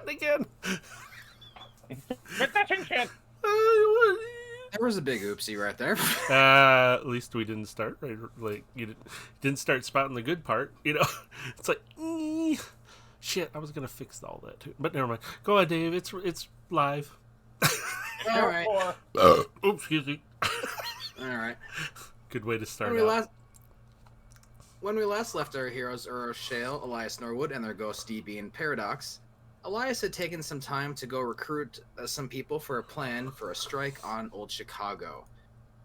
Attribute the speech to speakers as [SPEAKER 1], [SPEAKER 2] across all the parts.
[SPEAKER 1] chatting again.
[SPEAKER 2] Quit touching shit.
[SPEAKER 3] There was a big oopsie right there.
[SPEAKER 1] At least we didn't start right. Like you didn't start spouting the good part. You know, it's like shit. I was gonna fix all that too, but never mind. Go ahead, Dave. It's live.
[SPEAKER 3] All right.
[SPEAKER 1] Oops, excuse me.
[SPEAKER 3] All right.
[SPEAKER 1] Good way to start
[SPEAKER 3] When we last left our heroes Uros Shale, Elias Norwood, and their ghost DB in Paradox, Elias had taken some time to go recruit some people for a plan for a strike on Old Chicago.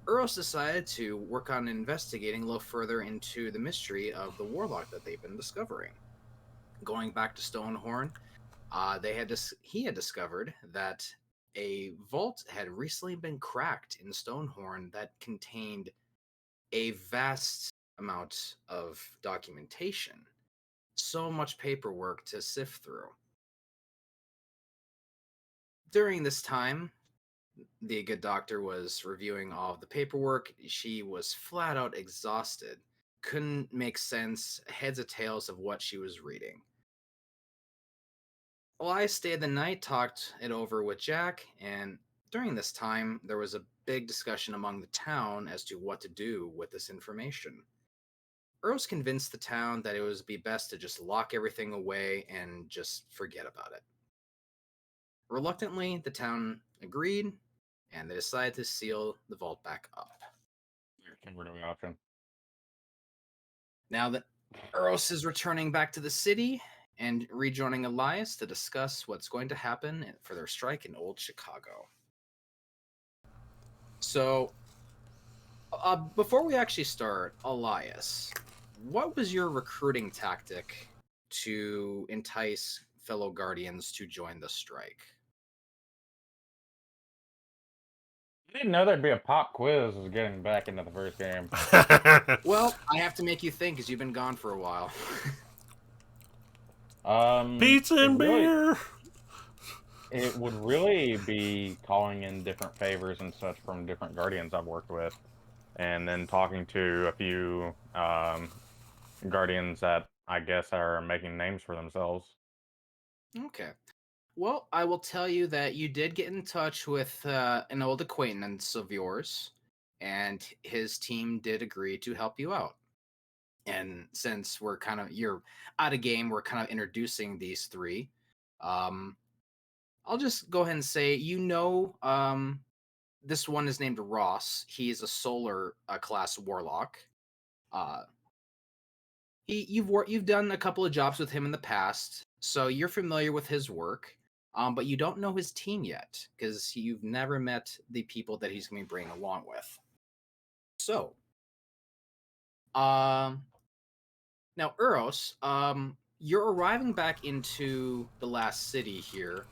[SPEAKER 3] Uros decided to work on investigating a little further into the mystery of the warlock that they've been discovering. Going back to Stonehorn, he had discovered that a vault had recently been cracked in Stonehorn that contained a vast amount of documentation. So much paperwork to sift through. During this time, the good doctor was reviewing all of the paperwork. She was flat out exhausted. Couldn't make sense, heads or tails of what she was reading. Elias stayed the night, talked it over with Jack, and during this time, there was a big discussion among the town as to what to do with this information. Uros convinced the town that it would be best to just lock everything away and just forget about it. Reluctantly, the town agreed, and they decided to seal the vault back up.
[SPEAKER 2] Converting option.
[SPEAKER 3] Now that Uros is returning back to the city and rejoining Elias to discuss what's going to happen for their strike in Old Chicago. So, before we actually start, Elias, what was your recruiting tactic to entice fellow Guardians to join the strike?
[SPEAKER 2] I didn't know there'd be a pop quiz as getting back into the first game.
[SPEAKER 3] Well, I have to make you think because you've been gone for a while.
[SPEAKER 1] Pizza and beer.
[SPEAKER 2] It would really be calling in different favors and such from different Guardians I've worked with, and then talking to a few Guardians that I guess are making names for themselves.
[SPEAKER 3] Okay. Well, I will tell you that you did get in touch with an old acquaintance of yours, and his team did agree to help you out. And since you're out of game, we're kind of introducing these three. I'll just go ahead and say, this one is named Ross. He's a solar class warlock. You've done a couple of jobs with him in the past, so you're familiar with his work. But you don't know his team yet because you've never met the people that he's going to be bringing along with. So, now Uros, you're arriving back into the last city here.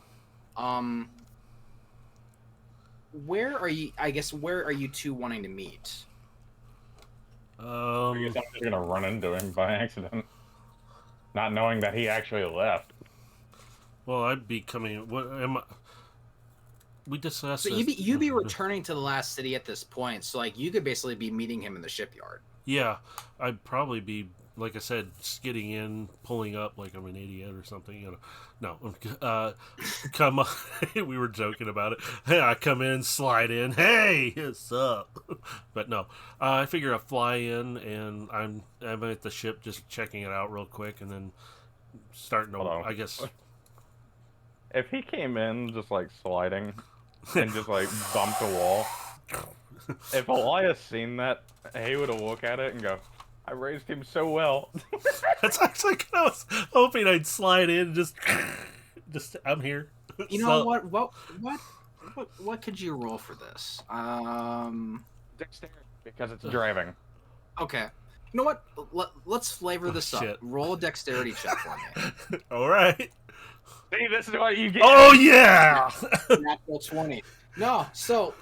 [SPEAKER 3] Where are you? I guess where are you two wanting to meet?
[SPEAKER 2] I guess I'm just gonna run into him by accident, not knowing that he actually left.
[SPEAKER 1] Well, I'd be coming. What am I? We discussed.
[SPEAKER 3] So you'd be returning to the last city at this point. So like you could basically be meeting him in the shipyard.
[SPEAKER 1] Yeah, I'd probably be, like I said, skidding in, pulling up like I'm an idiot or something. You know, no. Come on. We were joking about it. Hey, I come in, slide in. Hey, what's up? But no, I figure I fly in and I'm at the ship, just checking it out real quick, and then starting to. I guess.
[SPEAKER 2] If he came in just like sliding and just like bumped a wall, if Elias seen that, he would have looked at it and go, I raised him so well.
[SPEAKER 1] That's actually what I was hoping. I'd slide in, just I'm here.
[SPEAKER 3] You know what could you roll for this?
[SPEAKER 2] Dexterity, because it's driving.
[SPEAKER 3] Okay. You know what? Let's flavor this up.
[SPEAKER 1] Shit.
[SPEAKER 3] Roll a dexterity check for me.
[SPEAKER 1] All right.
[SPEAKER 2] See, this is what you get.
[SPEAKER 1] Oh yeah.
[SPEAKER 3] Natural 20. No, so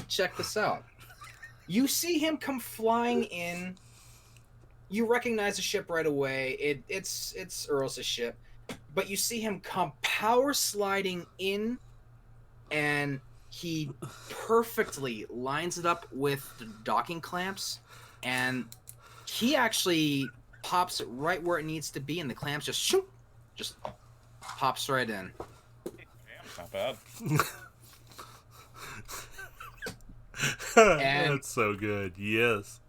[SPEAKER 3] check this out. You see him come flying in. You recognize the ship right away. It's Uros' ship, but you see him come power sliding in, and he perfectly lines it up with the docking clamps, and he actually pops it right where it needs to be, and the clamps just pops right in.
[SPEAKER 2] Not bad.
[SPEAKER 1] That's so good. Yes.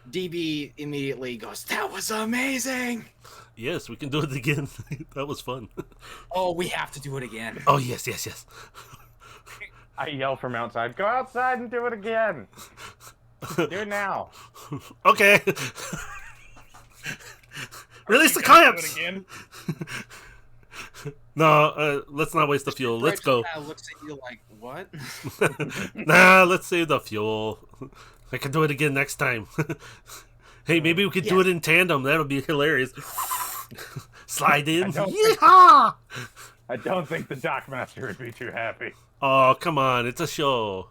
[SPEAKER 3] DB immediately goes, "That was amazing!
[SPEAKER 1] Yes, we can do it again. That was fun.
[SPEAKER 3] Oh, we have to do it again."
[SPEAKER 1] Oh, yes, yes, yes.
[SPEAKER 2] I yell from outside, "Go outside and do it again! Do it now!"
[SPEAKER 1] Okay. Release the
[SPEAKER 2] Do it
[SPEAKER 1] clamps!
[SPEAKER 2] again.
[SPEAKER 1] No, let's not waste the fuel. Let's go.
[SPEAKER 3] Brett just kinda looks at you like, what?
[SPEAKER 1] Nah, let's save the fuel. I can do it again next time. Hey, maybe we could do it in tandem. That'll be hilarious. Slide in. Yeehaw!
[SPEAKER 2] I don't think the Dockmaster would be too happy.
[SPEAKER 1] Oh, come on. It's a show.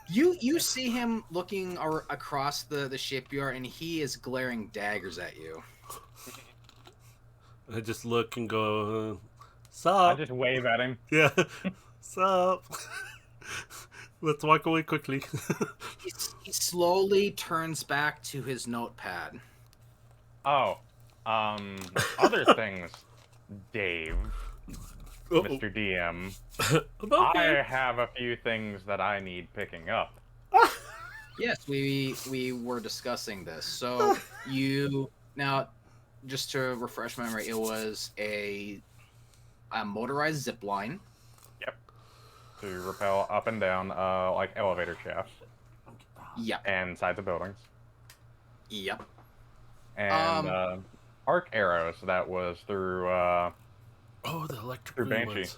[SPEAKER 3] You see him looking across the shipyard, and he is glaring daggers at you.
[SPEAKER 1] I just look and go,
[SPEAKER 2] I
[SPEAKER 1] sup?
[SPEAKER 2] just wave at him.
[SPEAKER 1] Yeah. Sup? Let's walk away quickly.
[SPEAKER 3] He slowly turns back to his notepad.
[SPEAKER 2] Oh, other things, Dave, Mr. DM.
[SPEAKER 1] About
[SPEAKER 2] I
[SPEAKER 1] that.
[SPEAKER 2] have a few things that I need picking up.
[SPEAKER 3] Yes, we were discussing this. So you now, just to refresh my memory, it was a motorized zip line.
[SPEAKER 2] To rappel up and down, like elevator shafts
[SPEAKER 3] Yep.
[SPEAKER 2] and sides of buildings.
[SPEAKER 3] Yep.
[SPEAKER 2] And arc arrows that was through
[SPEAKER 1] Oh, the electric
[SPEAKER 2] Through
[SPEAKER 1] green
[SPEAKER 2] Banshee.
[SPEAKER 1] ones.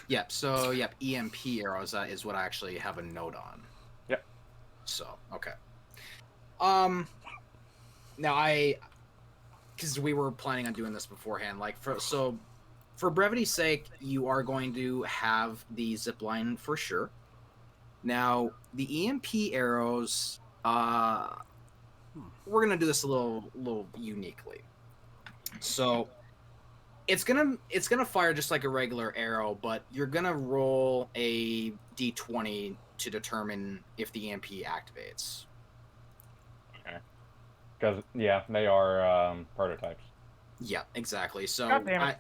[SPEAKER 3] Yep. So yep, EMP arrows is what I actually have a note on.
[SPEAKER 2] Yep.
[SPEAKER 3] So okay. Now because we were planning on doing this beforehand, like for brevity's sake, you are going to have the zip line for sure. Now the EMP arrows, we're gonna do this a little uniquely. So it's gonna fire just like a regular arrow, but you're gonna roll a d20 to determine if the EMP activates.
[SPEAKER 2] because they are prototypes.
[SPEAKER 3] Yeah, exactly. So
[SPEAKER 2] God damn it.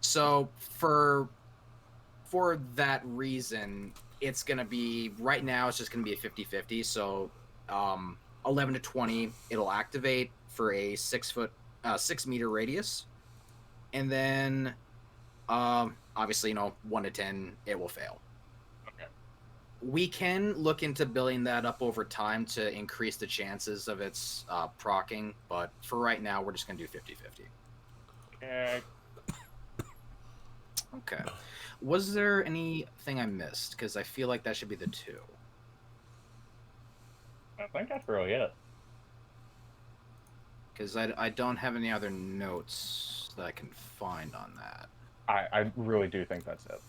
[SPEAKER 3] so for that reason, it's gonna be right now. It's just gonna be a 50-50. So 11 to 20, it'll activate for a 6 meter radius, and then obviously 1 to 10, it will fail.
[SPEAKER 2] Okay.
[SPEAKER 3] We can look into building that up over time to increase the chances of its proccing, but for right now, we're just gonna do 50-50.
[SPEAKER 2] Okay.
[SPEAKER 3] Okay. Was there anything I missed? Because I feel like that should be the 2.
[SPEAKER 2] I think that's really it.
[SPEAKER 3] Because I don't have any other notes that I can find on that.
[SPEAKER 2] I really do think that's it.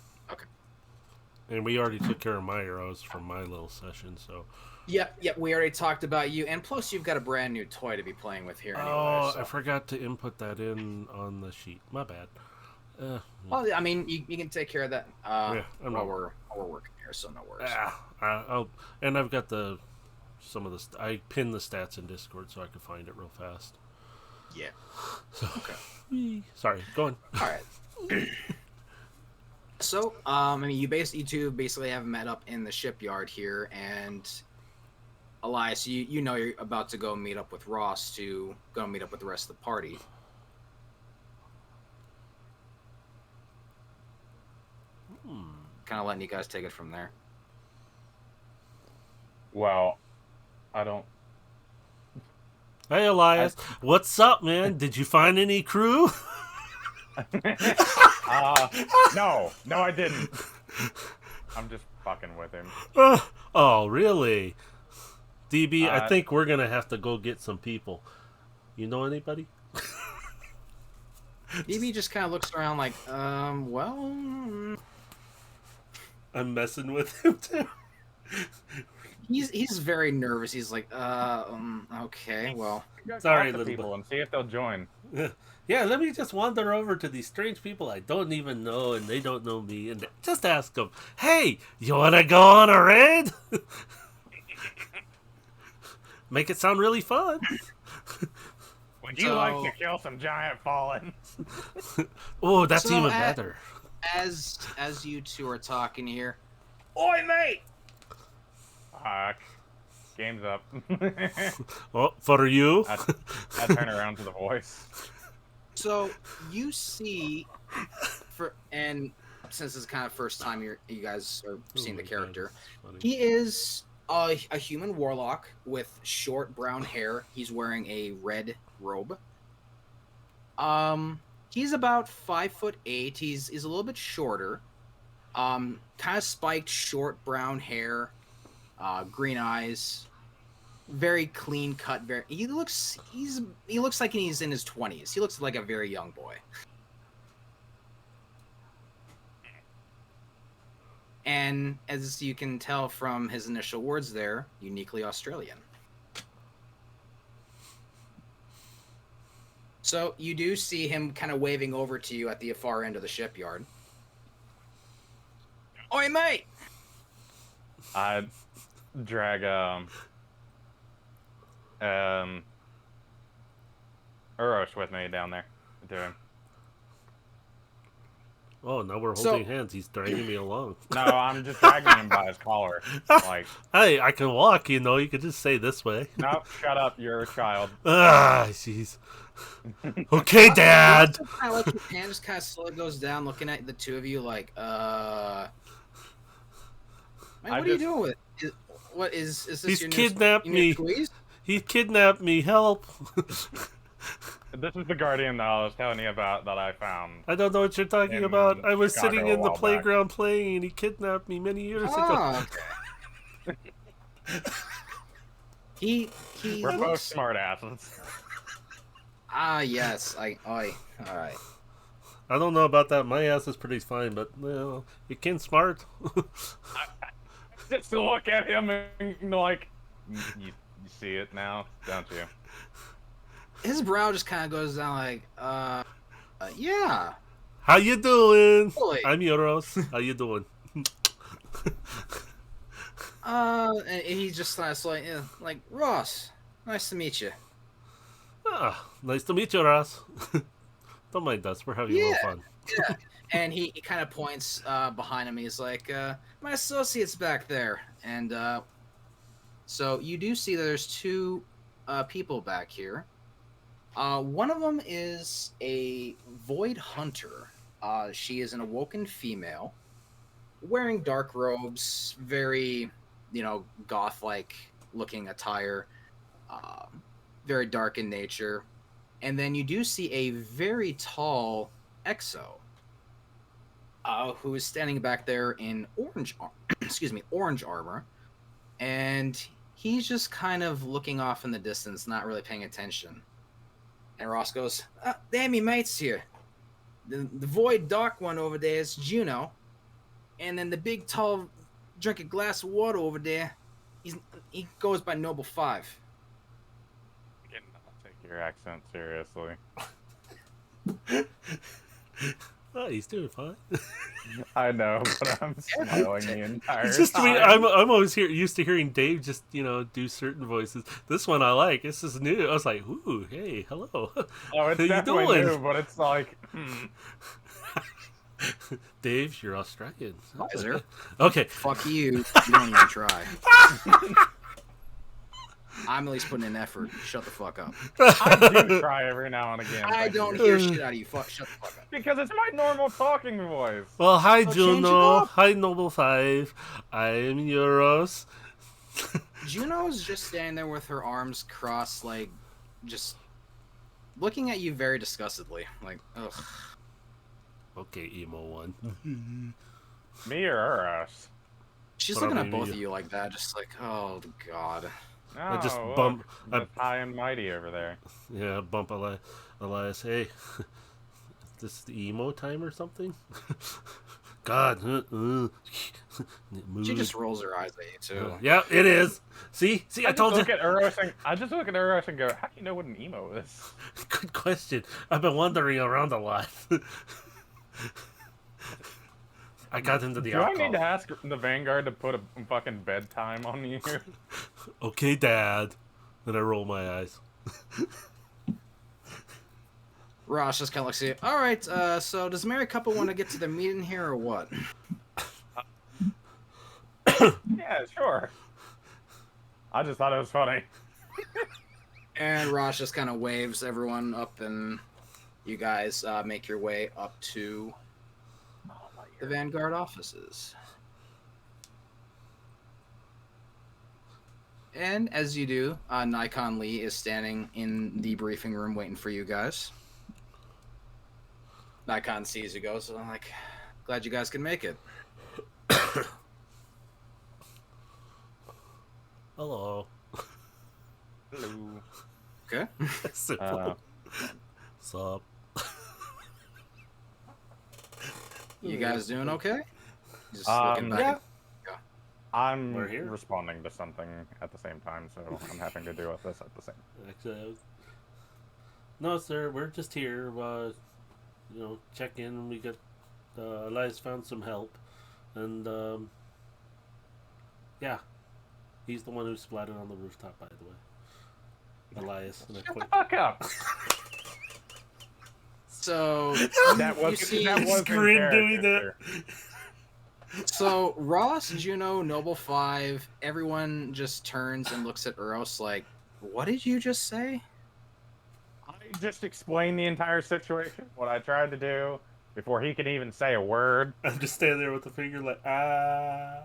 [SPEAKER 1] And we already took care of my arrows from my little session, so.
[SPEAKER 3] Yep, we already talked about you, and plus you've got a brand new toy to be playing with here anyway.
[SPEAKER 1] Oh,
[SPEAKER 3] So.
[SPEAKER 1] I forgot to input that in on the sheet. My bad.
[SPEAKER 3] Well, I mean, you can take care of that
[SPEAKER 1] Yeah, I'm
[SPEAKER 3] while
[SPEAKER 1] not-
[SPEAKER 3] we're working here, so no worries.
[SPEAKER 1] And I've got some of the. I pinned the stats in Discord so I could find it real fast.
[SPEAKER 3] Yeah.
[SPEAKER 1] So,
[SPEAKER 3] Okay.
[SPEAKER 1] sorry, go on.
[SPEAKER 3] All right. So, I mean, you two basically have met up in the shipyard here, and Elias, you know you're about to go meet up with Ross to go meet up with the rest of the party. Kind of letting you guys take it from there.
[SPEAKER 2] Well, I don't.
[SPEAKER 1] Hey, Elias, what's up, man? Did you find any crew?
[SPEAKER 2] No, I didn't. I'm just fucking with him.
[SPEAKER 1] Oh, really? DB, I
[SPEAKER 2] Uh,
[SPEAKER 1] think we're gonna have to go get some people. You know anybody?
[SPEAKER 3] BB just kind of looks around like, well,
[SPEAKER 1] I'm messing with him too.
[SPEAKER 3] he's very nervous. He's like, okay, well,
[SPEAKER 2] Go
[SPEAKER 1] Sorry,
[SPEAKER 2] talk to
[SPEAKER 1] little
[SPEAKER 2] people
[SPEAKER 1] boy.
[SPEAKER 2] and see if they'll join.
[SPEAKER 1] Yeah, let me just wander over to these strange people I don't even know, and they don't know me, and just ask them, "Hey, you wanna go on a raid?" Make it sound really fun.
[SPEAKER 2] Would you like to kill some giant fallen?
[SPEAKER 1] Oh, that's
[SPEAKER 3] So,
[SPEAKER 1] even better.
[SPEAKER 3] As you two are talking here, oi mate!
[SPEAKER 2] Fuck. Game's up.
[SPEAKER 1] Oh, for you.
[SPEAKER 2] I turn around to the voice.
[SPEAKER 3] So you see, and since it's kind of first time you guys are seeing the character, he is a human warlock with short brown hair. He's wearing a red robe. He's about 5'8". He's a little bit shorter. Kind of spiked, short brown hair, green eyes, very clean cut. He looks like he's in his 20s. He looks like a very young boy. And as you can tell from his initial words there, uniquely Australian. So you do see him kind of waving over to you at the far end of the shipyard. Oi, mate!
[SPEAKER 2] I drag Urosh with me down there to him.
[SPEAKER 1] Oh, now we're holding hands. He's dragging me along.
[SPEAKER 2] No, I'm just dragging him by his collar. Like,
[SPEAKER 1] hey, I can walk. You know, you could just say this way.
[SPEAKER 2] no, shut up. You're a child.
[SPEAKER 1] Ah, jeez. Okay, Dad.
[SPEAKER 3] Kind of like your hand just kind of slowly goes down, looking at the two of you, like, man, what are you doing with it? What is this?
[SPEAKER 1] He's
[SPEAKER 3] your
[SPEAKER 1] kidnapped me.
[SPEAKER 3] Squeeze?
[SPEAKER 1] He kidnapped me. Help.
[SPEAKER 2] This is the guardian that I was telling you about that I found.
[SPEAKER 1] I don't know what you're talking
[SPEAKER 2] In,
[SPEAKER 1] about. I was
[SPEAKER 2] Chicago
[SPEAKER 1] sitting
[SPEAKER 2] a
[SPEAKER 1] in the
[SPEAKER 2] while
[SPEAKER 1] playground playing, and he kidnapped me many years ago.
[SPEAKER 3] Oh, okay. He
[SPEAKER 2] We're both
[SPEAKER 3] looks...
[SPEAKER 2] smart asses.
[SPEAKER 3] Ah, yes. All right.
[SPEAKER 1] I don't know about that. My ass is pretty fine, but well, you can smart.
[SPEAKER 2] Just to look at him and like, you see it now, don't you?
[SPEAKER 3] His brow just kind of goes down, like, yeah.
[SPEAKER 1] How you doing?
[SPEAKER 3] Boy.
[SPEAKER 1] I'm Euros. How you doing?
[SPEAKER 3] And he just like, Ross, nice to meet you.
[SPEAKER 1] Ah, nice to meet you, Ross. Don't mind us. We're having a little fun.
[SPEAKER 3] Yeah. And he kind of points behind him. He's like, my associate's back there. And so you do see that there's two people back here. One of them is a Void Hunter. She is an awoken female, wearing dark robes, very, goth-like looking attire, very dark in nature. And then you do see a very tall Exo, who is standing back there in orange armor, and he's just kind of looking off in the distance, not really paying attention. And Ross goes, damn, me mates here. The void dark one over there is Juno. And then the big, tall, drink a glass of water over there, he goes by Noble 5.
[SPEAKER 2] I cannot take your accent seriously.
[SPEAKER 1] Oh, he's doing fine.
[SPEAKER 2] I know, but I'm smiling the entire
[SPEAKER 1] It's just
[SPEAKER 2] time.
[SPEAKER 1] I'm always used to hearing Dave just do certain voices. This one I like. This is new. I was like, ooh, hey, hello.
[SPEAKER 2] Oh, it's
[SPEAKER 1] How you
[SPEAKER 2] definitely
[SPEAKER 1] doing?
[SPEAKER 2] new, but it's like,
[SPEAKER 1] Dave, you're Australian.
[SPEAKER 3] Wiser.
[SPEAKER 1] Okay.
[SPEAKER 3] Fuck you. You don't even try. I'm at least putting in effort. Shut the fuck up.
[SPEAKER 2] I do try every now and again.
[SPEAKER 3] I
[SPEAKER 2] thank
[SPEAKER 3] don't
[SPEAKER 2] you.
[SPEAKER 3] hear shit out of you. Shut the fuck up.
[SPEAKER 2] Because it's my normal talking voice.
[SPEAKER 1] Well, hi,
[SPEAKER 3] change it
[SPEAKER 1] Juno.
[SPEAKER 3] up.
[SPEAKER 1] Hi, Noble 5. I'm Euros.
[SPEAKER 3] Juno's just standing there with her arms crossed, like, just looking at you very disgustedly. Like, ugh.
[SPEAKER 1] Okay, emo one.
[SPEAKER 2] Me or us?
[SPEAKER 3] She's
[SPEAKER 1] What
[SPEAKER 3] looking
[SPEAKER 1] about
[SPEAKER 3] at both
[SPEAKER 1] you?
[SPEAKER 3] of you like that, just like, oh, God.
[SPEAKER 2] No,
[SPEAKER 1] I just
[SPEAKER 2] look,
[SPEAKER 1] bump-
[SPEAKER 2] the high and mighty over there.
[SPEAKER 1] Yeah, bump Elias. Hey, this is the emo time or something? God.
[SPEAKER 3] She just rolls her eyes at you, too.
[SPEAKER 1] Yeah, it is. See, I told you.
[SPEAKER 2] I just look at Uros and go, how do you know what an emo is?
[SPEAKER 1] Good question. I've been wandering around a lot. I got into the
[SPEAKER 2] Do I
[SPEAKER 1] alcohol.
[SPEAKER 2] need to ask the Vanguard to put a fucking bedtime on you?
[SPEAKER 1] Okay, Dad. Then I roll my eyes.
[SPEAKER 3] Ross just kind of looks at you. All right, so does the married couple want to get to their meeting here or what?
[SPEAKER 2] Yeah, sure. I just thought it was funny.
[SPEAKER 3] And Ross just kind of waves everyone up, and you guys make your way up to the Vanguard offices. And as you do, Nikon Lee is standing in the briefing room waiting for you guys. Nikon sees you go, so I'm like, glad you guys can make it.
[SPEAKER 1] Hello.
[SPEAKER 2] Hello.
[SPEAKER 3] Okay.
[SPEAKER 1] Simple. Sup?
[SPEAKER 3] You guys doing okay? Just
[SPEAKER 2] Yeah. I'm
[SPEAKER 1] We're here.
[SPEAKER 2] responding to something at the same time, so I'm having to deal with this at the same.
[SPEAKER 1] Actually, no, sir. We're just here. Check in. We got Elias found some help, and yeah, he's the one who splattered on the rooftop. By the way, Elias. And
[SPEAKER 2] Shut the fuck up.
[SPEAKER 3] So
[SPEAKER 2] That was
[SPEAKER 3] see-
[SPEAKER 2] that was in
[SPEAKER 1] Grin doing
[SPEAKER 2] character.
[SPEAKER 3] So Ross, Juno, Noble 5, everyone just turns and looks at Uros like, what did you just say?
[SPEAKER 2] I just explained the entire situation, what I tried to do before he could even say a word.
[SPEAKER 1] I'm just standing there with the finger like ah.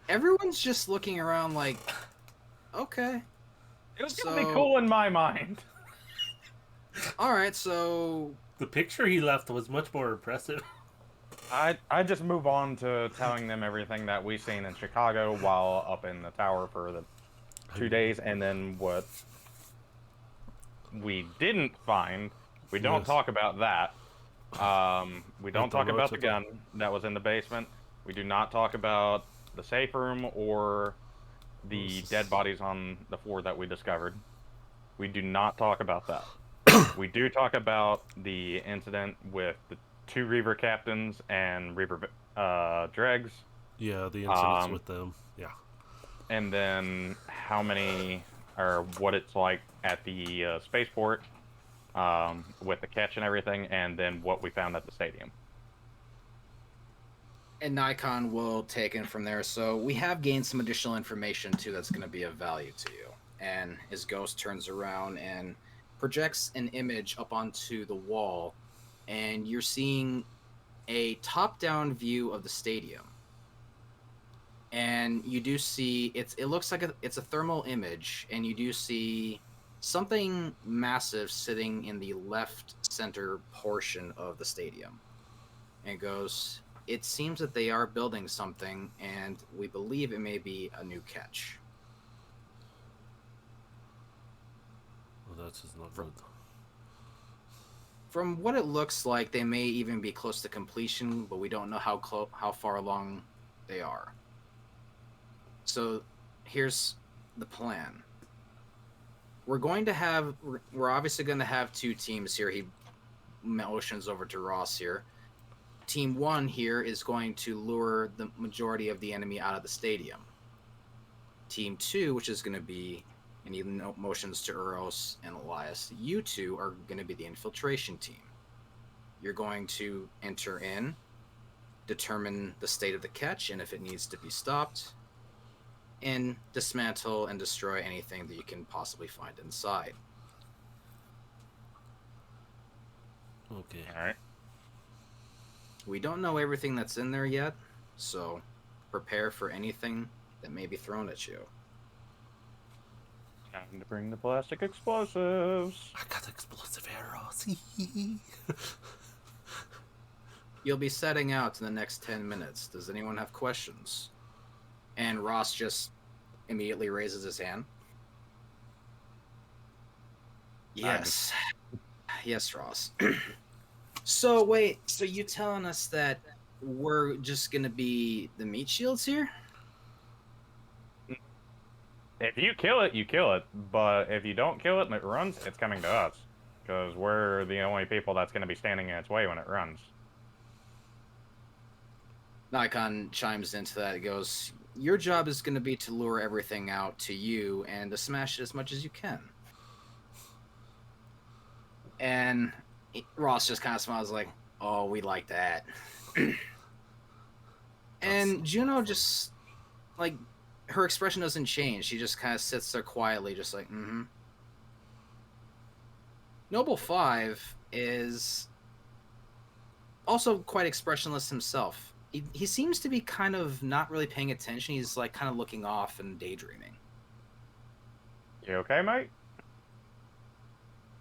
[SPEAKER 3] Everyone's just looking around like, okay.
[SPEAKER 2] It was gonna be
[SPEAKER 3] So-
[SPEAKER 2] cool in my mind.
[SPEAKER 3] Alright, so
[SPEAKER 1] The picture he left was much more impressive.
[SPEAKER 2] I just move on to telling them everything that we've seen in Chicago while up in the tower for the 2 days, and then what we didn't find. We don't
[SPEAKER 1] Yes.
[SPEAKER 2] talk about that. We don't talk about the
[SPEAKER 1] Rochester.
[SPEAKER 2] gun that was in the basement. We do not talk about the safe room or the dead bodies on the floor that we discovered. We do not talk about that. We do talk about the incident with the 2 Reaver captains and Reaver dregs,
[SPEAKER 1] Yeah, the incidents with them. Yeah.
[SPEAKER 2] and then how many or what it's like at the spaceport with the catch and everything, and then what we found at the stadium.
[SPEAKER 3] and Nikon will take in from there. So we have gained some additional information too that's going to be of value to you. And his ghost turns around and projects an image up onto the wall, and you're seeing a top-down view of the stadium. And you do see it looks like it's a thermal image, and you do see something massive sitting in the left center portion of the stadium. And it goes, it seems that they are building something, and we believe it may be a new catch.
[SPEAKER 1] Well, that's just not good.
[SPEAKER 3] From what it looks like, they may even be close to completion, but we don't know how far along they are. So here's the plan. We're obviously going to have 2 teams here. He motions over to Ross here. Team 1 here is going to lure the majority of the enemy out of the stadium. Team 2, which is going to be, and he motions to Uros and Elias, you 2 are going to be the infiltration team. You're going to enter in, determine the state of the catch and if it needs to be stopped, and dismantle and destroy anything that you can possibly find inside.
[SPEAKER 1] Okay.
[SPEAKER 2] All right.
[SPEAKER 3] We don't know everything that's in there yet, so prepare for anything that may be thrown at you.
[SPEAKER 2] Time to bring the plastic explosives.
[SPEAKER 1] I got explosive arrows.
[SPEAKER 3] You'll be setting out in the next 10 minutes. Does anyone have questions? And Ross just immediately raises his hand. Yes. Yes, Ross. So, wait, so you telling us that we're just going to be the meat shields here?
[SPEAKER 2] If you kill it, you kill it. But if you don't kill it and it runs, it's coming to us. Because we're the only people that's going to be standing in its way when it runs.
[SPEAKER 3] Nikon chimes into that. It goes, your job is going to be to lure everything out to you and to smash it as much as you can. And Ross just kind of smiles like, "Oh, we like that." And Juno just like her expression doesn't change. She just kind of sits there quietly, just like, "Mm-hmm." Noble Five is also quite expressionless himself. He seems to be kind of not really paying attention. He's like kind of looking off and daydreaming.
[SPEAKER 2] You okay, mate?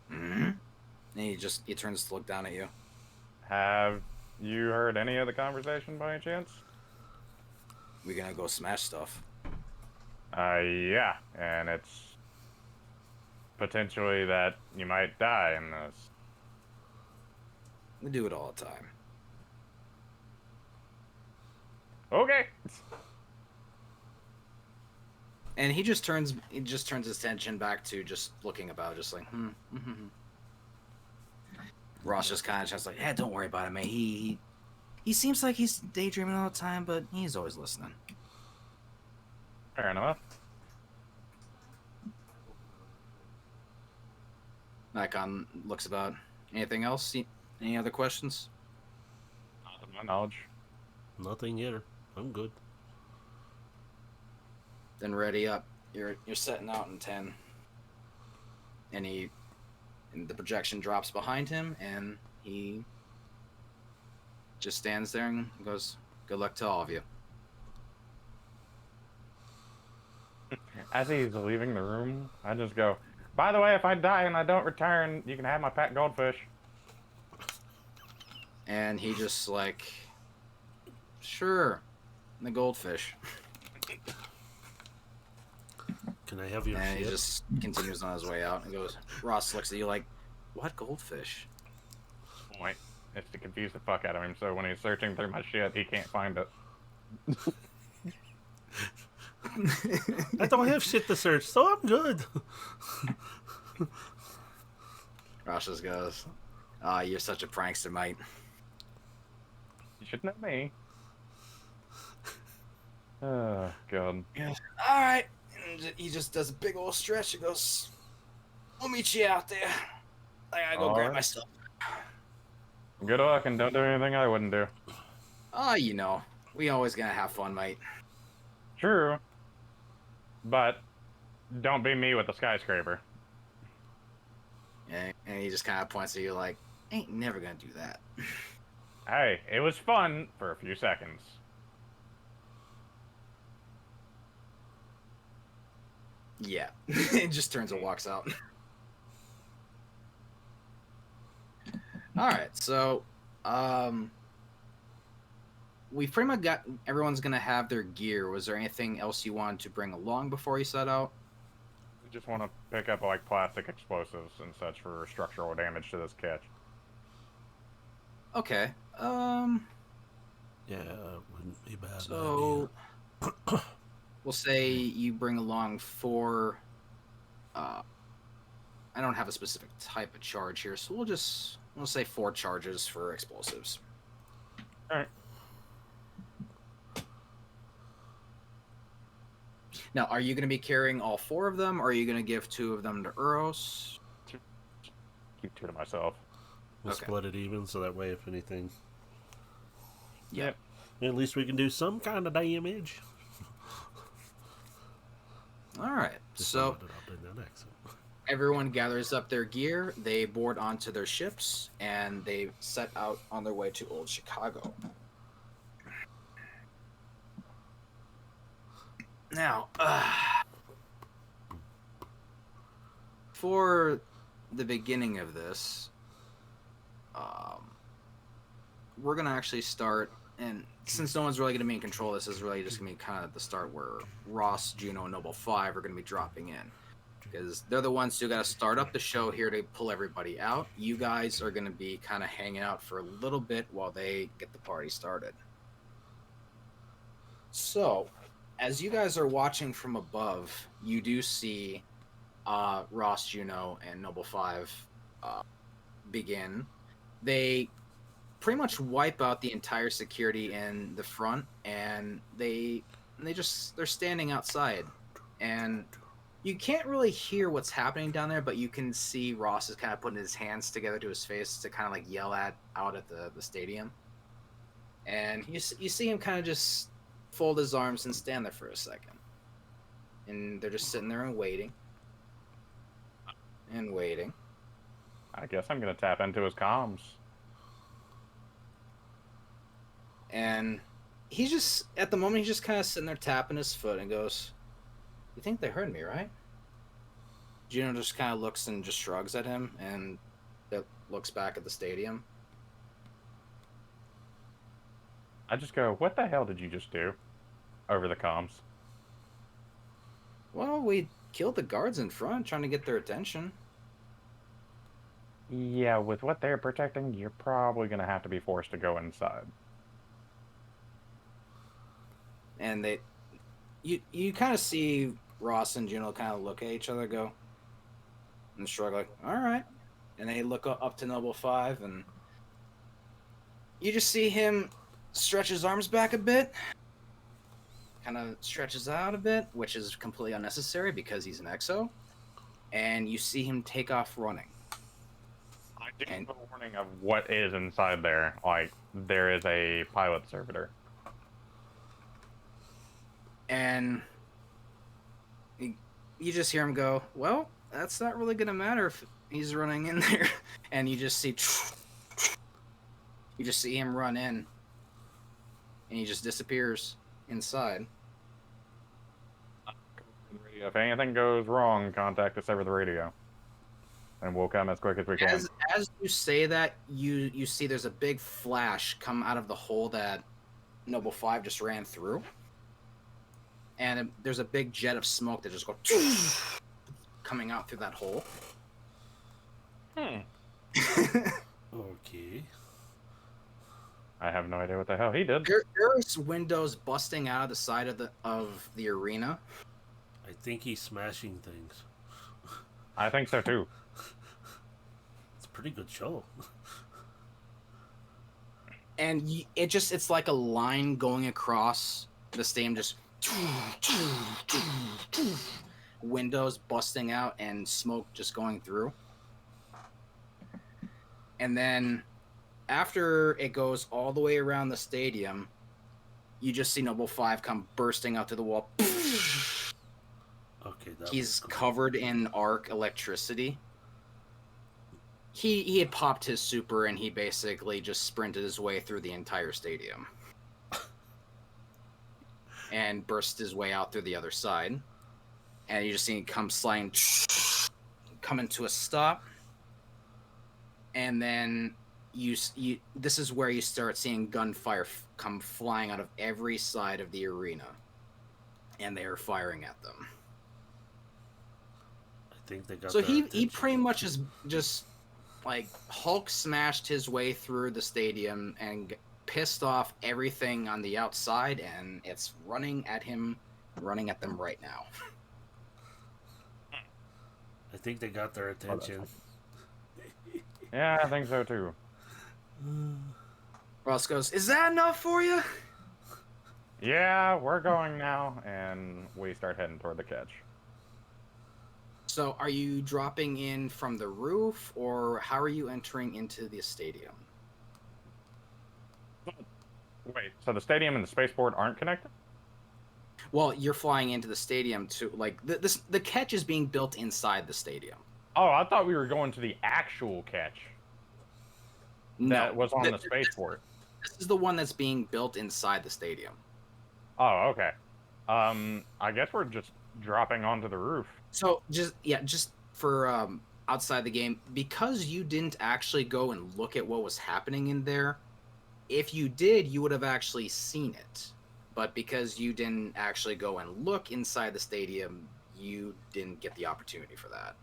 [SPEAKER 3] Mm-hmm. And he turns to look down at you.
[SPEAKER 2] Have you heard any of the conversation by any chance?
[SPEAKER 3] We gonna go smash stuff.
[SPEAKER 2] Yeah, and it's potentially that you might die in this.
[SPEAKER 3] We do it all the time.
[SPEAKER 2] Okay.
[SPEAKER 3] And he just turns his attention back to just looking about, just like, Ross just kind of just like, don't worry about it, man. He seems like he's daydreaming all the time, but he's always listening.
[SPEAKER 2] Fair enough.
[SPEAKER 3] Nikon looks about. Anything else? Any other questions?
[SPEAKER 2] Not to my knowledge.
[SPEAKER 1] Nothing yet. I'm good.
[SPEAKER 3] Then ready up. You're setting out in 10. And the projection drops behind him, and he just stands there and goes, "Good luck to all of you."
[SPEAKER 2] As he's leaving the room, I just go, "By the way, if I die and I don't return, you can have my pet goldfish."
[SPEAKER 3] And he just like, "Sure." And the goldfish.
[SPEAKER 1] Can I have your
[SPEAKER 3] And he
[SPEAKER 1] ship?
[SPEAKER 3] just continues on his way out and goes, Ross looks at you like, "What goldfish?"
[SPEAKER 2] Point. It's to confuse the fuck out of him, so when he's searching through my shit, he can't find it.
[SPEAKER 1] I don't have shit to search, so I'm good.
[SPEAKER 3] Ross just goes, "You're such a prankster, mate."
[SPEAKER 2] You should know me. Oh, God.
[SPEAKER 3] All right. And he just does a big old stretch. He goes, "We'll meet you out there. I gotta go grab
[SPEAKER 2] Alright.
[SPEAKER 3] my stuff."
[SPEAKER 2] Good luck, and don't do anything I wouldn't do.
[SPEAKER 3] We always gonna have fun, mate.
[SPEAKER 2] True. But don't be me with the skyscraper.
[SPEAKER 3] And he just kind of points at you like, "Ain't never gonna do that."
[SPEAKER 2] Hey, it was fun for a few seconds.
[SPEAKER 3] Yeah. He just turns and walks out. All right, so we've pretty much got everyone's gonna have their gear. Was there anything else you wanted to bring along before you set out?
[SPEAKER 2] We just want to pick up like plastic explosives and such for structural damage to this catch.
[SPEAKER 3] Okay.
[SPEAKER 1] Yeah, wouldn't be bad.
[SPEAKER 3] So we'll say you bring along 4. I don't have a specific type of charge here, so we'll say 4 charges for explosives.
[SPEAKER 2] All right.
[SPEAKER 3] Now, are you going to be carrying all 4 of them, or are you going to give 2 of them to Uros?
[SPEAKER 2] Keep 2 to myself.
[SPEAKER 1] We'll
[SPEAKER 3] Okay.
[SPEAKER 1] split it even, so that way, if anything,
[SPEAKER 3] Yep.
[SPEAKER 1] at least we can do some kind of damage.
[SPEAKER 3] All right.
[SPEAKER 1] Just
[SPEAKER 3] So
[SPEAKER 1] not in that accent.
[SPEAKER 3] everyone gathers up their gear, they board onto their ships, and they set out on their way to Old Chicago. Now, for the beginning of this, we're going to actually start, and since no one's really going to be in control, this is really just going to be kind of the start where Ross, Juno, and Noble 5 are going to be dropping in. Because they're the ones who got to start up the show here to pull everybody out. You guys are going to be kind of hanging out for a little bit while they get the party started. So, as you guys are watching from above, you do see Ross, Juno, and Noble 5 begin. They pretty much wipe out the entire security in the front, and they're standing outside. And You can't really hear what's happening down there, but you can see Ross is kind of putting his hands together to his face to kind of like yell out at the stadium. And you see him kind of just fold his arms and stand there for a second. And they're just sitting there and waiting. And waiting.
[SPEAKER 2] I guess I'm gonna tap into his comms.
[SPEAKER 3] And he's just, at the moment, he's just kind of sitting there tapping his foot and goes, "You think they heard me, right?" Juno just kind of looks and just shrugs at him and looks back at the stadium.
[SPEAKER 2] I just go, "What the hell did you just do?" Over the comms.
[SPEAKER 3] "Well, we killed the guards in front, trying to get their attention."
[SPEAKER 2] Yeah, with what they're protecting, you're probably gonna have to be forced to go inside.
[SPEAKER 3] And you kind of see Ross and Juno kind of look at each other, go, and shrug like, "All right." And they look up to Noble 5, and you just see him stretch his arms back a bit, kind of stretches out a bit, which is completely unnecessary because he's an exo. And you see him take off running.
[SPEAKER 2] I do have a warning of what is inside there. Like, there is a pilot servitor.
[SPEAKER 3] And you just hear him go, "Well, that's not really going to matter if he's running in there." And you just see him run in, and he just disappears inside.
[SPEAKER 2] If anything goes wrong, contact us over the radio, and we'll come as quick as we can.
[SPEAKER 3] As you say that, you see there's a big flash come out of the hole that Noble 5 just ran through. And there's a big jet of smoke that just goes coming out through that hole.
[SPEAKER 1] Okay.
[SPEAKER 2] I have no idea what the hell he did.
[SPEAKER 3] There's windows busting out of the side of the arena.
[SPEAKER 1] I think he's smashing things.
[SPEAKER 2] I think so too.
[SPEAKER 1] It's a pretty good show.
[SPEAKER 3] And it's like a line going across the stadium, just windows busting out and smoke just going through. And then after it goes all the way around the stadium, you just see Noble 5 come bursting out through the wall.
[SPEAKER 1] Okay,
[SPEAKER 3] he's covered in arc electricity. He had popped his super and he basically just sprinted his way through the entire stadium. And burst his way out through the other side. And you just see him come sliding, coming to a stop. And then this is where you start seeing gunfire come flying out of every side of the arena. And they are firing at them.
[SPEAKER 1] I think they got
[SPEAKER 3] so he
[SPEAKER 1] attention.
[SPEAKER 3] pretty much is just like Hulk smashed his way through the stadium and pissed off everything on the outside, and it's running at them right now.
[SPEAKER 1] I think they got their attention.
[SPEAKER 2] Yeah, I think so too.
[SPEAKER 3] Ross goes, "Is that enough for you?"
[SPEAKER 2] Yeah, we're going now, and we start heading toward the catch.
[SPEAKER 3] So are you dropping in from the roof, or how are you entering into the stadium?
[SPEAKER 2] Wait, so the stadium and the spaceport aren't connected?
[SPEAKER 3] Well, you're flying into the stadium to, like, the catch is being built inside the stadium.
[SPEAKER 2] Oh, I thought we were going to the actual catch that was on the spaceport.
[SPEAKER 3] This is the one that's being built inside the stadium.
[SPEAKER 2] Oh, okay. I guess we're just dropping onto the roof.
[SPEAKER 3] So just for outside the game, because you didn't actually go and look at what was happening in there. If you did, you would have actually seen it. But because you didn't actually go and look inside the stadium, you didn't get the opportunity for that.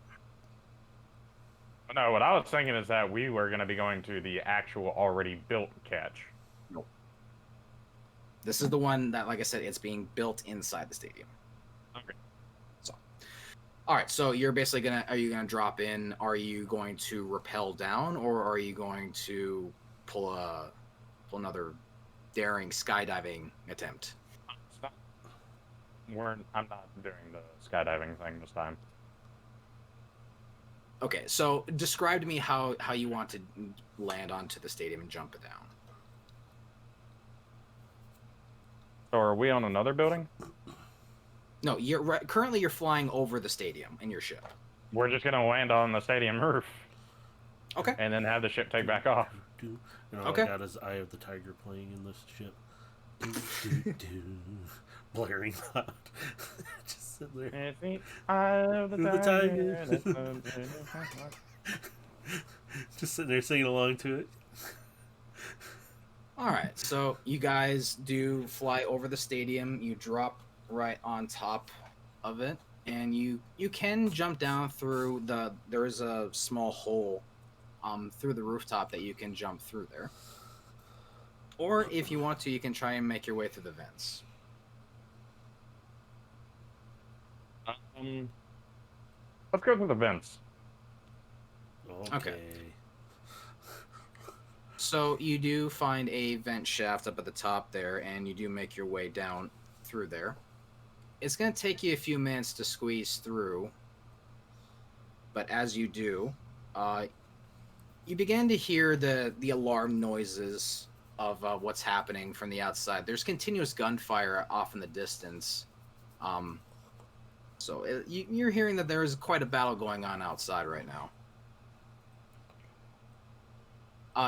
[SPEAKER 2] No, what I was thinking is that we were going to be going to the actual already built catch.
[SPEAKER 3] Nope. This is the one that, like I said, it's being built inside the stadium.
[SPEAKER 2] Okay.
[SPEAKER 3] So, all right. So you're basically are you gonna drop in? Are you going to rappel down, or are you going to pull another daring skydiving attempt?
[SPEAKER 2] I'm not doing the skydiving thing this time.
[SPEAKER 3] Okay, so describe to me how you want to land onto the stadium and jump it down.
[SPEAKER 2] So are we on another building?
[SPEAKER 3] No, currently you're flying over the stadium in your ship.
[SPEAKER 2] We're just gonna land on the stadium roof.
[SPEAKER 3] Okay.
[SPEAKER 2] And then have the ship take back off.
[SPEAKER 1] And all
[SPEAKER 3] Okay.
[SPEAKER 1] I got is Eye of the Tiger playing in this ship. Blaring loud. Just sitting there.
[SPEAKER 2] It's the eye of the
[SPEAKER 1] The
[SPEAKER 2] tiger.
[SPEAKER 1] Just sitting there singing along to it.
[SPEAKER 3] All right, so you guys do fly over the stadium. You drop right on top of it, and you can jump down through there is a small hole through the rooftop that you can jump through there. Or if you want to, you can try and make your way through the vents.
[SPEAKER 2] Let's go through the vents.
[SPEAKER 3] Okay. So you do find a vent shaft up at the top there, and you do make your way down through there. It's going to take you a few minutes to squeeze through, but as you do, you begin to hear the alarm noises of what's happening from the outside. There's continuous gunfire off in the distance. So you're hearing that there is quite a battle going on outside right now.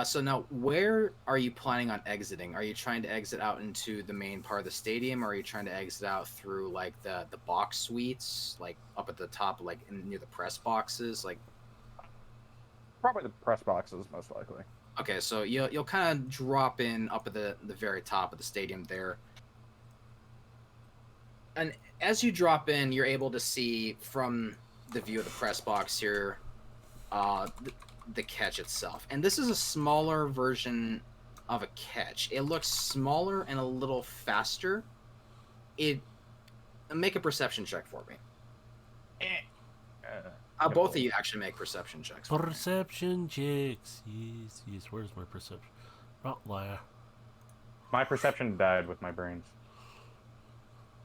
[SPEAKER 3] So now, where are you planning on exiting? Are you trying to exit out into the main part of the stadium, or are you trying to exit out through like the box suites, like up at the top, like near the press boxes, like?
[SPEAKER 2] Probably the press boxes, most likely.
[SPEAKER 3] Okay, so you'll kind of drop in up at the very top of the stadium there, and as you drop in, you're able to see from the view of the press box here, the catch itself. And this is a smaller version of a catch. It looks smaller and a little faster. Make a perception check for me. Both of you actually make perception checks.
[SPEAKER 1] Perception checks. Yes. Where's my perception? Rottweiler.
[SPEAKER 2] My perception died with my brains.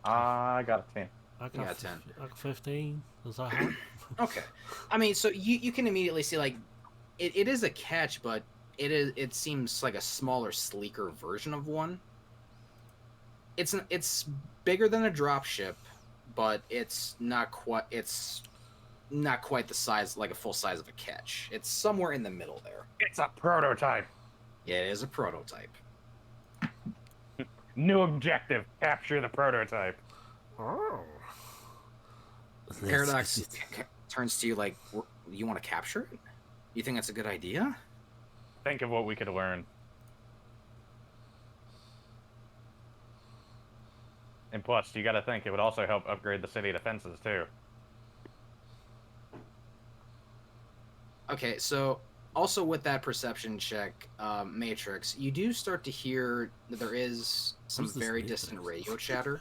[SPEAKER 2] I got a 10.
[SPEAKER 1] I
[SPEAKER 3] got 10.
[SPEAKER 1] I got 15. Does that help?
[SPEAKER 3] Okay. I mean, so you can immediately see, like, it is a catch, but it seems like a smaller, sleeker version of one. It's bigger than a dropship, but it's not quite the size, like a full size of a catch. It's somewhere in the middle there.
[SPEAKER 2] It's a prototype.
[SPEAKER 3] Yeah, it is a prototype.
[SPEAKER 2] New objective: capture the prototype.
[SPEAKER 1] Oh.
[SPEAKER 3] Paradox turns to you like, you want to capture it? You think that's a good idea?
[SPEAKER 2] Think of what we could learn. And plus, you got to think it would also help upgrade the city defenses too.
[SPEAKER 3] Okay, so also with that perception check, Matrix, you do start to hear that there is some
[SPEAKER 1] Who's this
[SPEAKER 3] very
[SPEAKER 1] Matrix?
[SPEAKER 3] distant radio chatter.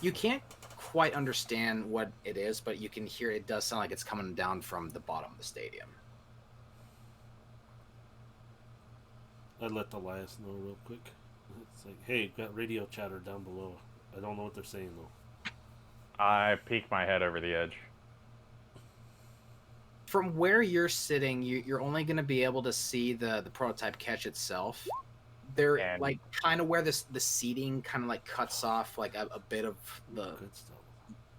[SPEAKER 3] You can't quite understand what it is, but you can hear it does sound like it's coming down from the bottom of the stadium.
[SPEAKER 1] I'd let the Elias know real quick. It's like, hey, got radio chatter down below. I don't know what they're saying though.
[SPEAKER 2] I peek my head over the edge.
[SPEAKER 3] From where you're sitting, you're only going to be able to see the prototype catch itself. They're
[SPEAKER 2] And-
[SPEAKER 3] like kind of where the seating kind of like cuts off like a bit of the
[SPEAKER 1] Good stuff.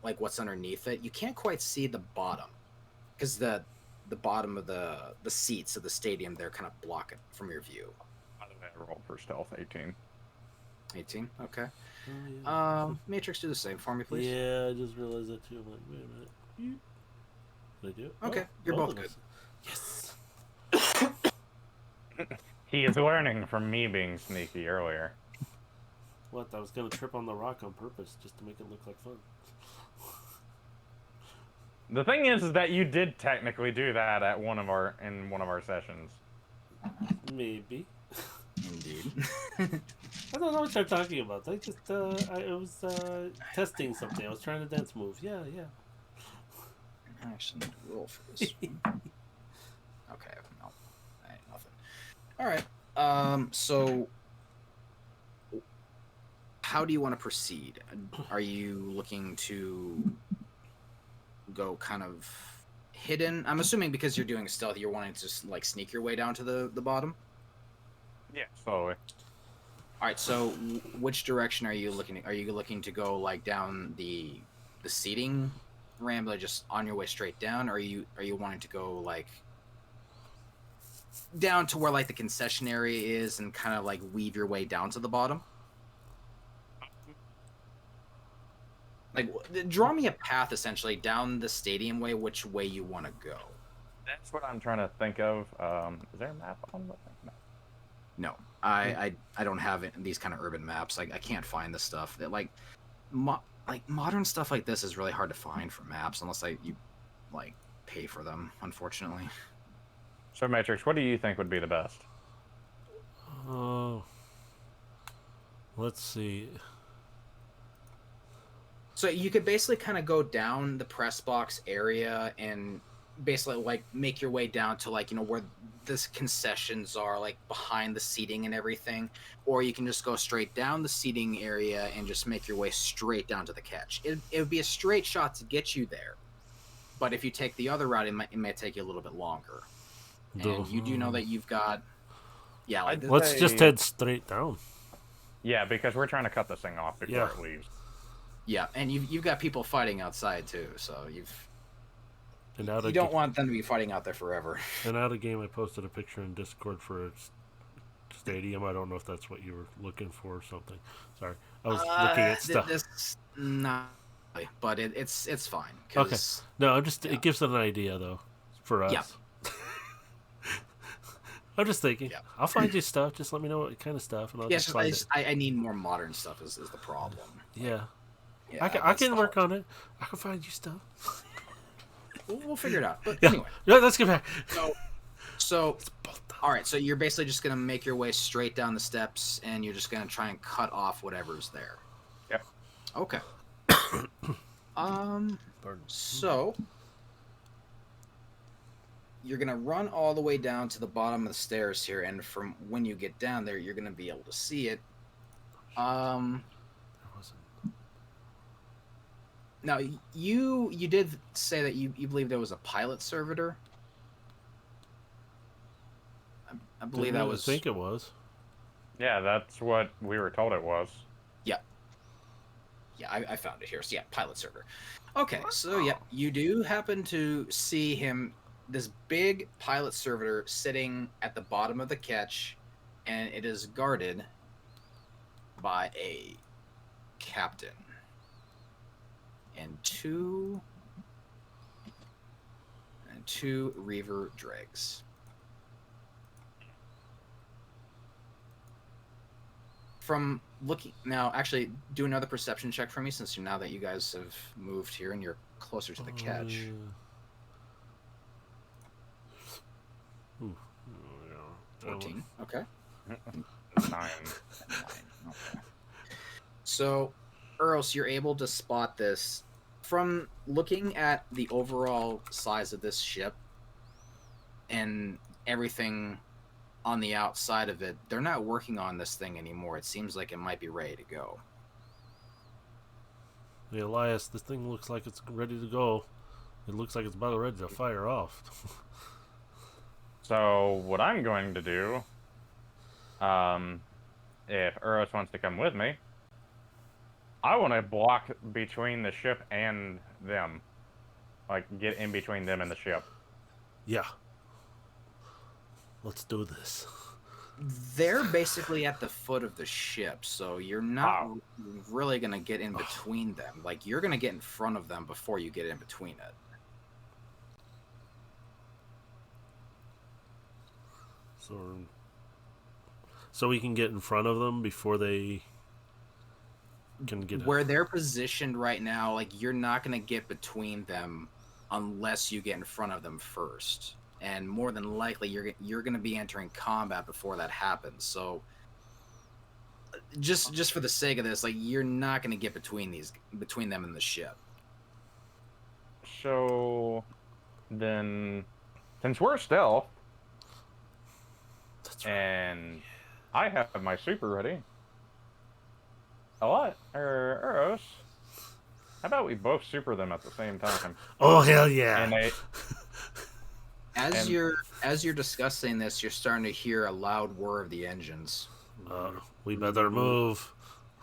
[SPEAKER 3] like what's underneath it. You can't quite see the bottom because the bottom of the seats of the stadium they're kind of blocking from your view.
[SPEAKER 2] By the way, I rolled for stealth 18.
[SPEAKER 3] 18. Okay.
[SPEAKER 1] Oh, yeah.
[SPEAKER 3] Matrix, do the same for me, please.
[SPEAKER 1] Yeah, I just realized that too. I'm like, wait a minute. Did I do it?
[SPEAKER 3] Okay,
[SPEAKER 1] Oh,
[SPEAKER 3] you're both
[SPEAKER 1] of
[SPEAKER 3] good.
[SPEAKER 1] us. Yes.
[SPEAKER 2] He is learning from me being sneaky earlier.
[SPEAKER 1] What? I was gonna trip on the rock on purpose just to make it look like fun.
[SPEAKER 2] The thing is that you did technically do that at one of our sessions.
[SPEAKER 1] Maybe.
[SPEAKER 3] Indeed.
[SPEAKER 1] I don't know what you're talking about. I just I was testing something. I was trying to dance move. Yeah.
[SPEAKER 3] Actually, roll for this one. Okay, no, ain't nothing. All right. So, how do you want to proceed? Are you looking to go kind of hidden? I'm assuming because you're doing stealth, you're wanting to like sneak your way down to the bottom.
[SPEAKER 2] Yeah, slowly.
[SPEAKER 3] All right. So which direction are you looking? Are you looking to go like down the seating ramp, like just on your way straight down? Or are you wanting to go like down to where like the concession area is and kind of like weave your way down to the bottom? Like, draw me a path essentially down the stadium way, which way you want to go.
[SPEAKER 2] That's what I'm trying to think of. Is there a map on the thing? No.
[SPEAKER 3] No, I don't have these kind of urban maps. Like, I can't find this stuff. That like modern stuff like this is really hard to find for maps unless you like pay for them. Unfortunately.
[SPEAKER 2] So, Matrix, what do you think would be the best?
[SPEAKER 1] Oh, let's see.
[SPEAKER 3] So you could basically kind of go down the press box area and basically like make your way down to like, you know, where the concessions are, like behind the seating and everything, or you can just go straight down the seating area and just make your way straight down to the catch. It would be a straight shot to get you there, but if you take the other route, it may take you a little bit longer. And you do know that you've got, yeah. Like
[SPEAKER 1] Let's just head straight down.
[SPEAKER 2] Yeah, because we're trying to cut this thing off before
[SPEAKER 1] Yeah.
[SPEAKER 2] it leaves.
[SPEAKER 3] yeah, and you've got people fighting outside too, so you don't want them to be fighting out there forever.
[SPEAKER 1] And out of game, I posted a picture in Discord for a stadium. I don't know if that's what you were looking for or something. Sorry, I was looking at stuff.
[SPEAKER 3] This not, but it's fine.
[SPEAKER 1] Okay. No, I'm just.
[SPEAKER 3] Yeah.
[SPEAKER 1] It gives an idea though, for us.
[SPEAKER 3] Yeah.
[SPEAKER 1] I'm just thinking.
[SPEAKER 3] Yeah.
[SPEAKER 1] I'll find you stuff. Just let me know what kind of stuff, and I'll
[SPEAKER 3] Yes,
[SPEAKER 1] just find it.
[SPEAKER 3] I need more modern stuff. Is the problem?
[SPEAKER 1] Yeah.
[SPEAKER 3] Yeah,
[SPEAKER 1] I can work on it. I can find you stuff.
[SPEAKER 3] We'll figure it out. But
[SPEAKER 1] Yeah.
[SPEAKER 3] anyway,
[SPEAKER 1] Yeah, let's get back.
[SPEAKER 3] so
[SPEAKER 1] It's both done.
[SPEAKER 3] all right. So you're basically just gonna make your way straight down the steps, and you're just gonna try and cut off whatever's there.
[SPEAKER 2] Yep.
[SPEAKER 3] Okay. So you're gonna run all the way down to the bottom of the stairs here, and from when you get down there, you're gonna be able to see it.
[SPEAKER 1] There wasn't.
[SPEAKER 3] Now you did say that you believe there was a pilot servitor. I believe
[SPEAKER 1] Didn't
[SPEAKER 3] that
[SPEAKER 1] really
[SPEAKER 3] was.
[SPEAKER 1] think it was.
[SPEAKER 2] Yeah, that's what we were told it was.
[SPEAKER 3] Yeah, I found it here. So yeah, pilot server. Okay, so yeah, you do happen to see him, this big pilot servitor sitting at the bottom of the catch, and it is guarded by a captain and two reaver dregs. From looking now, actually do another perception check for me, since now that you guys have moved here and you're closer to the catch.
[SPEAKER 1] Ooh. Yeah.
[SPEAKER 3] 14. Okay.
[SPEAKER 2] 9.
[SPEAKER 3] Okay. So, Earls, you're able to spot this from looking at the overall size of this ship and everything on the outside of it. They're not working on this thing anymore. It seems like it might be ready to go.
[SPEAKER 1] Hey, Elias, this thing looks like it's ready to go. It looks like it's about ready to fire off.
[SPEAKER 2] So what I'm going to do, if Uros wants to come with me, I want to block between the ship and them. Like, get in between them and the ship.
[SPEAKER 1] Yeah. Let's do this.
[SPEAKER 3] They're basically at the foot of the ship, so you're not really going to get in between them. Like, you're going to get in front of them before you get in between it.
[SPEAKER 1] So we can get in front of them before they can get
[SPEAKER 3] Where they're positioned right now, like, you're not going to get between them unless you get in front of them first. And more than likely, you're going to be entering combat before that happens. So, just for the sake of this, like, you're not going to get between them and the ship.
[SPEAKER 2] So then, since we're stealth,
[SPEAKER 1] That's right.
[SPEAKER 2] and I have my super ready, a lot, or Eros. How about we both super them at the same time?
[SPEAKER 1] Oh hell yeah!
[SPEAKER 2] And they,
[SPEAKER 3] As
[SPEAKER 2] And-
[SPEAKER 3] you're discussing this, you're starting to hear a loud whir of the engines.
[SPEAKER 1] We better move.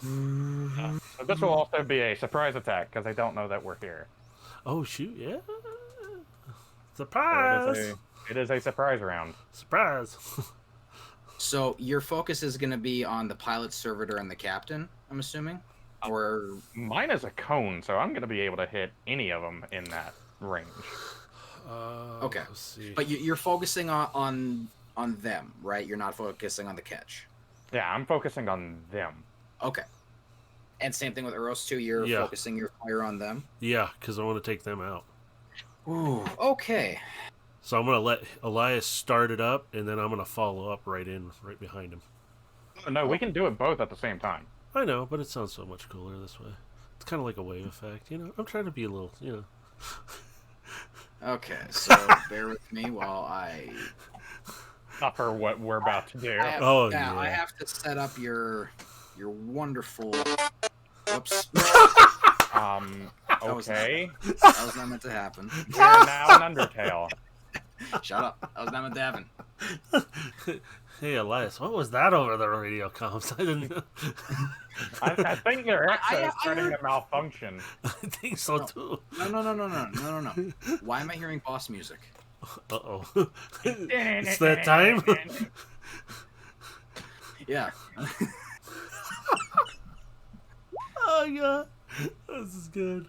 [SPEAKER 2] so this will also be a surprise attack because they don't know that we're here.
[SPEAKER 1] Oh shoot! Yeah.
[SPEAKER 2] So
[SPEAKER 1] Surprise!
[SPEAKER 2] it is a surprise round.
[SPEAKER 1] Surprise!
[SPEAKER 3] So your focus is going to be on the pilot, servitor, and the captain. I'm assuming, or
[SPEAKER 2] Mine is a cone, so I'm going to be able to hit any of them in that range.
[SPEAKER 3] Okay.
[SPEAKER 1] Let's see.
[SPEAKER 3] but you're focusing on them, right? You're not focusing on the catch.
[SPEAKER 2] Yeah, I'm focusing on them.
[SPEAKER 3] Okay. And same thing with Eros too. You're
[SPEAKER 1] Yeah.
[SPEAKER 3] focusing your fire on them.
[SPEAKER 1] Yeah, because I want to take them out.
[SPEAKER 3] Ooh. Okay.
[SPEAKER 1] So I'm gonna let Elias start it up, and then I'm gonna follow up right behind him.
[SPEAKER 2] No, we can do it both at the same time.
[SPEAKER 1] I know, but it sounds so much cooler this way. It's kind of like a wave effect, you know. I'm trying to be a little, you know.
[SPEAKER 3] Okay. So bear with me while I.
[SPEAKER 2] Not for what we're about to do.
[SPEAKER 3] I have,
[SPEAKER 1] Oh,
[SPEAKER 3] yeah, I
[SPEAKER 1] yeah.
[SPEAKER 3] have to set up your wonderful. Whoops. That was
[SPEAKER 2] Okay.
[SPEAKER 3] That was not meant to happen.
[SPEAKER 2] We're now an Undertale.
[SPEAKER 3] Shut up. That was not meant to happen.
[SPEAKER 1] Hey, Elias, what was that over the radio comms? I didn't know.
[SPEAKER 2] I think their Exa is
[SPEAKER 3] I
[SPEAKER 2] starting
[SPEAKER 3] heard-
[SPEAKER 2] to malfunction.
[SPEAKER 1] I think so too.
[SPEAKER 3] No. Why am I hearing boss music?
[SPEAKER 1] Uh-oh. It's that time?
[SPEAKER 3] Yeah.
[SPEAKER 1] Oh, yeah. This is good.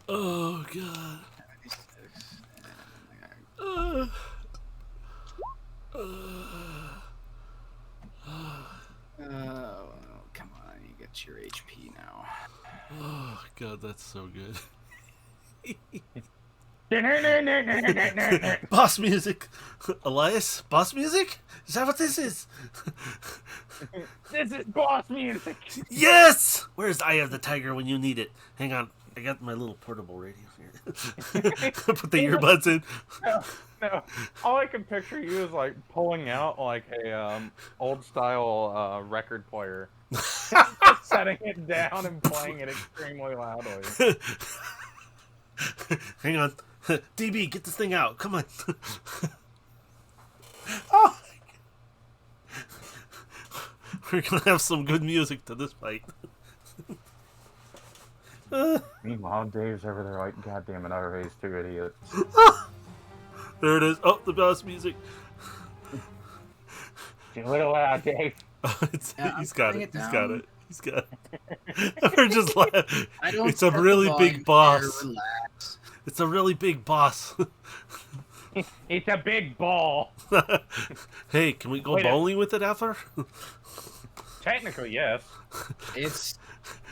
[SPEAKER 1] Oh, God.
[SPEAKER 3] Come on. You get your HP now.
[SPEAKER 1] Oh, God, that's so good.
[SPEAKER 2] This
[SPEAKER 1] Boss music. Elias, boss music? Is that what this is?
[SPEAKER 2] is boss music.
[SPEAKER 1] Yes! Where's Eye of the Tiger when you need it? Hang on. I got my little portable radio here. Put the earbuds in.
[SPEAKER 2] No, all I can picture you is like pulling out like a old style record player, setting it down and playing it extremely loudly.
[SPEAKER 1] Hang on. DB, get this thing out. Come on. Oh! We're gonna have some good music to this fight.
[SPEAKER 2] Meanwhile, Dave's over there like, God damn it, I raised two idiots.
[SPEAKER 1] There it is. Oh, the boss music.
[SPEAKER 2] Do it loud, Dave.
[SPEAKER 3] Yeah,
[SPEAKER 1] He's
[SPEAKER 3] I'm
[SPEAKER 1] got
[SPEAKER 3] putting
[SPEAKER 1] it.
[SPEAKER 3] it
[SPEAKER 1] He's got
[SPEAKER 3] down.
[SPEAKER 1] it. He's got it. We're just laughing.
[SPEAKER 3] I don't
[SPEAKER 1] It's a
[SPEAKER 3] set the
[SPEAKER 1] really
[SPEAKER 3] volume
[SPEAKER 1] big boss.
[SPEAKER 3] there, relax.
[SPEAKER 1] It's a really big boss.
[SPEAKER 2] It's a big ball.
[SPEAKER 1] Hey, can we go
[SPEAKER 2] Wait a-
[SPEAKER 1] bowling with it after?
[SPEAKER 2] Technically, yes.
[SPEAKER 3] It's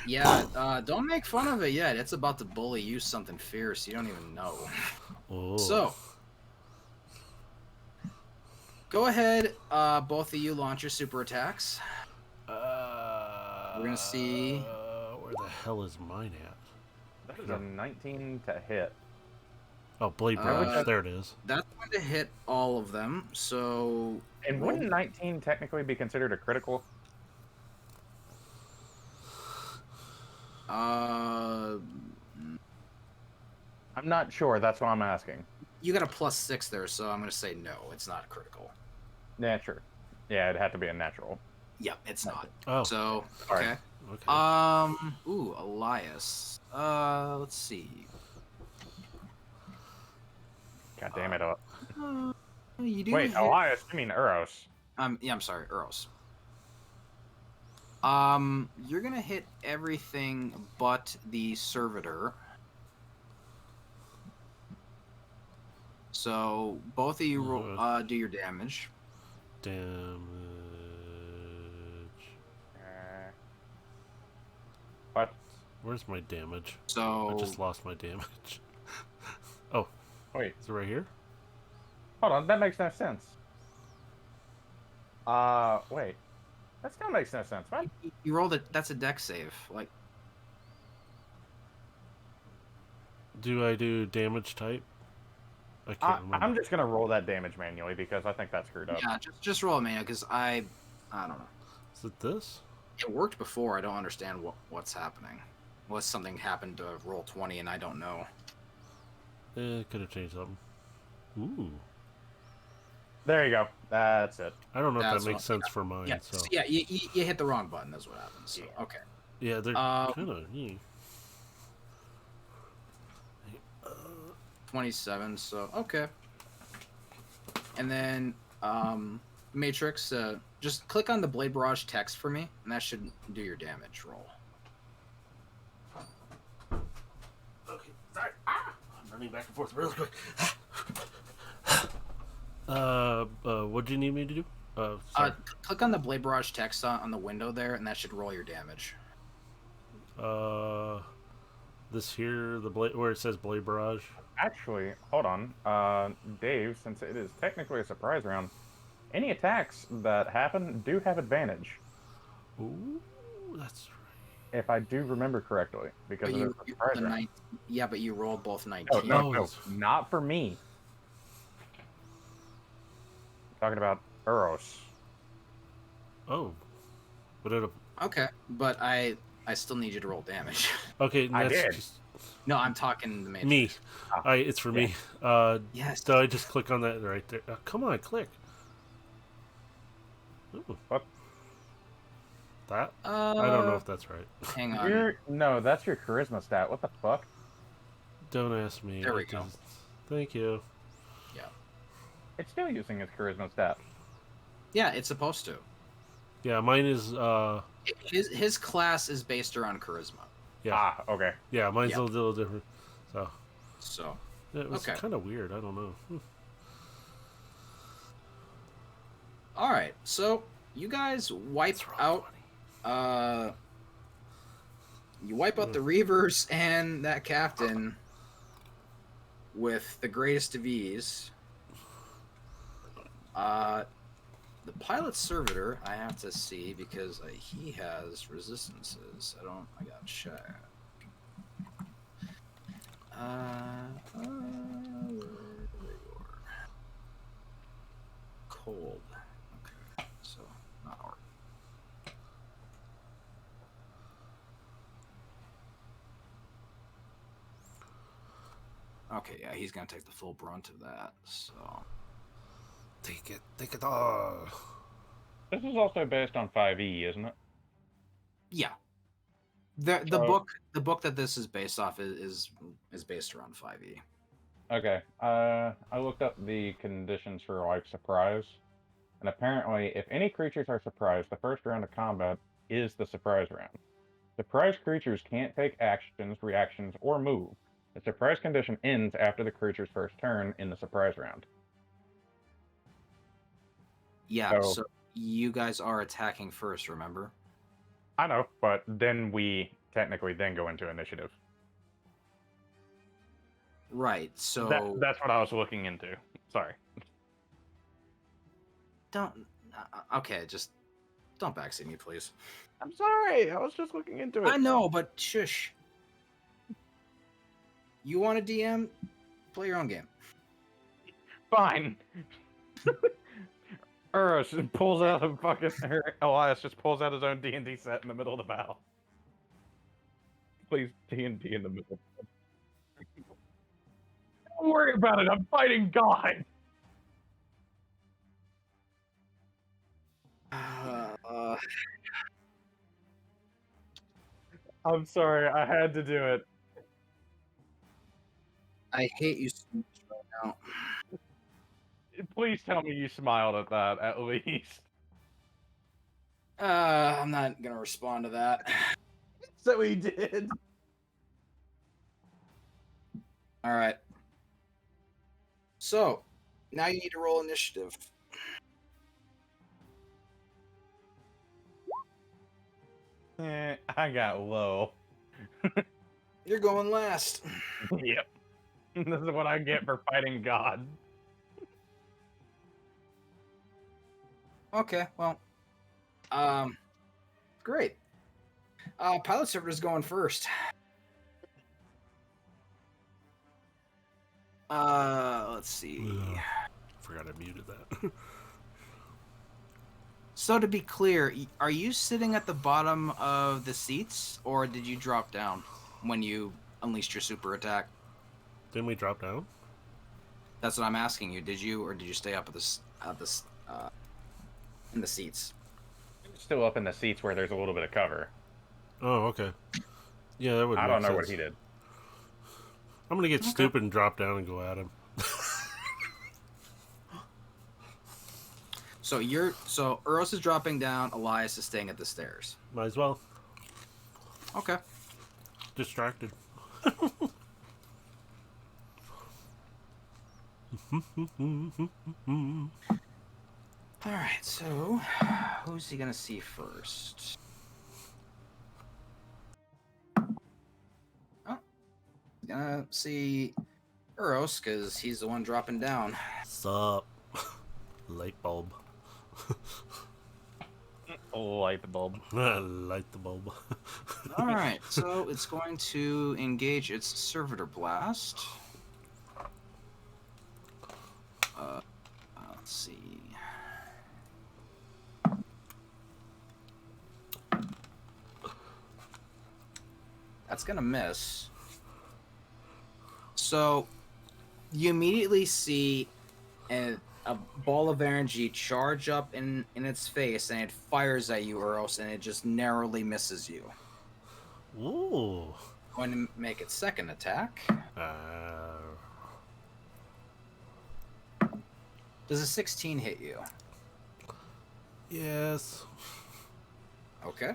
[SPEAKER 3] yeah. Don't make fun of it yet. It's about to bully you something fierce you don't even know.
[SPEAKER 1] Oh.
[SPEAKER 3] So go ahead. Both of you launch your super attacks. We're gonna see.
[SPEAKER 1] Where the hell is mine at?
[SPEAKER 2] That is a 19 to hit.
[SPEAKER 1] Oh, Blade Branch.
[SPEAKER 3] Uh,
[SPEAKER 1] There it is.
[SPEAKER 3] That's going to hit all of them. So
[SPEAKER 2] And wouldn't 19 technically be considered a critical?
[SPEAKER 3] uh,
[SPEAKER 2] I'm not sure. That's what I'm asking.
[SPEAKER 3] you got a +6 there. So I'm going to say no. It's not critical.
[SPEAKER 2] Yeah, sure. Yeah, it'd have to be a natural.
[SPEAKER 3] Yep, it's not.
[SPEAKER 1] Oh,
[SPEAKER 3] So
[SPEAKER 2] Alright.
[SPEAKER 3] okay.
[SPEAKER 1] okay.
[SPEAKER 3] Ooh, Elias. Let's see.
[SPEAKER 2] God damn it.
[SPEAKER 3] You do
[SPEAKER 2] Wait,
[SPEAKER 3] hit-
[SPEAKER 2] Elias, you mean Eros.
[SPEAKER 3] Yeah, I'm sorry, Eros. You're gonna hit everything but the servitor. So both of you do your damage.
[SPEAKER 1] Damage.
[SPEAKER 2] What?
[SPEAKER 1] Where's my damage?
[SPEAKER 3] So
[SPEAKER 1] I just lost my damage. Oh,
[SPEAKER 2] Wait,
[SPEAKER 1] is it right here?
[SPEAKER 2] hold on. That makes no sense. Wait. That still makes no sense. What?
[SPEAKER 3] you rolled it. That's a deck save. Like
[SPEAKER 1] Do I do damage type? I can't remember.
[SPEAKER 2] I'm just gonna roll that damage manually because I think that's screwed up.
[SPEAKER 3] yeah, just roll it, man, because I I don't know.
[SPEAKER 1] Is it this?
[SPEAKER 3] It worked before. I don't understand what's happening. Unless something happened to roll 20 and I don't know.
[SPEAKER 1] It could have changed something. Ooh.
[SPEAKER 2] There you go. That's it.
[SPEAKER 1] I don't know if
[SPEAKER 3] That's
[SPEAKER 1] that makes sense for mine.
[SPEAKER 3] Yeah,
[SPEAKER 1] So
[SPEAKER 3] yeah, you hit the wrong button. That's what happens. So,
[SPEAKER 2] Yeah.
[SPEAKER 3] okay.
[SPEAKER 1] yeah, they're kind of.
[SPEAKER 3] 27. So okay. And then Matrix. Just click on the Blade Barrage text for me, and that should do your damage roll.
[SPEAKER 1] Okay, sorry. I'm running back and forth really quick. What do you need me to do? Sorry.
[SPEAKER 3] Click on the Blade Barrage text on the window there, and that should roll your damage.
[SPEAKER 1] This here, the blade where it says Blade Barrage.
[SPEAKER 2] Actually, hold on. Dave, since it is technically a surprise round, any attacks that happen do have advantage.
[SPEAKER 1] Ooh, that's right.
[SPEAKER 2] If I do remember correctly, because
[SPEAKER 3] But
[SPEAKER 2] it is a surprise round.
[SPEAKER 3] yeah, but you rolled both 19.
[SPEAKER 2] Oh, no,
[SPEAKER 1] Oh,
[SPEAKER 2] no,
[SPEAKER 1] it's-
[SPEAKER 2] not for me. I'm talking about Uros.
[SPEAKER 1] Oh, but it.
[SPEAKER 3] Okay, but I still need you to roll damage.
[SPEAKER 1] Okay,
[SPEAKER 2] I
[SPEAKER 1] that's
[SPEAKER 2] did.
[SPEAKER 1] just
[SPEAKER 3] No, I'm talking the Matrix.
[SPEAKER 1] me.
[SPEAKER 2] Ah,
[SPEAKER 1] It's for me.
[SPEAKER 3] Yes.
[SPEAKER 1] So I just click on that right there. Come on, click. Ooh.
[SPEAKER 2] What?
[SPEAKER 1] That? I don't know if that's right.
[SPEAKER 3] Hang on.
[SPEAKER 2] No, that's your charisma stat. What the fuck?
[SPEAKER 1] Don't ask me.
[SPEAKER 3] There we
[SPEAKER 1] It
[SPEAKER 3] go.
[SPEAKER 1] just- Thank you.
[SPEAKER 3] Yeah.
[SPEAKER 2] It's still using its charisma stat.
[SPEAKER 3] Yeah, it's supposed to.
[SPEAKER 1] Yeah, mine is.
[SPEAKER 3] His class is based around charisma.
[SPEAKER 1] Yeah,
[SPEAKER 2] Ah, okay.
[SPEAKER 1] yeah, mine's
[SPEAKER 3] Yeah.
[SPEAKER 1] a little different. So
[SPEAKER 3] So
[SPEAKER 1] it was
[SPEAKER 3] Okay.
[SPEAKER 1] kind of weird. I don't know.
[SPEAKER 3] all right. So you guys wipe
[SPEAKER 1] It's roll
[SPEAKER 3] out
[SPEAKER 1] 20.
[SPEAKER 3] you wipe out the Reavers and that captain with the greatest of ease. The pilot servitor, I have to see because he has resistances. I got to check. Where you are. Cold. Okay, so not hard. Okay, yeah, he's gonna take the full brunt of that. So
[SPEAKER 1] Take it all.
[SPEAKER 2] This is also based on 5e, isn't it?
[SPEAKER 3] yeah, the
[SPEAKER 2] So-
[SPEAKER 3] book that this is based off is based around 5e.
[SPEAKER 2] Okay. I looked up the conditions for like surprise, and apparently, if any creatures are surprised, the first round of combat is the surprise round. Surprised creatures can't take actions, reactions, or move. The surprise condition ends after the creature's first turn in the surprise round.
[SPEAKER 3] Yeah,
[SPEAKER 2] So-
[SPEAKER 3] so you guys are attacking first, remember?
[SPEAKER 2] I know, but then we technically then go into initiative.
[SPEAKER 3] Right. So
[SPEAKER 2] That's what I was looking into. Sorry.
[SPEAKER 3] don't. Okay, just don't backseat me, please.
[SPEAKER 2] I'm sorry. I was just looking into it.
[SPEAKER 3] I know, but shush. You want a DM? Play your own game.
[SPEAKER 2] Fine. Uros pulls out a fucking. Elias just pulls out his own D&D set in the middle of the battle. Please D&D in the middle. Don't worry about it. I'm fighting God. I'm sorry. I had to do it.
[SPEAKER 3] I hate you so much right now.
[SPEAKER 2] Please tell me you smiled at that at least.
[SPEAKER 3] I'm not gonna respond to that.
[SPEAKER 2] So he did.
[SPEAKER 3] All right. So now you need to roll initiative.
[SPEAKER 2] I got low.
[SPEAKER 3] You're going last.
[SPEAKER 2] Yep. This is what I get for fighting God.
[SPEAKER 3] Okay, well, great. Pilot servitor's going first. Let's see.
[SPEAKER 1] Forgot I muted that.
[SPEAKER 3] So to be clear, are you sitting at the bottom of the seats, or did you drop down when you unleashed your super attack?
[SPEAKER 1] Didn't we drop down?
[SPEAKER 3] That's what I'm asking you. Did you, or did you stay up in the seats?
[SPEAKER 2] Still up in the seats where there's a little bit of cover.
[SPEAKER 1] Oh, okay. Yeah, that would.
[SPEAKER 2] I
[SPEAKER 1] make
[SPEAKER 2] don't know
[SPEAKER 1] sense.
[SPEAKER 2] what he did.
[SPEAKER 1] I'm gonna get
[SPEAKER 3] Okay.
[SPEAKER 1] stupid and drop down and go at him.
[SPEAKER 3] So Eros is dropping down. Elias is staying at the stairs.
[SPEAKER 1] Might as well.
[SPEAKER 3] Okay.
[SPEAKER 1] Distracted.
[SPEAKER 3] All right. So, who's he gonna see first? Oh, gonna see Eros because he's the one dropping down.
[SPEAKER 1] Sup? Light bulb.
[SPEAKER 2] Light bulb.
[SPEAKER 1] Light the bulb.
[SPEAKER 3] All right. So it's going to engage its servitor blast. Let's see. That's gonna miss. So you immediately see a ball of energy charge up in its face, and it fires at you, Eros, and it just narrowly misses you.
[SPEAKER 1] Ooh.
[SPEAKER 3] Going to make its second attack. Does a 16 hit you?
[SPEAKER 1] Yes.
[SPEAKER 3] Okay.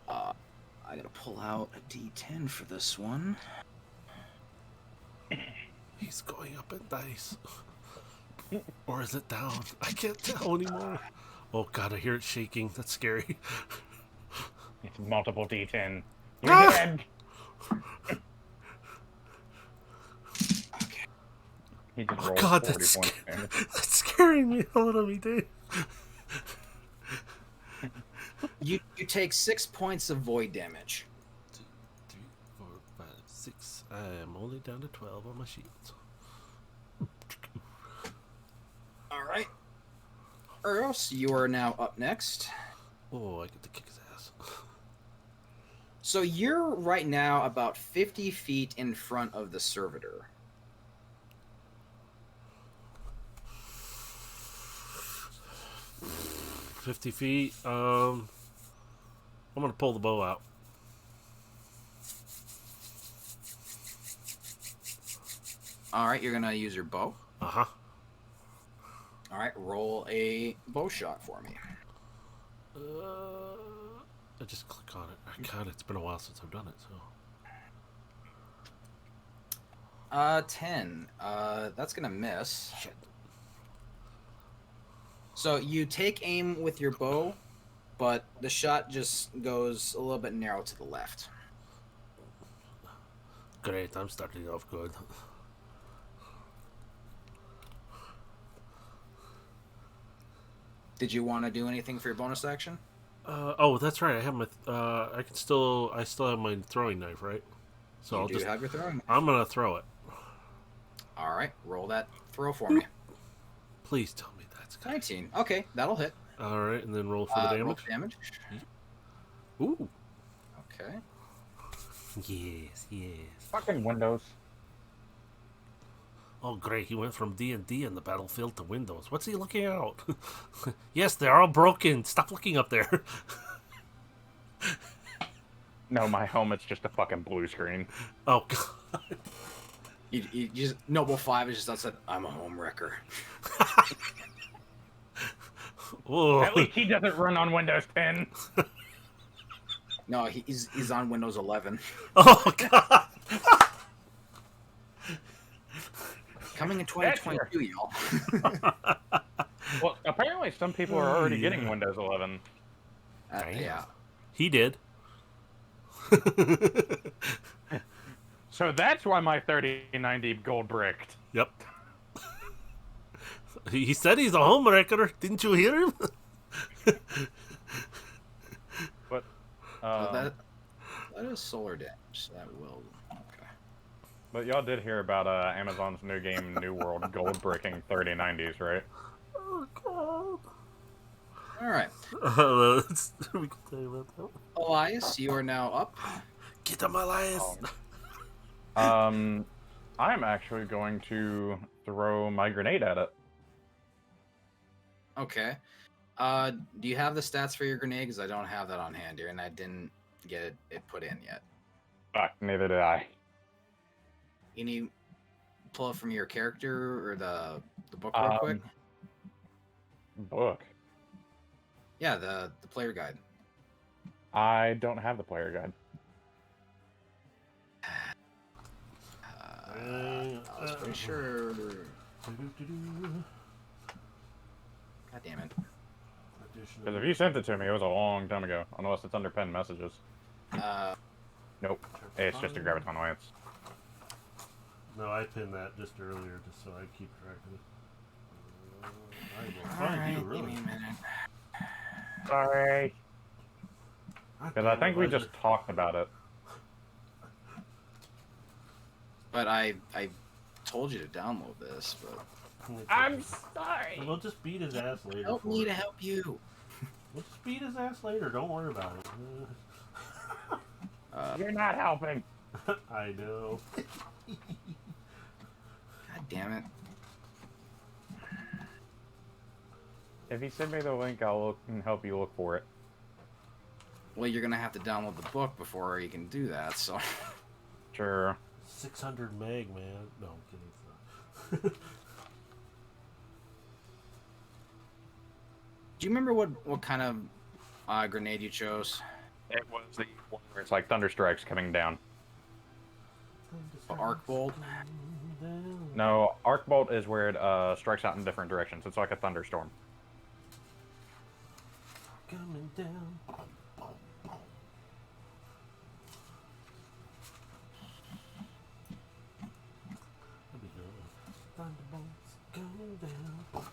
[SPEAKER 3] I gotta pull out a D10 for this one.
[SPEAKER 1] He's going up in dice. Or is it down? I can't tell anymore. Oh god, I hear it shaking. That's scary.
[SPEAKER 2] It's multiple D10. You're
[SPEAKER 1] Ah!
[SPEAKER 2] dead.
[SPEAKER 3] Okay.
[SPEAKER 2] He just
[SPEAKER 1] Oh
[SPEAKER 2] rolled
[SPEAKER 1] god,
[SPEAKER 2] 40
[SPEAKER 1] that's,
[SPEAKER 2] points of damage.
[SPEAKER 1] that's scaring me a little bit, dude.
[SPEAKER 3] You take 6 points of void damage.
[SPEAKER 1] 2, 3, 4, 5, 6. I am only down to 12 on my sheets.
[SPEAKER 3] All right. Eros, you are now up next.
[SPEAKER 1] Oh, I get to kick his ass.
[SPEAKER 3] So you're right now about 50 feet in front of the servitor.
[SPEAKER 1] 50 feet. I'm gonna pull the bow out.
[SPEAKER 3] All right, you're gonna use your bow.
[SPEAKER 1] Uh-huh.
[SPEAKER 3] All right, roll a bow shot for me.
[SPEAKER 1] I just click on it. God, it's been a while since I've done it, so.
[SPEAKER 3] 10. That's gonna miss.
[SPEAKER 1] Shit.
[SPEAKER 3] So you take aim with your bow, but the shot just goes a little bit narrow to the left.
[SPEAKER 1] Great, I'm starting off good.
[SPEAKER 3] Did you want to do anything for your bonus action?
[SPEAKER 1] Oh, that's right. I have my. I still have my throwing knife, right? So
[SPEAKER 3] You
[SPEAKER 1] I'll
[SPEAKER 3] do
[SPEAKER 1] just.
[SPEAKER 3] have your throwing.
[SPEAKER 1] I'm gonna throw it.
[SPEAKER 3] All right, roll that throw for me.
[SPEAKER 1] Please tell me that's good.
[SPEAKER 3] 19. Okay, that'll hit.
[SPEAKER 1] All right, and then roll for the
[SPEAKER 3] Roll
[SPEAKER 1] damage.
[SPEAKER 3] for damage.
[SPEAKER 1] Ooh.
[SPEAKER 3] Okay.
[SPEAKER 1] Yes, yes.
[SPEAKER 2] Fucking Windows.
[SPEAKER 1] Oh, great! He went from D&D in the battlefield to Windows. What's he looking out? Yes, they're all broken. Stop looking up there.
[SPEAKER 2] No, my helmet's just a fucking blue screen.
[SPEAKER 1] Oh god.
[SPEAKER 3] You just Noble 5 is just outside. I'm a home wrecker.
[SPEAKER 1] Whoa.
[SPEAKER 2] At least he doesn't run on Windows 10.
[SPEAKER 3] No, he's on Windows 11.
[SPEAKER 1] Oh god.
[SPEAKER 3] Coming in 2022, y'all.
[SPEAKER 2] Well, apparently some people are already getting Windows 11.
[SPEAKER 3] Yeah.
[SPEAKER 1] He did.
[SPEAKER 2] So that's why my 3090 gold bricked.
[SPEAKER 1] Yep. He said he's a home wrecker. Didn't you hear him?
[SPEAKER 2] But
[SPEAKER 3] that is solar damage, so that will. Okay.
[SPEAKER 2] but y'all did hear about Amazon's new game, New World, gold bricking 3090s, right?
[SPEAKER 1] Oh god.
[SPEAKER 3] All right,
[SPEAKER 1] We can tell you about that one.
[SPEAKER 3] Elias, you are now up.
[SPEAKER 1] Get him, Elias.
[SPEAKER 2] I'm actually going to throw my grenade at it.
[SPEAKER 3] Okay. Do you have the stats for your grenade? Because I don't have that on hand here, and I didn't get it put in yet.
[SPEAKER 2] Fuck, neither did I.
[SPEAKER 3] Can you pull it from your character or the book real quick?
[SPEAKER 2] Book.
[SPEAKER 3] Yeah, the player guide.
[SPEAKER 2] I don't have the player guide.
[SPEAKER 3] I was pretty sure. God damn it.
[SPEAKER 2] Because if you sent it to me, it was a long time ago. Unless it's under pen messages. Nope. It's just a Graviton Lance.
[SPEAKER 1] No, I pinned that just earlier, just so I keep track of it. I will
[SPEAKER 3] All
[SPEAKER 1] find
[SPEAKER 3] right,
[SPEAKER 1] you, really.
[SPEAKER 3] give me a minute.
[SPEAKER 2] Sorry. Because I think we just talked about it.
[SPEAKER 3] But I told you to download this, but
[SPEAKER 2] I'm sorry.
[SPEAKER 1] We'll just beat his ass later.
[SPEAKER 3] help me to help you.
[SPEAKER 1] We'll just beat his ass later. Don't worry about it.
[SPEAKER 2] You're not helping.
[SPEAKER 1] I know.
[SPEAKER 3] God damn it.
[SPEAKER 2] If you send me the link, I'll look and help you look for it.
[SPEAKER 3] Well, you're gonna have to download the book before you can do that. So.
[SPEAKER 2] Sure.
[SPEAKER 1] 600 meg, man. No, I'm kidding. It's not.
[SPEAKER 3] Do you remember what kind of grenade you chose?
[SPEAKER 2] It was the one where it's like thunder strikes coming down.
[SPEAKER 3] The arc bolt.
[SPEAKER 2] No, arc bolt is where it strikes out in different directions. It's like a thunderstorm.
[SPEAKER 1] Coming down. Thunderbolts coming down.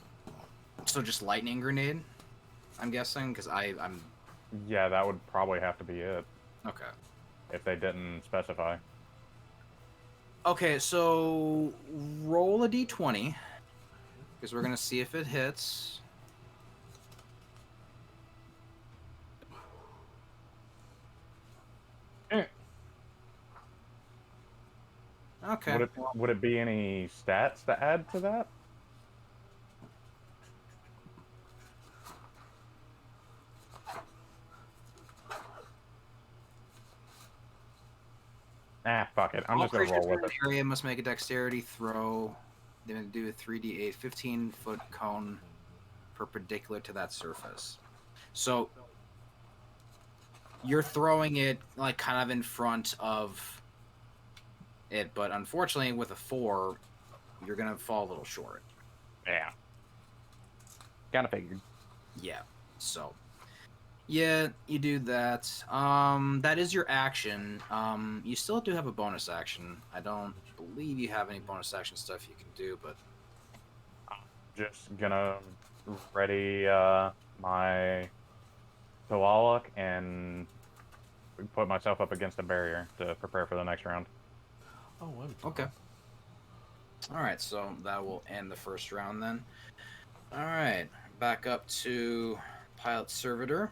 [SPEAKER 3] So just lightning grenade, I'm guessing, because I'm
[SPEAKER 2] Yeah, that would probably have to be it
[SPEAKER 3] okay.
[SPEAKER 2] if they didn't specify.
[SPEAKER 3] Okay, so roll a d20 because we're gonna see if it hits. Okay.
[SPEAKER 2] Would it be any stats to add to that? Ah, fuck it. I'm
[SPEAKER 3] All
[SPEAKER 2] just gonna
[SPEAKER 3] creatures
[SPEAKER 2] roll with
[SPEAKER 3] in
[SPEAKER 2] it.
[SPEAKER 3] the area must make a dexterity throw. They're gonna do a 3d8 15-foot cone perpendicular to that surface. So you're throwing it like kind of in front of it, but unfortunately with a 4, you're gonna fall a little short.
[SPEAKER 2] Yeah. Kinda figured.
[SPEAKER 3] Yeah. So yeah, you do that. That is your action. You still do have a bonus action. I don't believe you have any bonus action stuff you can do, but
[SPEAKER 2] Just gonna ready my Tawaluk and put myself up against a barrier to prepare for the next round.
[SPEAKER 1] Oh,
[SPEAKER 3] okay. All right, so that will end the first round then. All right, back up to Pilot Servitor.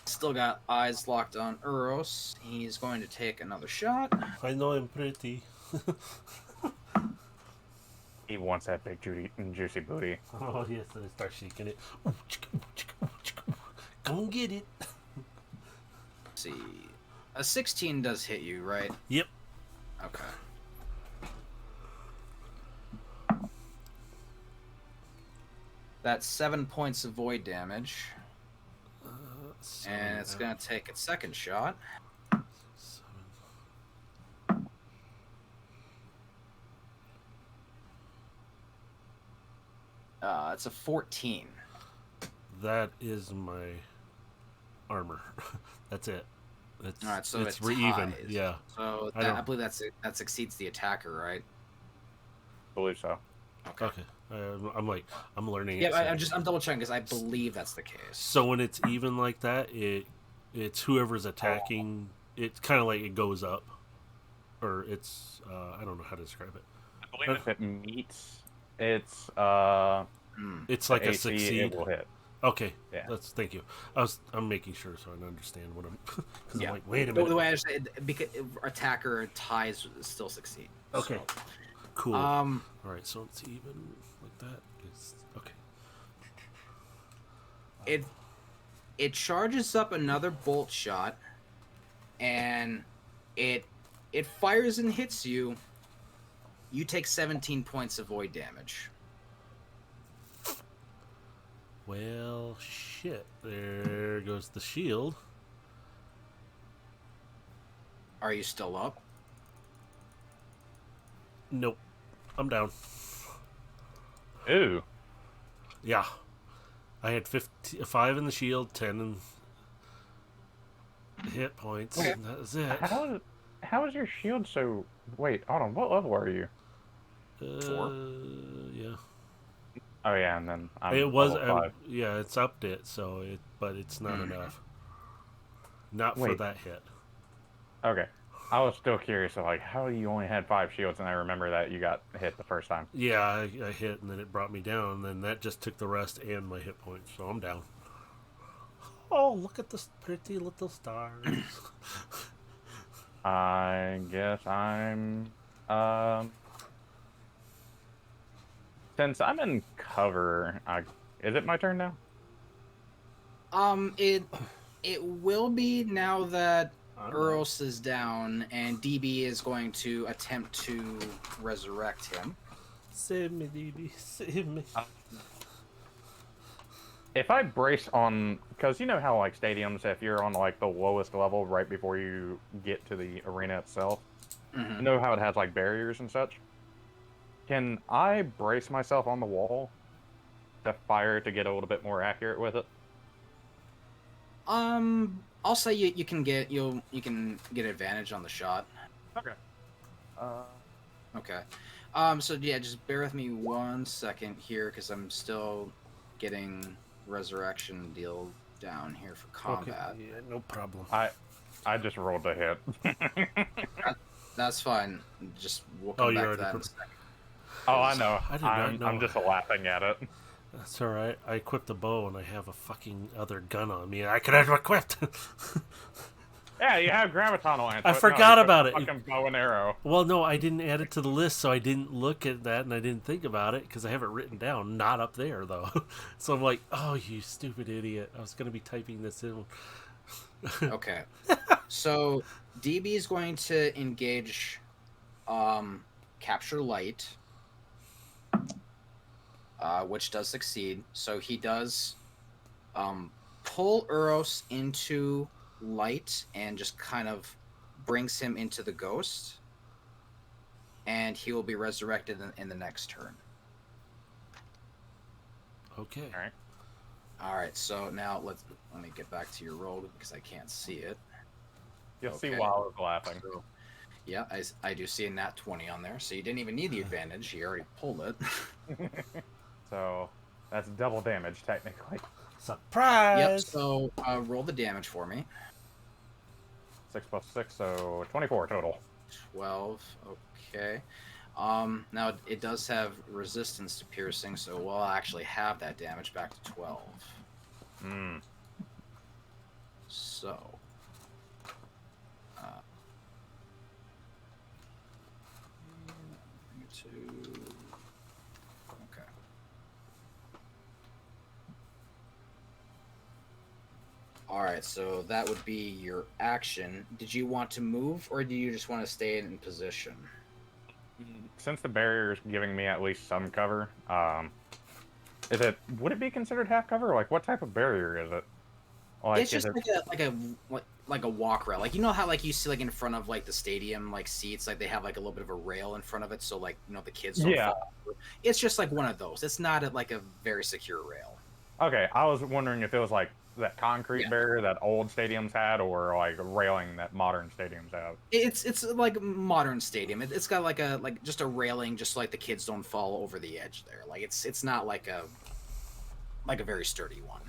[SPEAKER 3] Still got eyes locked on Uros. He's going to take another shot.
[SPEAKER 1] I know I'm pretty.
[SPEAKER 2] He wants that big juicy booty.
[SPEAKER 1] Oh, yes, and I start shaking it. Go and get it.
[SPEAKER 3] Let's see. A 16 does hit you, right?
[SPEAKER 1] Yep.
[SPEAKER 3] Okay. That's 7 points of void damage. And it's going to take its second shot.
[SPEAKER 1] 7.
[SPEAKER 3] It's a 14.
[SPEAKER 1] That is my armor. That's it. It's,
[SPEAKER 3] All right, so
[SPEAKER 1] it's
[SPEAKER 3] it
[SPEAKER 1] even.
[SPEAKER 3] ties.
[SPEAKER 1] Yeah.
[SPEAKER 3] So I believe that succeeds the attacker, right?
[SPEAKER 2] I believe so.
[SPEAKER 1] Okay. I'm learning.
[SPEAKER 3] Yeah, I'm double checking because I believe that's the case.
[SPEAKER 1] So when it's even like that, it's whoever's attacking. It's kind of like it goes up, or it's I don't know how to describe it.
[SPEAKER 2] I believe if it meets its
[SPEAKER 1] It's like a
[SPEAKER 2] AC,
[SPEAKER 1] succeed.
[SPEAKER 2] it will hit.
[SPEAKER 1] Okay,
[SPEAKER 2] Yeah.
[SPEAKER 1] thank you. I'm making sure so I understand what I'm. Because
[SPEAKER 3] Yeah.
[SPEAKER 1] I'm like, wait a
[SPEAKER 3] The
[SPEAKER 1] minute.
[SPEAKER 3] way I understand it, because attacker ties still succeed.
[SPEAKER 1] Okay.
[SPEAKER 3] So,
[SPEAKER 1] Cool.
[SPEAKER 3] um,
[SPEAKER 1] All right, so it's even like that. Okay.
[SPEAKER 3] it it charges up another bolt shot, and it it fires and hits you. You take 17 points of void damage.
[SPEAKER 1] Well, shit. There goes the shield.
[SPEAKER 3] Are you still up?
[SPEAKER 1] Nope. I'm down.
[SPEAKER 2] Ooh.
[SPEAKER 1] Yeah. I had 5 in the shield, 10 in hit points,
[SPEAKER 2] Wait,
[SPEAKER 1] and that was it.
[SPEAKER 2] How is your shield so? Wait, hold on. What level are you?
[SPEAKER 3] 4.
[SPEAKER 1] Yeah.
[SPEAKER 2] Oh yeah, and then I'm
[SPEAKER 1] It was,
[SPEAKER 2] level 5.
[SPEAKER 1] yeah, it's upped it, but it's not enough. Not for
[SPEAKER 2] Wait.
[SPEAKER 1] that hit.
[SPEAKER 2] Okay. I was still curious of like how you only had 5 shields, and I remember that you got hit the first time.
[SPEAKER 1] Yeah, I hit, and then it brought me down, and then that just took the rest and my hit points, so I'm down. Oh, look at this pretty little stars.
[SPEAKER 2] I guess I'm since I'm in cover. Is it my turn now?
[SPEAKER 3] It will be now that Eros is down, and DB is going to attempt to resurrect him.
[SPEAKER 1] Save me, DB. Save me.
[SPEAKER 2] If I brace on, because you know how like stadiums, if you're on like the lowest level right before you get to the arena itself, you know how it has like barriers and such. Can I brace myself on the wall to fire to get a little bit more accurate with it?
[SPEAKER 3] I'll say you can get advantage on the shot.
[SPEAKER 2] Okay.
[SPEAKER 3] Okay. So yeah, just bear with me 1 second here because I'm still getting resurrection deal down here for combat.
[SPEAKER 1] Okay, yeah, no problem.
[SPEAKER 2] I just rolled a hit.
[SPEAKER 3] That's fine. Just we'll
[SPEAKER 1] Oh,
[SPEAKER 3] come
[SPEAKER 1] you're
[SPEAKER 3] back to
[SPEAKER 1] already
[SPEAKER 3] that in a second.
[SPEAKER 2] Oh, I know.
[SPEAKER 1] I did not know.
[SPEAKER 2] I'm just laughing at it.
[SPEAKER 1] That's alright. I equipped the bow and I have a fucking other gun on me. I could have equipped.
[SPEAKER 2] Yeah, you have graviton lance.
[SPEAKER 1] I
[SPEAKER 2] but
[SPEAKER 1] forgot
[SPEAKER 2] you
[SPEAKER 1] about
[SPEAKER 2] put
[SPEAKER 1] it.
[SPEAKER 2] Fucking bow and arrow.
[SPEAKER 1] Well, no, I didn't add it to the list, so I didn't look at that and I didn't think about it because I have it written down, not up there though. So I'm like, oh, you stupid idiot! I was gonna be typing this in.
[SPEAKER 3] Okay. So DB is going to engage capture light, which does succeed. So he does pull Uros into light and just kind of brings him into the ghost, and he will be resurrected in the next turn.
[SPEAKER 1] Okay.
[SPEAKER 2] All right.
[SPEAKER 3] All right. So now let me get back to your roll because I can't see it.
[SPEAKER 2] You'll see
[SPEAKER 3] Okay.
[SPEAKER 2] why I was laughing.
[SPEAKER 3] So, yeah, I do see a nat 20 on there, so you didn't even need the advantage. You already pulled it.
[SPEAKER 2] So that's double damage technically.
[SPEAKER 1] Surprise!
[SPEAKER 3] Yep. So roll the damage for me.
[SPEAKER 2] 6 plus 6, so 24 total.
[SPEAKER 3] 12. Okay. Now it does have resistance to piercing, so we'll actually have that damage back to 12.
[SPEAKER 2] Hmm.
[SPEAKER 3] So. Okay. All right, so that would be your action. Did you want to move, or do you just want to stay in position?
[SPEAKER 2] Since the barrier is giving me at least some cover, would it be considered half cover? Like, what type of barrier is it? Like,
[SPEAKER 3] It's just like a walk rail. Like, you know how like you see like in front of like the stadium like seats, like they have like a little bit of a rail in front of it, so like the kids don't fall over. It's just like one of those. It's not like a very secure rail.
[SPEAKER 2] Okay, I was wondering if it was like that concrete barrier that old stadiums had, or like a railing that modern stadiums have.
[SPEAKER 3] It's like modern stadium. It's got like just a railing, just so, like the kids don't fall over the edge there. Like it's not like a very sturdy one.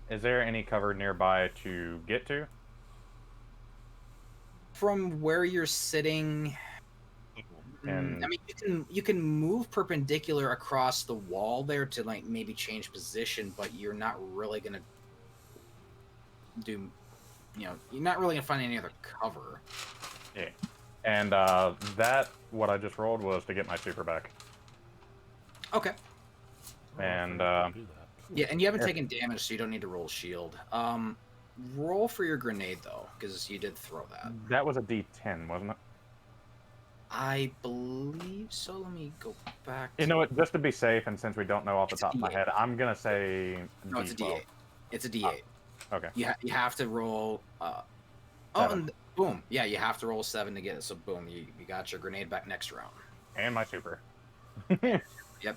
[SPEAKER 2] Is there any cover nearby to get to?
[SPEAKER 3] From where you're sitting,
[SPEAKER 2] And
[SPEAKER 3] I mean, you can move perpendicular across the wall there to like maybe change position, but you're not really gonna do. You're not really gonna find any other cover.
[SPEAKER 2] yeah. And that what I just rolled was to get my super back.
[SPEAKER 3] Okay.
[SPEAKER 1] Oh, I
[SPEAKER 2] And
[SPEAKER 1] forgot to do that.
[SPEAKER 3] Yeah, and you haven't
[SPEAKER 2] Here.
[SPEAKER 3] taken damage, so you don't need to roll shield. Roll for your grenade though, because you did throw that.
[SPEAKER 2] That was a D10, wasn't it?
[SPEAKER 3] I believe so. Let me go back.
[SPEAKER 2] You know what? Just to be safe, and since we don't know off the
[SPEAKER 3] It's a
[SPEAKER 2] top of my
[SPEAKER 3] D8.
[SPEAKER 2] head, I'm gonna say
[SPEAKER 3] No, it's a
[SPEAKER 2] D12.
[SPEAKER 3] D8. It's a D8.
[SPEAKER 2] Okay.
[SPEAKER 3] You have to roll. Oh,
[SPEAKER 2] Seven.
[SPEAKER 3] and boom. Yeah, you have to roll 7 to get it. So boom, you got your grenade back next round.
[SPEAKER 2] And my super.
[SPEAKER 3] Yep,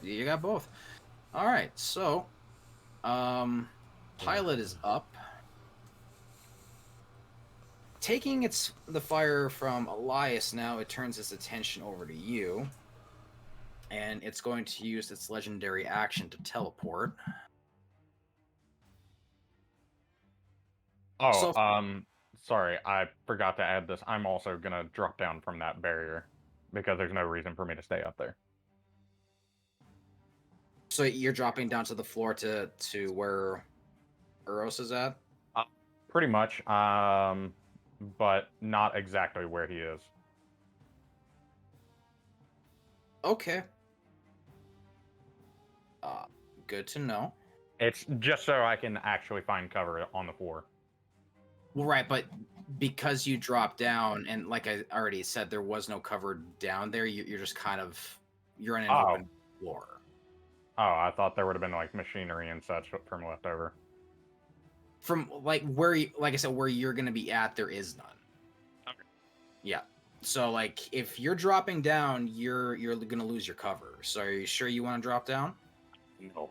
[SPEAKER 3] you got both. All right, so pilot is up. Taking the fire from Elias now, it turns its attention over to you. And it's going to use its legendary action to teleport.
[SPEAKER 2] Oh,
[SPEAKER 3] So-
[SPEAKER 2] sorry, I forgot to add this. I'm also gonna drop down from that barrier because there's no reason for me to stay up there.
[SPEAKER 3] So you're dropping down to the floor to where Uros is at?
[SPEAKER 2] Pretty much, but not exactly where he is.
[SPEAKER 3] Okay. Good to know.
[SPEAKER 2] It's just so I can actually find cover on the floor.
[SPEAKER 3] Well, right, but because you dropped down, and like I already said, there was no cover down there. You're just kind of you're on an open floor.
[SPEAKER 2] Oh, I thought there would have been like machinery and such from leftover.
[SPEAKER 3] From like like I said, where you're gonna be at, there is none.
[SPEAKER 2] Okay.
[SPEAKER 3] Yeah. So like, if you're dropping down, you're gonna lose your cover. So are you sure you want to drop down?
[SPEAKER 2] No.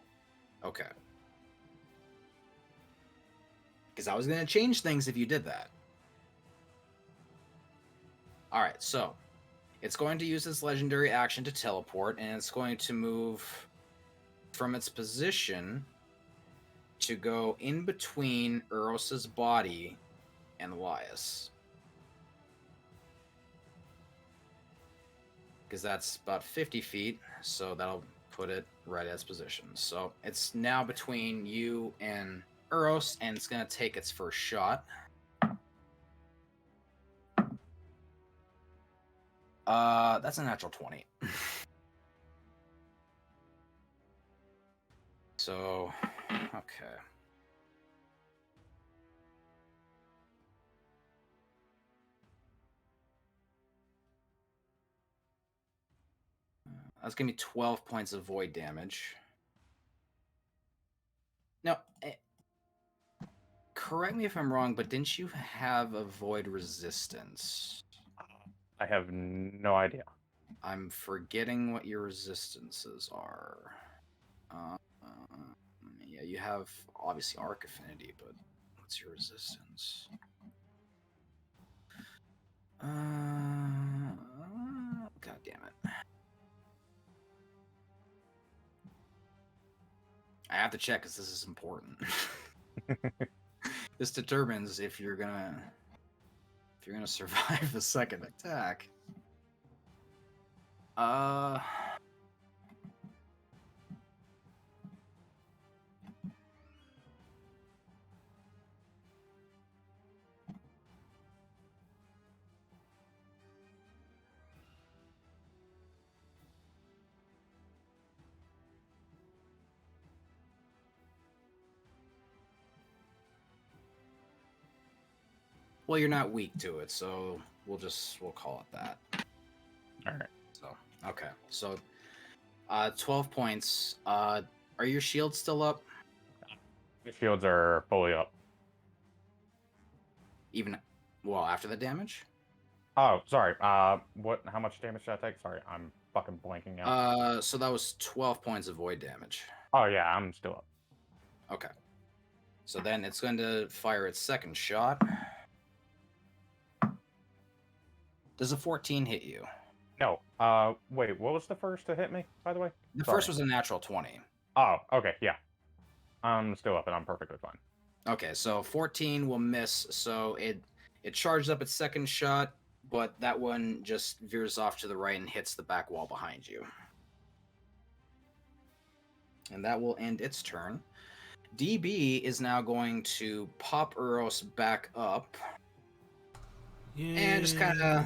[SPEAKER 3] Okay. Because I was gonna change things if you did that. All right, so it's going to use its legendary action to teleport, and it's going to move from its position to go in between Uros's body and Elias. Because that's about 50 feet, so that'll put it right at its position. So it's now between you and Uros, and it's going to take its first shot. That's a natural 20. So, okay. That's going to be 12 points of void damage. Now, correct me if I'm wrong, but didn't you have a void resistance?
[SPEAKER 2] I have no idea.
[SPEAKER 3] I'm forgetting what your resistances are. Yeah, you have obviously arc affinity, but what's your resistance? God damn it. I have to check because this is important. This determines if you're gonna survive the second attack. Well, you're not weak to it, so we'll call it that.
[SPEAKER 2] All right.
[SPEAKER 3] So, okay. So, 12 points. Are your shields still up?
[SPEAKER 2] The shields are fully up.
[SPEAKER 3] Even, well, after the damage?
[SPEAKER 2] Oh, sorry. What? How much damage did I take? Sorry, I'm fucking blanking out.
[SPEAKER 3] So that was 12 points of void damage.
[SPEAKER 2] Oh yeah, I'm still up.
[SPEAKER 3] Okay. So then it's going to fire its second shot. Does a 14 hit you?
[SPEAKER 2] No. Wait. What was the first to hit me? By the way.
[SPEAKER 3] The
[SPEAKER 2] Sorry.
[SPEAKER 3] first was a natural 20.
[SPEAKER 2] Oh, okay. Yeah. I'm still up, and I'm perfectly fine.
[SPEAKER 3] Okay, so 14 will miss. So it charged up its second shot, but that one just veers off to the right and hits the back wall behind you. And that will end its turn. DB is now going to pop Uros back up and just kind of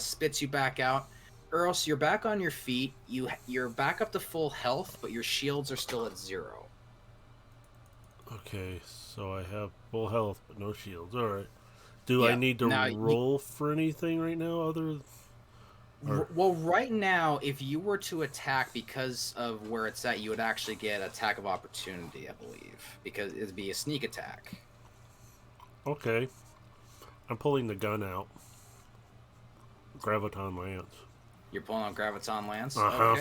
[SPEAKER 3] spits you back out. Uros, you're back on your feet. You're back up to full health, but your shields are still at 0.
[SPEAKER 1] Okay, so I have full health but no shields. All right. Do I
[SPEAKER 3] Yeah,
[SPEAKER 1] need to
[SPEAKER 3] now
[SPEAKER 1] roll for anything right now?
[SPEAKER 3] Well, right now, if you were to attack because of where it's at, you would actually get attack of opportunity, I believe, because it'd be a sneak attack.
[SPEAKER 1] Okay. I'm pulling the gun out. Graviton Lance.
[SPEAKER 3] You're pulling out Graviton Lance?
[SPEAKER 1] Uh-huh.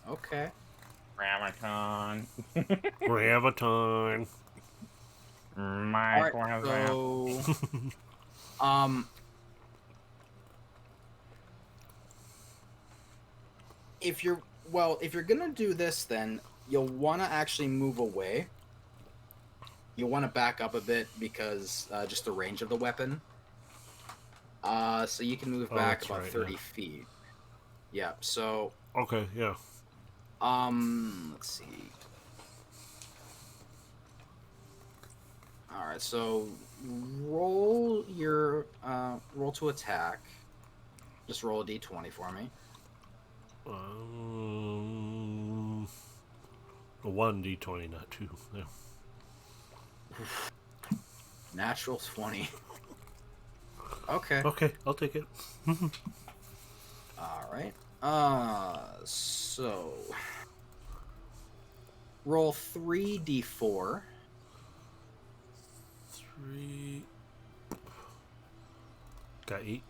[SPEAKER 3] Okay.
[SPEAKER 2] Graviton.
[SPEAKER 1] Graviton.
[SPEAKER 2] My
[SPEAKER 3] Alright, so... if you're gonna do this, then you'll want to actually move away. You'll want to back up a bit because just the range of the weapon. So you can move back about 30 feet. Yeah. So.
[SPEAKER 1] Okay. Yeah.
[SPEAKER 3] Let's see. All right. So roll to attack. Just roll a d20 for me.
[SPEAKER 1] A 1d20, not 2. Yeah.
[SPEAKER 3] Natural 20. Okay.
[SPEAKER 1] Okay, I'll take it.
[SPEAKER 3] All right. So roll 3d4.
[SPEAKER 1] 3. Got 8.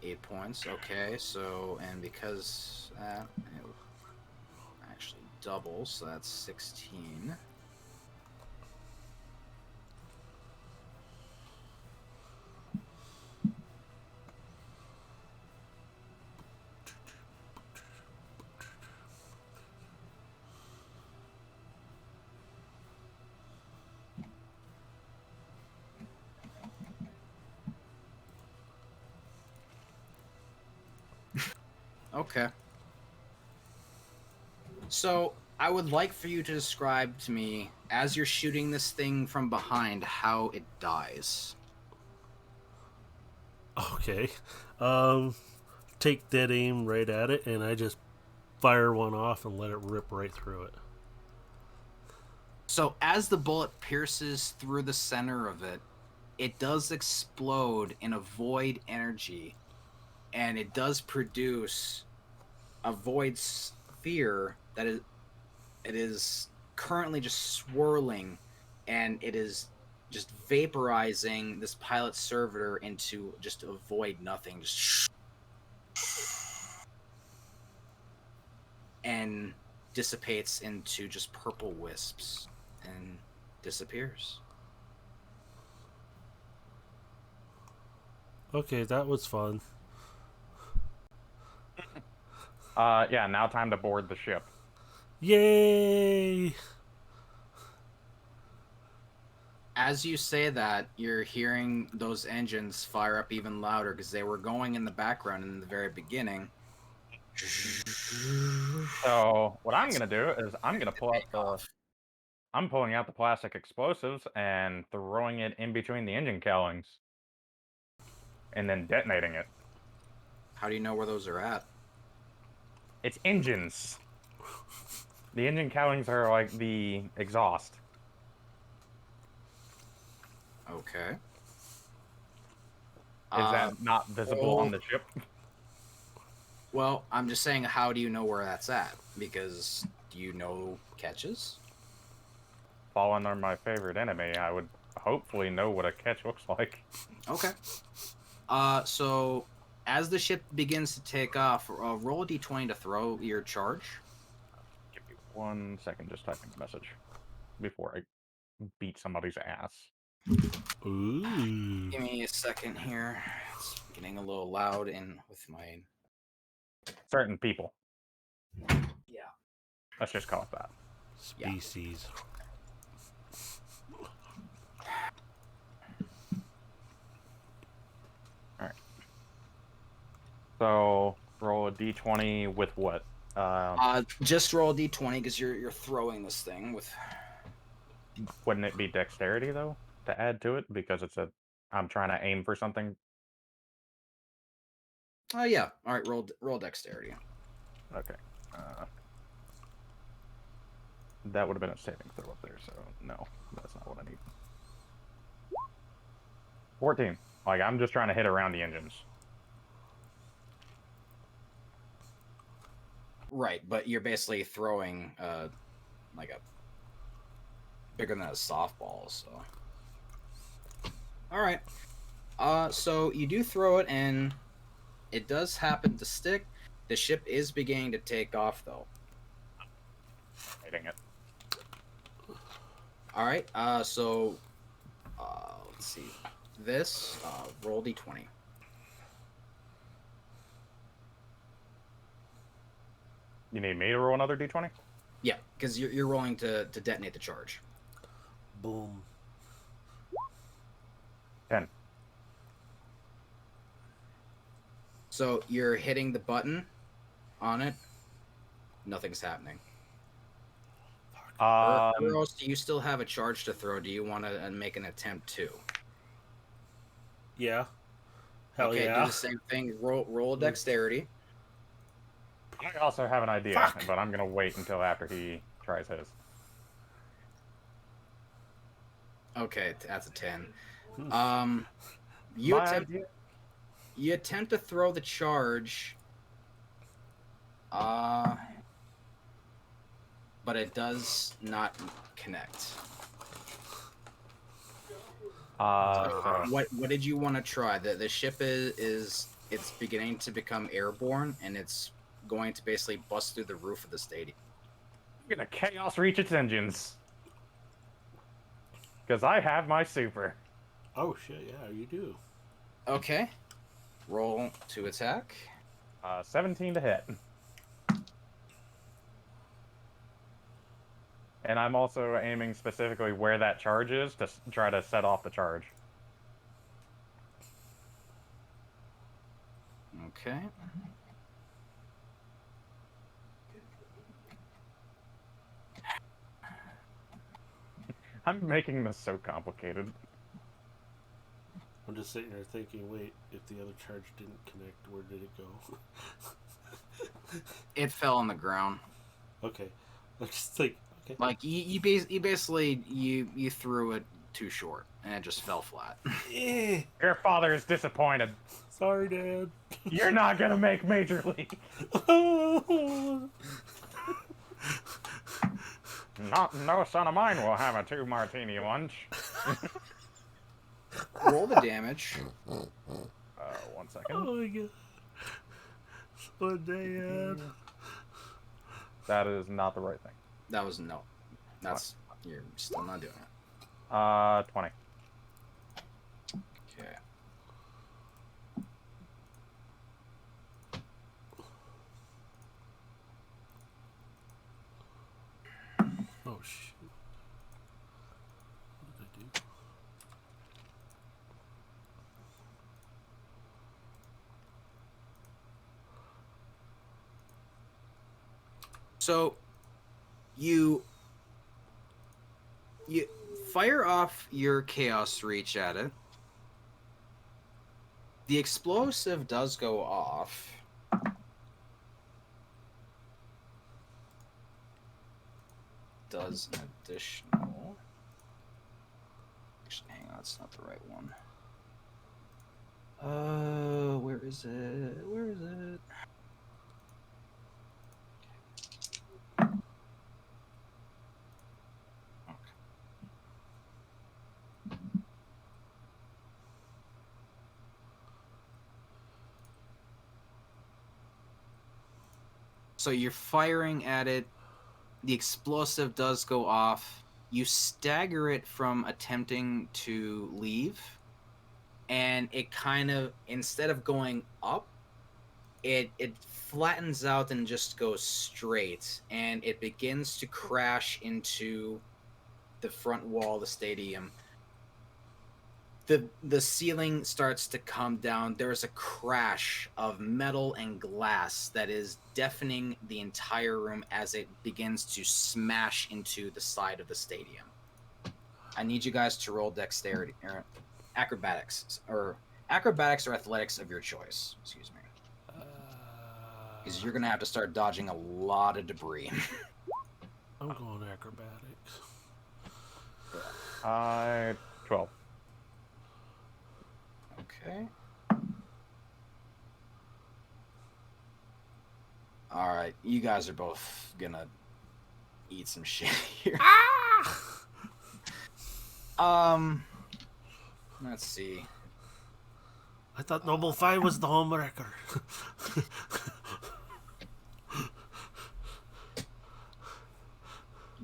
[SPEAKER 3] 8 points. Okay. So, and because it actually doubles, so that's 16. Okay. So, I would like for you to describe to me, as you're shooting this thing from behind, how it dies.
[SPEAKER 1] Okay. Take dead aim right at it, and I just fire one off and let it rip right through it.
[SPEAKER 3] So, as the bullet pierces through the center of it, it does explode in a void energy, and it does produce a void sphere that it is currently just swirling, and it is just vaporizing this pilot servitor into just a void nothing, just and dissipates into just purple wisps and disappears.
[SPEAKER 1] Okay, that was fun.
[SPEAKER 2] Yeah, now time to board the ship.
[SPEAKER 1] Yay!
[SPEAKER 3] As you say that, you're hearing those engines fire up even louder because they were going in the background in the very beginning.
[SPEAKER 2] So what I'm gonna do is I'm pulling out the plastic explosives and throwing it in between the engine cowlings, and then detonating it.
[SPEAKER 3] How do you know where those are at?
[SPEAKER 2] It's engines. The engine cowlings are like the exhaust.
[SPEAKER 3] Okay.
[SPEAKER 2] Is that not visible on the ship?
[SPEAKER 3] Well, I'm just saying, how do you know where that's at? Because do you know catches?
[SPEAKER 2] Fallen are my favorite enemy. I would hopefully know what a catch looks like.
[SPEAKER 3] Okay. So as the ship begins to take off, roll a d20 to throw your charge.
[SPEAKER 2] Give me 1 second, just typing a message before I beat somebody's ass.
[SPEAKER 1] Ooh.
[SPEAKER 3] Give me a second here. It's getting a little loud in with my...
[SPEAKER 2] Certain people.
[SPEAKER 3] Yeah.
[SPEAKER 2] Let's just call it that.
[SPEAKER 1] Species.
[SPEAKER 2] So roll a d20 with what?
[SPEAKER 3] Just roll a d20 because you're throwing this thing with.
[SPEAKER 2] Wouldn't it be dexterity though to add to it because I'm trying to aim for something.
[SPEAKER 3] Oh yeah. All right. Roll dexterity.
[SPEAKER 2] Okay. That would have been a saving throw up there, so no, that's not what I need. 14. Like I'm just trying to hit around the engines.
[SPEAKER 3] Right, but you're basically throwing like a bigger than a softball. So. All right. So you do throw it, and it does happen to stick. The ship is beginning to take off, though.
[SPEAKER 2] Hitting it.
[SPEAKER 3] All right. So let's see. This roll d20.
[SPEAKER 2] You need me to roll another d20?
[SPEAKER 3] Yeah, because you're rolling to detonate the charge.
[SPEAKER 1] Boom.
[SPEAKER 2] 10.
[SPEAKER 3] So you're hitting the button on it. Nothing's happening. Or else, do you still have a charge to throw? Do you want to make an attempt too?
[SPEAKER 1] Yeah. Hell
[SPEAKER 3] okay,
[SPEAKER 1] yeah.
[SPEAKER 3] do the same thing. Roll dexterity.
[SPEAKER 2] I also have an idea,
[SPEAKER 1] Fuck.
[SPEAKER 2] but I'm gonna wait until after he tries his.
[SPEAKER 3] Okay, that's a 10.
[SPEAKER 1] Hmm.
[SPEAKER 3] You attempt to throw the charge. But it does not connect.
[SPEAKER 2] So
[SPEAKER 3] What did you want to try? The ship is it's beginning to become airborne, and it's going to basically bust through the roof of the stadium.
[SPEAKER 2] I'm gonna chaos reach its engines. Because I have my super.
[SPEAKER 1] Oh shit! Yeah, you do.
[SPEAKER 3] Okay. Roll to attack.
[SPEAKER 2] 17 to hit. And I'm also aiming specifically where that charge is to try to set off the charge.
[SPEAKER 3] Okay.
[SPEAKER 2] I'm making this so complicated.
[SPEAKER 1] I'm just sitting there thinking, wait, if the other charge didn't connect, where did it go?
[SPEAKER 3] It fell on the ground.
[SPEAKER 1] Okay. I just think, okay.
[SPEAKER 3] Like you basically you threw it too short, and it just fell flat.
[SPEAKER 2] Your father is disappointed.
[SPEAKER 1] Sorry, Dad.
[SPEAKER 2] You're not gonna make Major League. No son of mine will have a 2-martini lunch.
[SPEAKER 3] Roll the damage.
[SPEAKER 2] 1 second.
[SPEAKER 1] Oh my god. So Dad.
[SPEAKER 2] That is not the right thing.
[SPEAKER 3] That was no. That's you're still not doing it.
[SPEAKER 2] 20.
[SPEAKER 3] Okay.
[SPEAKER 1] Oh shit. What did I do?
[SPEAKER 3] So you fire off your chaos reach at it. The explosive does go off. Does an additional. Actually, hang on, that's not the right one. Where is it? Where is it? So you're firing at it. The explosive does go off. You stagger it from attempting to leave. And it kind of, instead of going up, it flattens out and just goes straight. And it begins to crash into the front wall of the stadium. the ceiling starts to come down. There's a crash of metal and glass that is deafening the entire room as it begins to smash into the side of the stadium. I need you guys to roll dexterity or acrobatics or athletics of your choice. Excuse me. Because you're gonna have to start dodging a lot of debris.
[SPEAKER 1] I'm going acrobatics.
[SPEAKER 2] 12.
[SPEAKER 3] Okay. All right, you guys are both gonna eat some shit here. Let's see.
[SPEAKER 1] I thought Noble 5 was the home wrecker.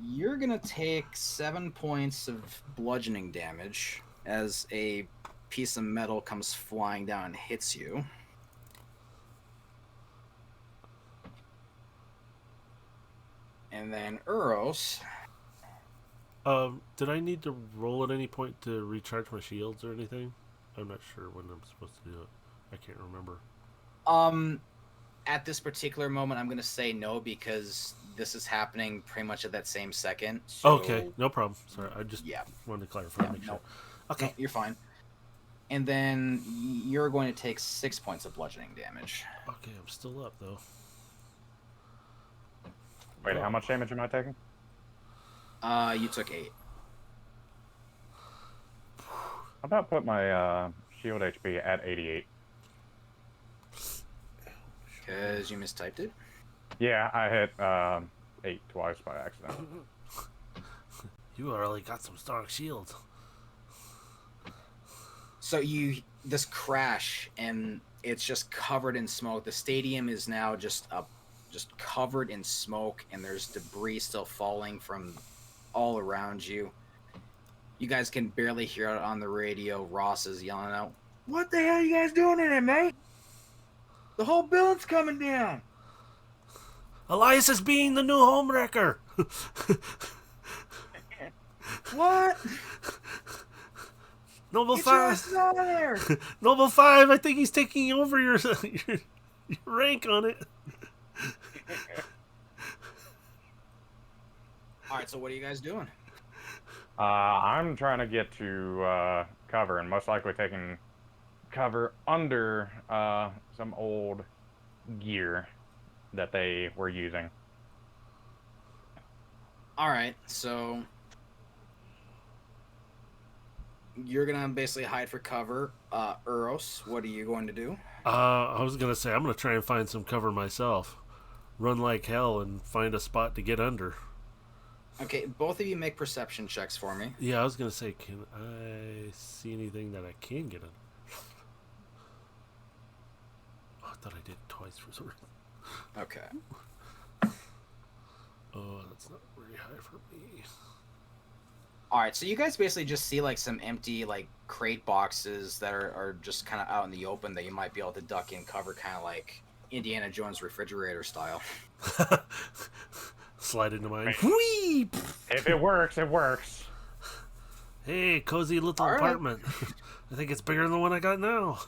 [SPEAKER 3] You're gonna take 7 points of bludgeoning damage as a piece of metal comes flying down and hits you. And then Uros.
[SPEAKER 1] Did I need to roll at any point to recharge my shields or anything? I'm not sure when I'm supposed to do it. I can't remember.
[SPEAKER 3] At this particular moment, I'm gonna say no because this is happening pretty much at that same second. So,
[SPEAKER 1] Okay, no problem. Sorry, I just wanted to clarify.
[SPEAKER 3] Yeah,
[SPEAKER 1] make sure.
[SPEAKER 3] no.
[SPEAKER 1] Okay,
[SPEAKER 3] No, you're fine. And then you're going to take 6 points of bludgeoning damage.
[SPEAKER 1] okay, I'm still up though.
[SPEAKER 2] Wait, how much damage am I taking?
[SPEAKER 3] You took 8.
[SPEAKER 2] How about put my shield HP at 88?
[SPEAKER 3] Because you mistyped it?
[SPEAKER 2] Yeah, I hit 8 twice by accident.
[SPEAKER 1] You already got some strong shields.
[SPEAKER 3] So this crash, and it's just covered in smoke. The stadium is now just covered in smoke, and there's debris still falling from all around you. You guys can barely hear it on the radio. Ross is yelling out, "What the hell are you guys doing in there, mate? The whole building's coming down."
[SPEAKER 1] Elias is being the new home wrecker.
[SPEAKER 3] What?
[SPEAKER 1] Noble
[SPEAKER 3] Get your
[SPEAKER 1] 5.
[SPEAKER 3] asses out of there!
[SPEAKER 1] Noble 5, I think he's taking over your rank on it.
[SPEAKER 3] All right, so what are you guys doing?
[SPEAKER 2] I'm trying to get to cover, and most likely taking cover under some old gear that they were using.
[SPEAKER 3] All right, so you're gonna basically hide for cover. Uros, what are you going to do?
[SPEAKER 1] I was gonna say I'm gonna try and find some cover myself. Run like hell and find a spot to get under.
[SPEAKER 3] Okay, both of you make perception checks for me.
[SPEAKER 1] Yeah, I was gonna say, can I see anything that I can get under? Oh, I thought I did it twice for some reason.
[SPEAKER 3] Okay.
[SPEAKER 1] Oh, that's not very high for me.
[SPEAKER 3] All right, so you guys basically just see like some empty like crate boxes that are just kind of out in the open that you might be able to duck in cover, kind of like Indiana Jones refrigerator style.
[SPEAKER 1] Slide into mine.
[SPEAKER 2] Right.
[SPEAKER 1] Whee!
[SPEAKER 2] If it works, it works.
[SPEAKER 1] Hey, cozy little
[SPEAKER 3] All right.
[SPEAKER 1] apartment. I think it's bigger than the one I got now.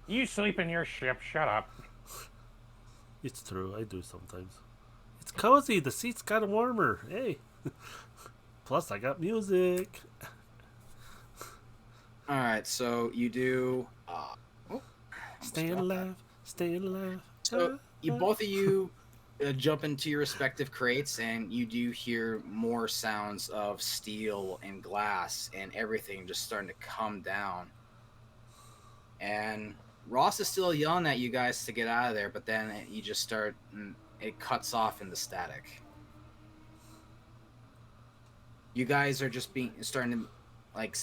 [SPEAKER 2] You sleep in your ship. Shut up.
[SPEAKER 1] It's true, I do sometimes. It's cozy. The seat's kind of warmer. Hey. Plus, I got music.
[SPEAKER 3] All right, so you do.
[SPEAKER 1] Staying alive. Staying alive.
[SPEAKER 3] So both of you jump into your respective crates, and you do hear more sounds of steel and glass and everything just starting to come down. And Ross is still yelling at you guys to get out of there, but then you just start. It cuts off in the static. You guys are just starting to, like,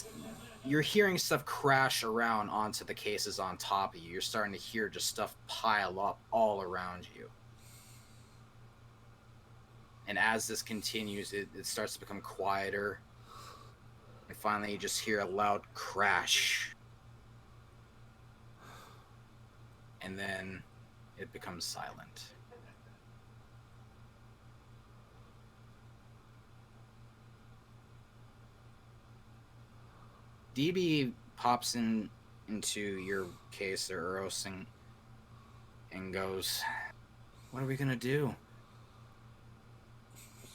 [SPEAKER 3] you're hearing stuff crash around onto the cases on top of you. You're starting to hear just stuff pile up all around you. And as this continues, it starts to become quieter. And finally, you just hear a loud crash. And then it becomes silent. DB pops into your case or Uros and goes, "What are we gonna do?"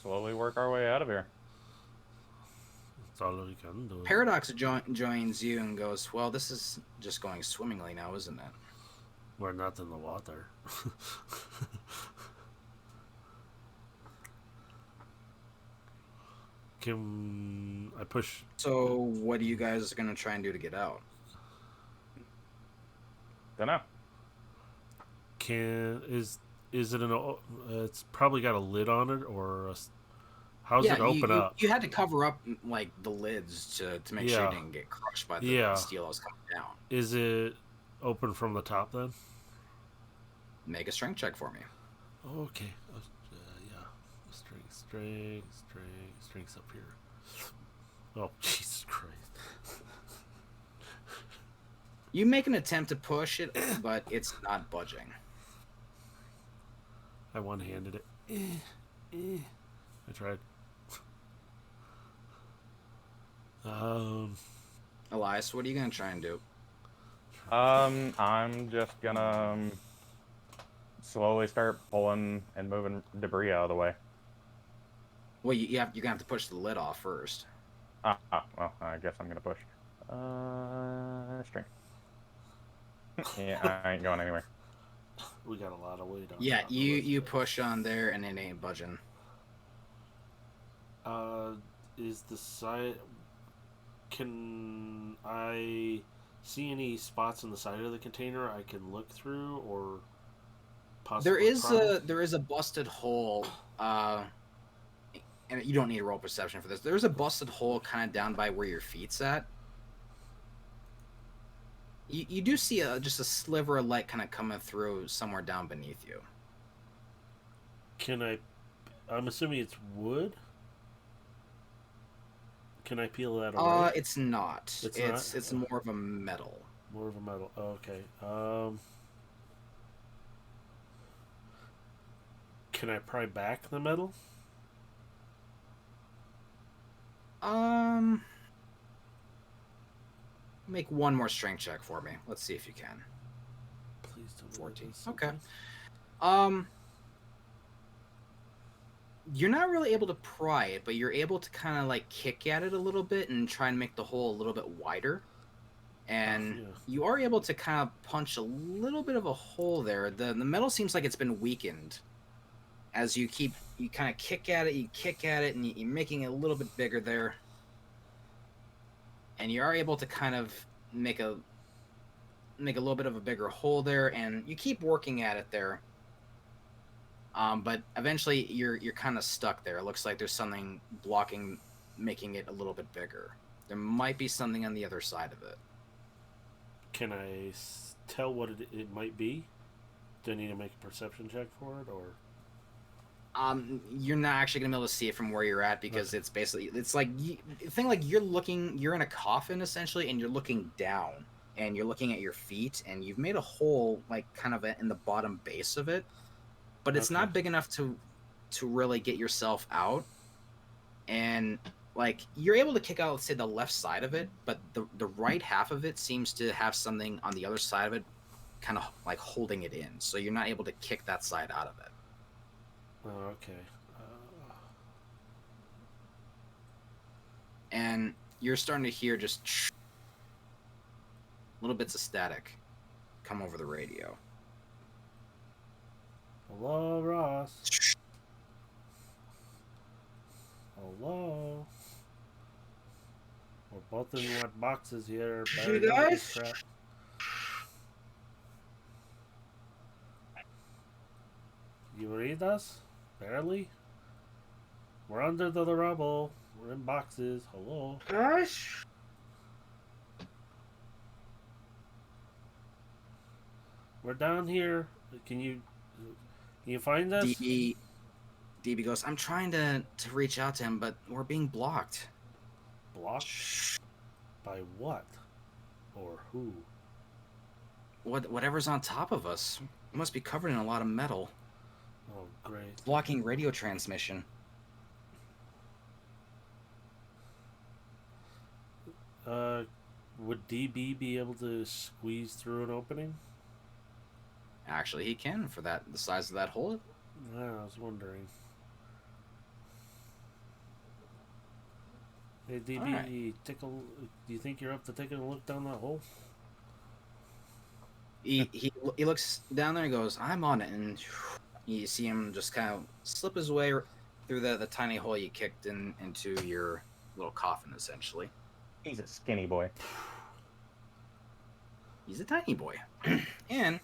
[SPEAKER 2] Slowly work our way out of here.
[SPEAKER 1] That's all we can do.
[SPEAKER 3] Paradox joins you and goes, "Well, this is just going swimmingly now, isn't it?"
[SPEAKER 1] We're not in the water. Can I push?
[SPEAKER 3] So, what are you guys gonna try and do to get out?
[SPEAKER 2] Dunno.
[SPEAKER 1] Is it it's probably got a lid on it, or how's it open up?
[SPEAKER 3] You had to cover up like the lids to make sure
[SPEAKER 1] Yeah.
[SPEAKER 3] you didn't get crushed by the
[SPEAKER 1] Yeah.
[SPEAKER 3] steel that was coming down.
[SPEAKER 1] Is it open from the top then?
[SPEAKER 3] Make a strength check for me.
[SPEAKER 1] Okay. Yeah. Strength's up here. Oh, Jesus Christ.
[SPEAKER 3] You make an attempt to push it, but it's not budging.
[SPEAKER 1] I one-handed it. I tried.
[SPEAKER 3] Elias, what are you gonna try and do?
[SPEAKER 2] I'm just gonna slowly start pulling and moving debris out of the way.
[SPEAKER 3] Well, you're gonna have to push the lid off first.
[SPEAKER 2] Well, I guess I'm gonna push. String. Yeah, I ain't going anywhere.
[SPEAKER 1] We got a lot of weight on.
[SPEAKER 3] Yeah,
[SPEAKER 1] top of
[SPEAKER 3] you
[SPEAKER 1] us.
[SPEAKER 3] push on there and it ain't budging.
[SPEAKER 1] Is the side? Can I see any spots in the side of the container I can look through, or possibly?
[SPEAKER 3] There is a busted hole. And you don't need to roll perception for this. There's a busted hole kind of down by where your feet's at. You do see just a sliver of light kind of coming through somewhere down beneath you.
[SPEAKER 1] Can I? I'm assuming it's wood. Can I peel that away?
[SPEAKER 3] It's not.
[SPEAKER 1] It's
[SPEAKER 3] It's
[SPEAKER 1] not?
[SPEAKER 3] more of a metal.
[SPEAKER 1] More of a metal. Okay. Can I pry back the metal?
[SPEAKER 3] Make one more strength check for me. Let's see if you can.
[SPEAKER 1] Please don't.
[SPEAKER 3] 14. Okay. You're not really able to pry it, but you're able to kind of like kick at it a little bit and try and make the hole a little bit wider. And
[SPEAKER 1] Yeah.
[SPEAKER 3] you are able to kind of punch a little bit of a hole there. The metal seems like it's been weakened as you kind of kick at it, and you're making it a little bit bigger there. And you are able to kind of make a little bit of a bigger hole there, and you keep working at it there. But eventually you're kind of stuck there. It looks like there's something blocking, making it a little bit bigger. There might be something on the other side of it.
[SPEAKER 1] Can I tell what it might be? Do I need to make a perception check for it, or?
[SPEAKER 3] You're not actually gonna be able to see it from where you're at because it's basically like you're in a coffin essentially, and you're looking down, and you're looking at your feet, and you've made a hole like kind of in the bottom base of it, but it's not big enough to really get yourself out. And like you're able to kick out, let's say, the left side of it, but the right half of it seems to have something on the other side of it, kind of like holding it in, so you're not able to kick that side out of it.
[SPEAKER 1] Oh, okay.
[SPEAKER 3] And you're starting to hear just little bits of static come over the radio.
[SPEAKER 1] Hello, Ross. Hello. We're both in white boxes here.
[SPEAKER 3] You guys?
[SPEAKER 1] Crap. You read us? Barely? We're under the rubble. We're in boxes. Hello.
[SPEAKER 3] Gosh.
[SPEAKER 1] We're down here. Can you find us?
[SPEAKER 3] DB goes, I'm trying to reach out to him, but we're being blocked.
[SPEAKER 1] Blocked? By what? Or who?
[SPEAKER 3] Whatever's on top of us. It must be covered in a lot of metal.
[SPEAKER 1] Oh, great.
[SPEAKER 3] Blocking radio transmission.
[SPEAKER 1] Would DB be able to squeeze through an opening?
[SPEAKER 3] Actually, he can for the size of that hole.
[SPEAKER 1] Yeah, I was wondering. Hey DB,
[SPEAKER 3] Alright.
[SPEAKER 1] do you think you're up to taking a look down that hole?
[SPEAKER 3] He looks down there and goes, "I'm on it," and you see him just kind of slip his way through the tiny hole you kicked into your little coffin, essentially.
[SPEAKER 2] He's a skinny boy.
[SPEAKER 3] He's a tiny boy, and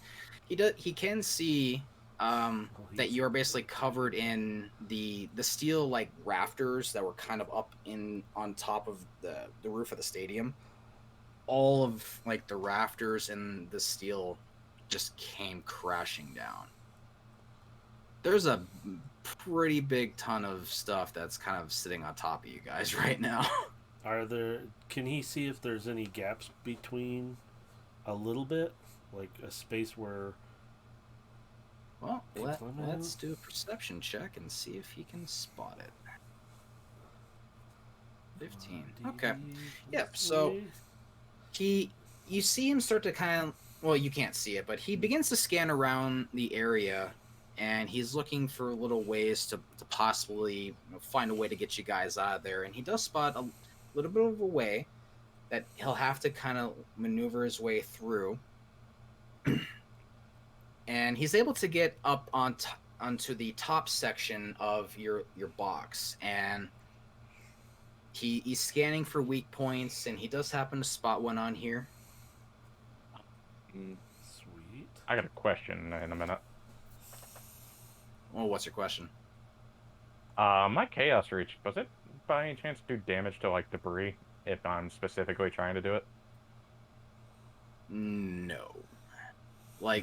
[SPEAKER 3] he can see that you are basically covered in the steel like rafters that were kind of up on top of the roof of the stadium. All of like the rafters and the steel just came crashing down. There's a pretty big ton of stuff that's kind of sitting on top of you guys right now.
[SPEAKER 1] Can he see if there's any gaps between a little bit? Like a space where...
[SPEAKER 3] Well, let's do a perception check and see if he can spot it. 15. Okay. Yep, so you see him start to kind of, well, you can't see it, but he begins to scan around the area, and he's looking for little ways to possibly find a way to get you guys out of there. And he does spot a little bit of a way that he'll have to kind of maneuver his way through. And he's able to get up onto the top section of your box, and he's scanning for weak points, and he does happen to spot one on here.
[SPEAKER 1] Sweet.
[SPEAKER 2] I got a question in a minute.
[SPEAKER 3] Well, what's your question?
[SPEAKER 2] My Chaos Reach, does it by any chance do damage to like debris if I'm specifically trying to do it?
[SPEAKER 3] No. Well,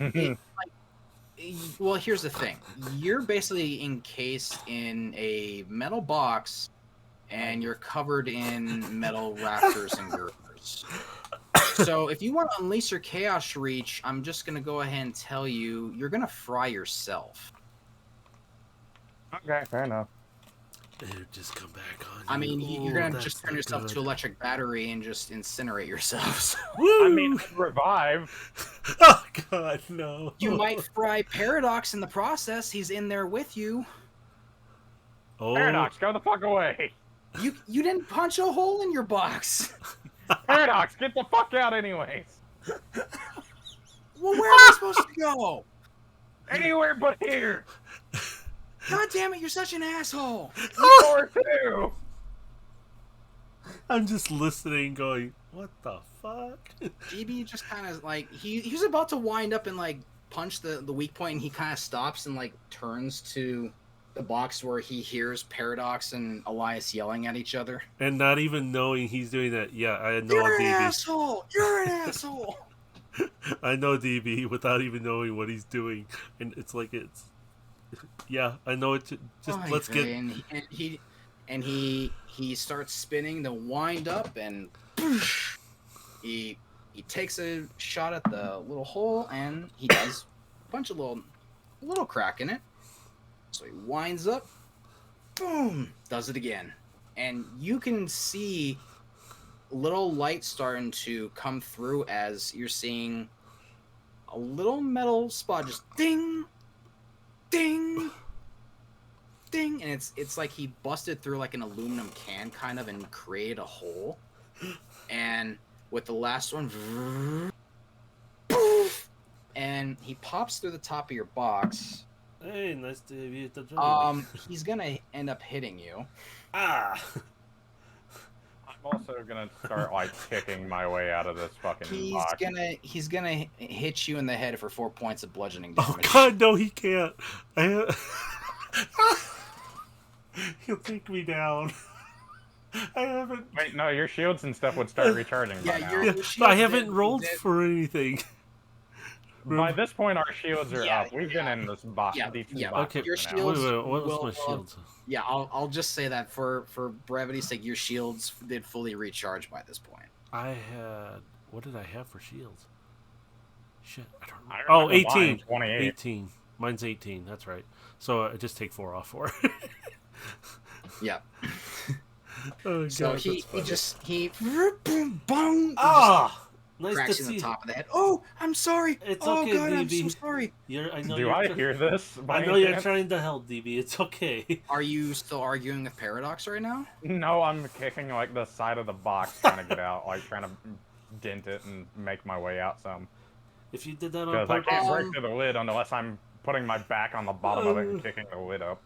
[SPEAKER 3] here's the thing. You're basically encased in a metal box, and you're covered in metal rafters and girders. So if you want to unleash your Chaos Reach, I'm just going to go ahead and tell you, you're going to fry yourself.
[SPEAKER 2] Okay, fair enough.
[SPEAKER 1] Dude, just come back on.
[SPEAKER 3] I mean, you're going to
[SPEAKER 1] That's
[SPEAKER 3] just turn
[SPEAKER 1] not
[SPEAKER 3] yourself
[SPEAKER 1] good.
[SPEAKER 3] to electric battery and just incinerate yourself. So
[SPEAKER 1] Woo!
[SPEAKER 2] I mean, revive.
[SPEAKER 1] Oh God, no.
[SPEAKER 3] you might fry Paradox in the process. He's in there with you.
[SPEAKER 1] Oh,
[SPEAKER 2] Paradox, go the fuck away.
[SPEAKER 3] You didn't punch a hole in your box.
[SPEAKER 2] Paradox, get the fuck out anyways.
[SPEAKER 3] Well, where am I supposed to go?
[SPEAKER 2] Anywhere but here.
[SPEAKER 3] God damn it, you're such an asshole.
[SPEAKER 2] Or two.
[SPEAKER 1] I'm just listening, going, "What the fuck?"
[SPEAKER 3] GB just kind of like he's about to wind up and like punch the weak point, and he kind of stops and like turns to the box where he hears Paradox and Elias yelling at each other.
[SPEAKER 1] And not even knowing he's doing that. Yeah, I know
[SPEAKER 3] You're an
[SPEAKER 1] DB.
[SPEAKER 3] asshole. You're an asshole.
[SPEAKER 1] I know DB without even knowing what he's doing, and it's like it's. Yeah, I know it. Just
[SPEAKER 3] Oy
[SPEAKER 1] let's get.
[SPEAKER 3] and he starts spinning to wind up, and he takes a shot at the little hole, and he does punch a little crack in it. So he winds up, boom, does it again, and you can see little light starting to come through as you're seeing a little metal spot just ding, ding, ding, and it's like he busted through like an aluminum can kind of and created a hole, and with the last one, and he pops through the top of your box.
[SPEAKER 1] Hey, nice to have you at the job.
[SPEAKER 3] He's gonna end up hitting you.
[SPEAKER 1] Ah.
[SPEAKER 2] I'm also gonna start like kicking my way out of this fucking box.
[SPEAKER 3] He's gonna hit you in the head for 4 points of bludgeoning
[SPEAKER 1] Oh
[SPEAKER 3] damage.
[SPEAKER 1] God, no, he can't. He'll take me down. I haven't.
[SPEAKER 2] Wait, no, your shields and stuff would start recharging by
[SPEAKER 3] Yeah,
[SPEAKER 2] now.
[SPEAKER 3] your
[SPEAKER 1] Yeah,
[SPEAKER 3] shield's
[SPEAKER 1] but I haven't
[SPEAKER 3] dead,
[SPEAKER 1] rolled
[SPEAKER 3] dead.
[SPEAKER 1] for anything.
[SPEAKER 2] By this point, our shields are
[SPEAKER 3] Yeah,
[SPEAKER 2] up. We've been in this box.
[SPEAKER 3] Yeah,
[SPEAKER 2] these
[SPEAKER 3] yeah.
[SPEAKER 2] boxes
[SPEAKER 1] Okay,
[SPEAKER 3] Your
[SPEAKER 2] for now.
[SPEAKER 3] shields
[SPEAKER 1] what was
[SPEAKER 3] will,
[SPEAKER 1] my shields?
[SPEAKER 3] Yeah, I'll just say that for brevity's sake, your shields did fully recharge by this point.
[SPEAKER 1] I had. What did I have for shields? Shit, I don't
[SPEAKER 2] I
[SPEAKER 1] remember. Oh,
[SPEAKER 2] remember
[SPEAKER 1] 18.
[SPEAKER 2] mine, 28.
[SPEAKER 1] 18. Mine's 18. That's right. So I just take 4 off for.
[SPEAKER 3] Yeah.
[SPEAKER 1] Oh,
[SPEAKER 3] So
[SPEAKER 1] God,
[SPEAKER 3] he
[SPEAKER 1] that's funny.
[SPEAKER 3] he boom bong.
[SPEAKER 1] Ah, nice to
[SPEAKER 3] Cracks in
[SPEAKER 1] see.
[SPEAKER 3] the top of the head. Oh, I'm sorry.
[SPEAKER 1] It's
[SPEAKER 3] Oh
[SPEAKER 1] okay,
[SPEAKER 3] God, I'm so
[SPEAKER 1] DB.
[SPEAKER 3] sorry.
[SPEAKER 1] I know
[SPEAKER 2] Do
[SPEAKER 1] you're.
[SPEAKER 2] I hear this?
[SPEAKER 1] I
[SPEAKER 2] By
[SPEAKER 1] know
[SPEAKER 2] any
[SPEAKER 1] you're
[SPEAKER 2] chance?
[SPEAKER 1] trying to help, DB. It's okay.
[SPEAKER 3] Are you still arguing with Paradox right now?
[SPEAKER 2] No, I'm kicking like the side of the box, trying to get out, like trying to dent it and make my way out some.
[SPEAKER 1] If you did that on
[SPEAKER 2] Because I
[SPEAKER 1] purpose,
[SPEAKER 2] can't break through the lid unless I'm putting my back on the bottom of it and kicking the lid up.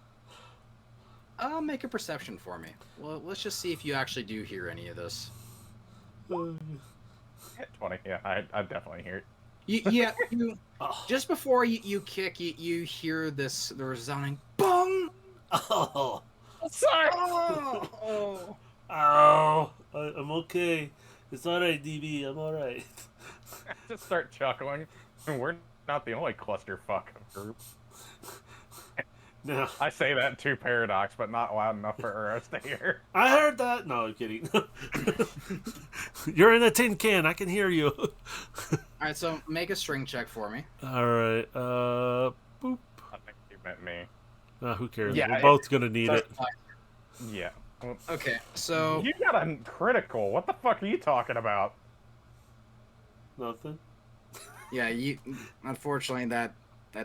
[SPEAKER 3] Make a perception for me. Well, let's just see if you actually do hear any of this.
[SPEAKER 2] 20. Yeah, I definitely hear it.
[SPEAKER 3] Yeah, you
[SPEAKER 1] oh,
[SPEAKER 3] just before you kick, you hear the resounding bong.
[SPEAKER 1] oh,
[SPEAKER 2] Sorry.
[SPEAKER 3] Oh.
[SPEAKER 1] ow! I'm okay. It's all right, DB. I'm all right.
[SPEAKER 2] Just start chuckling. We're not the only clusterfuck of group.
[SPEAKER 1] No,
[SPEAKER 2] I say that to Paradox, but not loud enough for Uros to hear.
[SPEAKER 1] I heard that. No, I'm kidding. You're in a tin can. I can hear you.
[SPEAKER 3] All right, so make a string check for me.
[SPEAKER 1] All right. Boop.
[SPEAKER 2] I think you meant me.
[SPEAKER 1] Who cares?
[SPEAKER 2] Yeah,
[SPEAKER 1] We're both gonna need
[SPEAKER 3] So-
[SPEAKER 1] it.
[SPEAKER 2] Yeah. Well,
[SPEAKER 3] Okay, so
[SPEAKER 2] you got a critical. What the fuck are you talking about?
[SPEAKER 1] Nothing.
[SPEAKER 3] yeah, you unfortunately that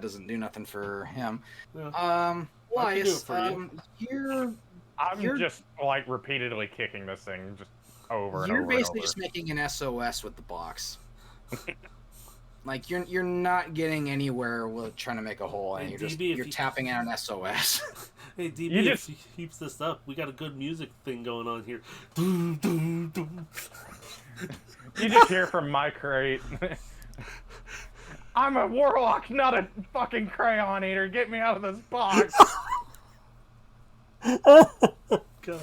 [SPEAKER 3] doesn't do nothing for him.
[SPEAKER 1] Yeah. I can do
[SPEAKER 3] Elias,
[SPEAKER 1] it for you.
[SPEAKER 2] I'm
[SPEAKER 3] You're-
[SPEAKER 2] just like repeatedly kicking this thing just over and
[SPEAKER 3] You're
[SPEAKER 2] over and
[SPEAKER 3] basically
[SPEAKER 2] over.
[SPEAKER 3] just making an SOS with the box. Like you're not getting anywhere with trying to make a hole, and
[SPEAKER 1] Hey,
[SPEAKER 3] you're
[SPEAKER 1] DB, if
[SPEAKER 3] you're
[SPEAKER 1] you-
[SPEAKER 3] tapping out an SOS.
[SPEAKER 1] Hey, DB,
[SPEAKER 2] You
[SPEAKER 1] if
[SPEAKER 2] just-
[SPEAKER 1] he keeps this up, we got a good music thing going on here. Doo, doo, doo.
[SPEAKER 2] You just hear from my crate. I'm a warlock, not a fucking crayon eater. Get me out of this box.
[SPEAKER 1] God.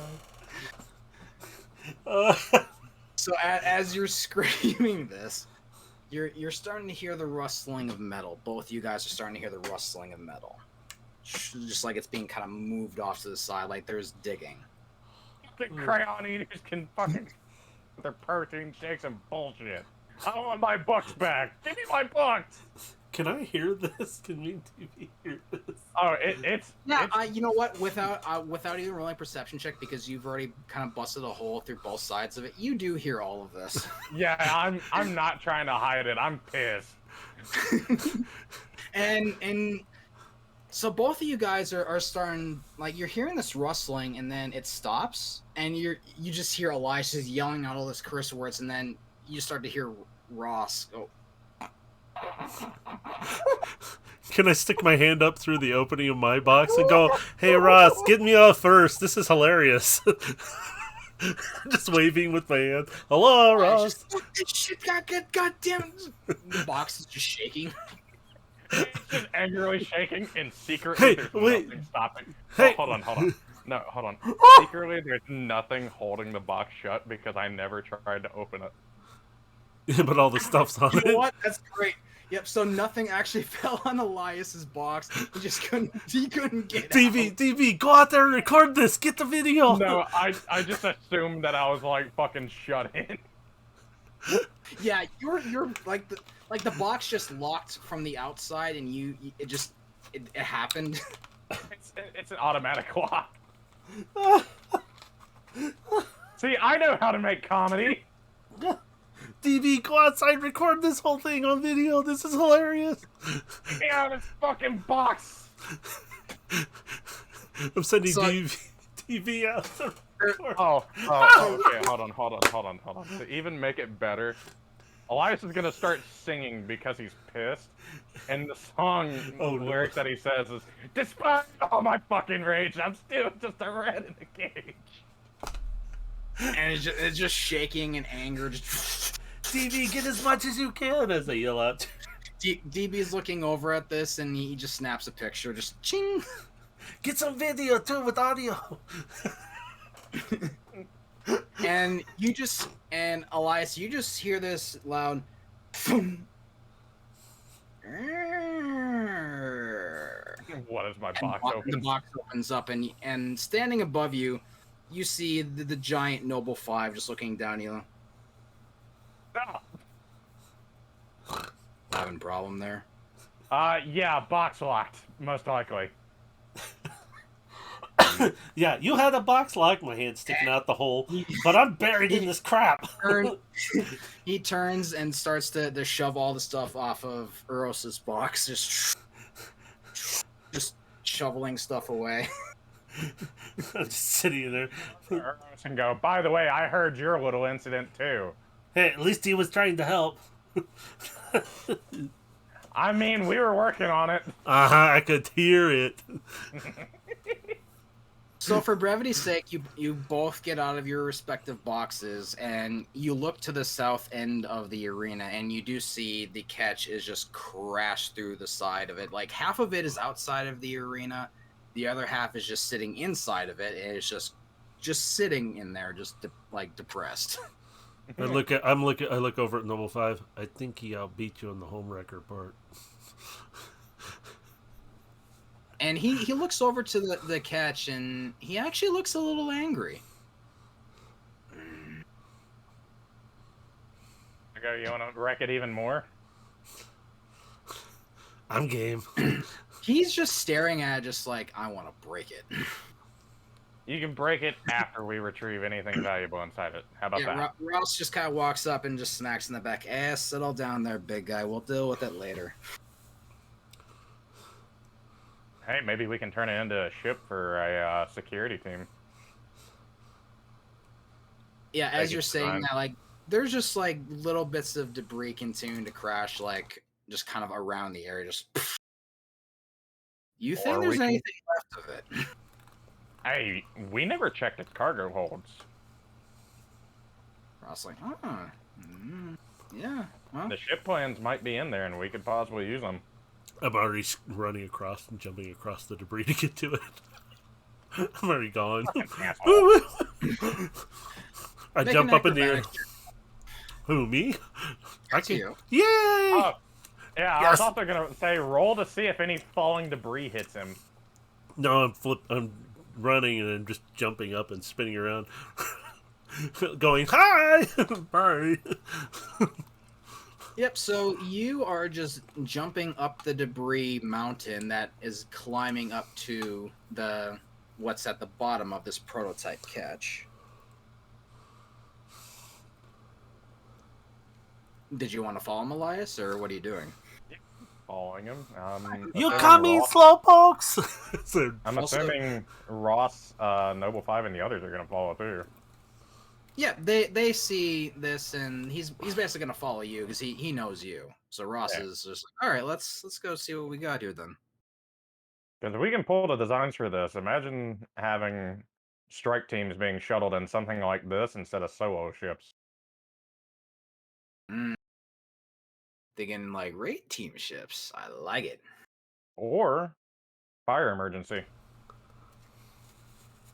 [SPEAKER 3] So as you're screaming this, you're starting to hear the rustling of metal. Both of you guys are starting to hear the rustling of metal, just like it's being kind of moved off to the side, like there's digging.
[SPEAKER 2] Fucking crayon eaters can fucking their protein shakes and bullshit. I want my books back. Give me my books.
[SPEAKER 1] Can I hear this? Can me and DB hear this?
[SPEAKER 2] Oh, it's
[SPEAKER 3] Yeah,
[SPEAKER 2] it's-
[SPEAKER 3] you know what? Without even rolling perception check, because you've already kind of busted a hole through both sides of it, you do hear all of this.
[SPEAKER 2] yeah. I'm not trying to hide it. I'm pissed.
[SPEAKER 3] and so both of you guys are starting, like, you're hearing this rustling, and then it stops, and you just hear Elias just yelling out all this curse words, and then you start to hear Ross go.
[SPEAKER 1] Can I stick my hand up through the opening of my box and go, "Hey Ross, get me off first. This is hilarious." Just waving with my hand. Hello, Ross.
[SPEAKER 3] Just, this shit God damn it. The box is just shaking.
[SPEAKER 2] It's just angrily shaking, and
[SPEAKER 1] Hey,
[SPEAKER 2] secretly there's
[SPEAKER 1] wait.
[SPEAKER 2] nothing stopping.
[SPEAKER 1] Hey.
[SPEAKER 2] Oh, hold on. No, hold on. Secretly, there's nothing holding the box shut because I never tried to open it.
[SPEAKER 1] But all the stuff's on
[SPEAKER 3] You know
[SPEAKER 1] it.
[SPEAKER 3] what? That's great. Yep, so nothing actually fell on Elias's box. He couldn't get out.
[SPEAKER 1] DB, go out there and record this. Get the video.
[SPEAKER 2] No, I just assumed that I was like fucking shut in.
[SPEAKER 3] Yeah, you're like the box just locked from the outside, and it happened.
[SPEAKER 2] It's an automatic lock. See, I know how to make comedy.
[SPEAKER 1] DB, go outside and record this whole thing on video. This is hilarious.
[SPEAKER 2] Get me out of this fucking box.
[SPEAKER 1] I'm sending
[SPEAKER 3] So-
[SPEAKER 1] DB out to record.
[SPEAKER 2] Oh, okay. Hold on. To even make it better, Elias is gonna start singing because he's pissed, and the song
[SPEAKER 1] Oh, no.
[SPEAKER 2] lyrics that he says is, "Despite all my fucking rage, I'm still just a rat in a cage."
[SPEAKER 3] And it's just shaking in anger. Just
[SPEAKER 1] DB, get as much as you can, as I yell out.
[SPEAKER 3] DB's looking over at this, and he just snaps a picture. Just ching.
[SPEAKER 1] Get some video too with audio.
[SPEAKER 3] And Elias, you just hear this loud. Thum.
[SPEAKER 2] What is my
[SPEAKER 3] And
[SPEAKER 2] box
[SPEAKER 3] the
[SPEAKER 2] open?
[SPEAKER 3] box opens up, and standing above you, you see the giant Noble 5 just looking down at you.
[SPEAKER 2] Ah.
[SPEAKER 3] Having a problem there?
[SPEAKER 2] Yeah, box locked, most likely.
[SPEAKER 1] Yeah, you had a box lock, my hand sticking out the hole, but I'm buried in this crap.
[SPEAKER 3] He turns and starts to shove all the stuff off of Uros's box, just shoveling stuff away.
[SPEAKER 1] I'm just sitting there.
[SPEAKER 2] Uros and go, by the way, I heard your little incident too.
[SPEAKER 1] Hey, at least he was trying to help.
[SPEAKER 2] I mean, we were working on it.
[SPEAKER 1] I could hear it.
[SPEAKER 3] So for brevity's sake, you both get out of your respective boxes and you look to the south end of the arena and you do see the catch is just crashed through the side of it. Like half of it is outside of the arena, the other half is just sitting inside of it, and it's just sitting in there, just depressed.
[SPEAKER 1] I look over at Noble 5. I think he outbeat you on the home wrecker part.
[SPEAKER 3] And he looks over to the catch, and he actually looks a little angry.
[SPEAKER 2] You want to wreck it even more?
[SPEAKER 1] I'm game.
[SPEAKER 3] He's just staring at it, just like, I want to break it.
[SPEAKER 2] You can break it after we retrieve anything valuable inside it. How about that?
[SPEAKER 3] Ross just kind of walks up and just smacks in the back. Settle down there, big guy. We'll deal with it later.
[SPEAKER 2] Hey, maybe we can turn it into a ship for a security team.
[SPEAKER 3] Yeah, as you're saying that, like, there's just like little bits of debris continuing to crash, like just kind of around the area. Just you think there's anything left of it?
[SPEAKER 2] Hey, we never checked its cargo holds.
[SPEAKER 3] Ross like, yeah. Well,
[SPEAKER 2] the ship plans might be in there, and we could possibly use them.
[SPEAKER 1] I'm already running across and jumping across the debris to get to it. I'm already gone. I jump up in the air. Who, me?
[SPEAKER 3] I can. You.
[SPEAKER 1] Yay!
[SPEAKER 2] Yeah, yes. I was also gonna say roll to see if any falling debris hits him.
[SPEAKER 1] No, I'm running and I'm just jumping up and spinning around, going hi, bye.
[SPEAKER 3] Yep. So you are just jumping up the debris mountain that is climbing up to what's at the bottom of this prototype catch. Did you want to follow him, Elias, or what are you doing?
[SPEAKER 2] Following him.
[SPEAKER 1] You coming, slowpokes?
[SPEAKER 2] So, I'm assuming Ross, Noble 5, and the others are going to follow too.
[SPEAKER 3] Yeah, they see this, and he's basically going to follow you because he knows you. So Ross is just like, all right, let's go see what we got here then.
[SPEAKER 2] Because we can pull the designs for this. Imagine having strike teams being shuttled in something like this instead of solo ships.
[SPEAKER 3] Thinking like raid team ships. I like it.
[SPEAKER 2] Or fire emergency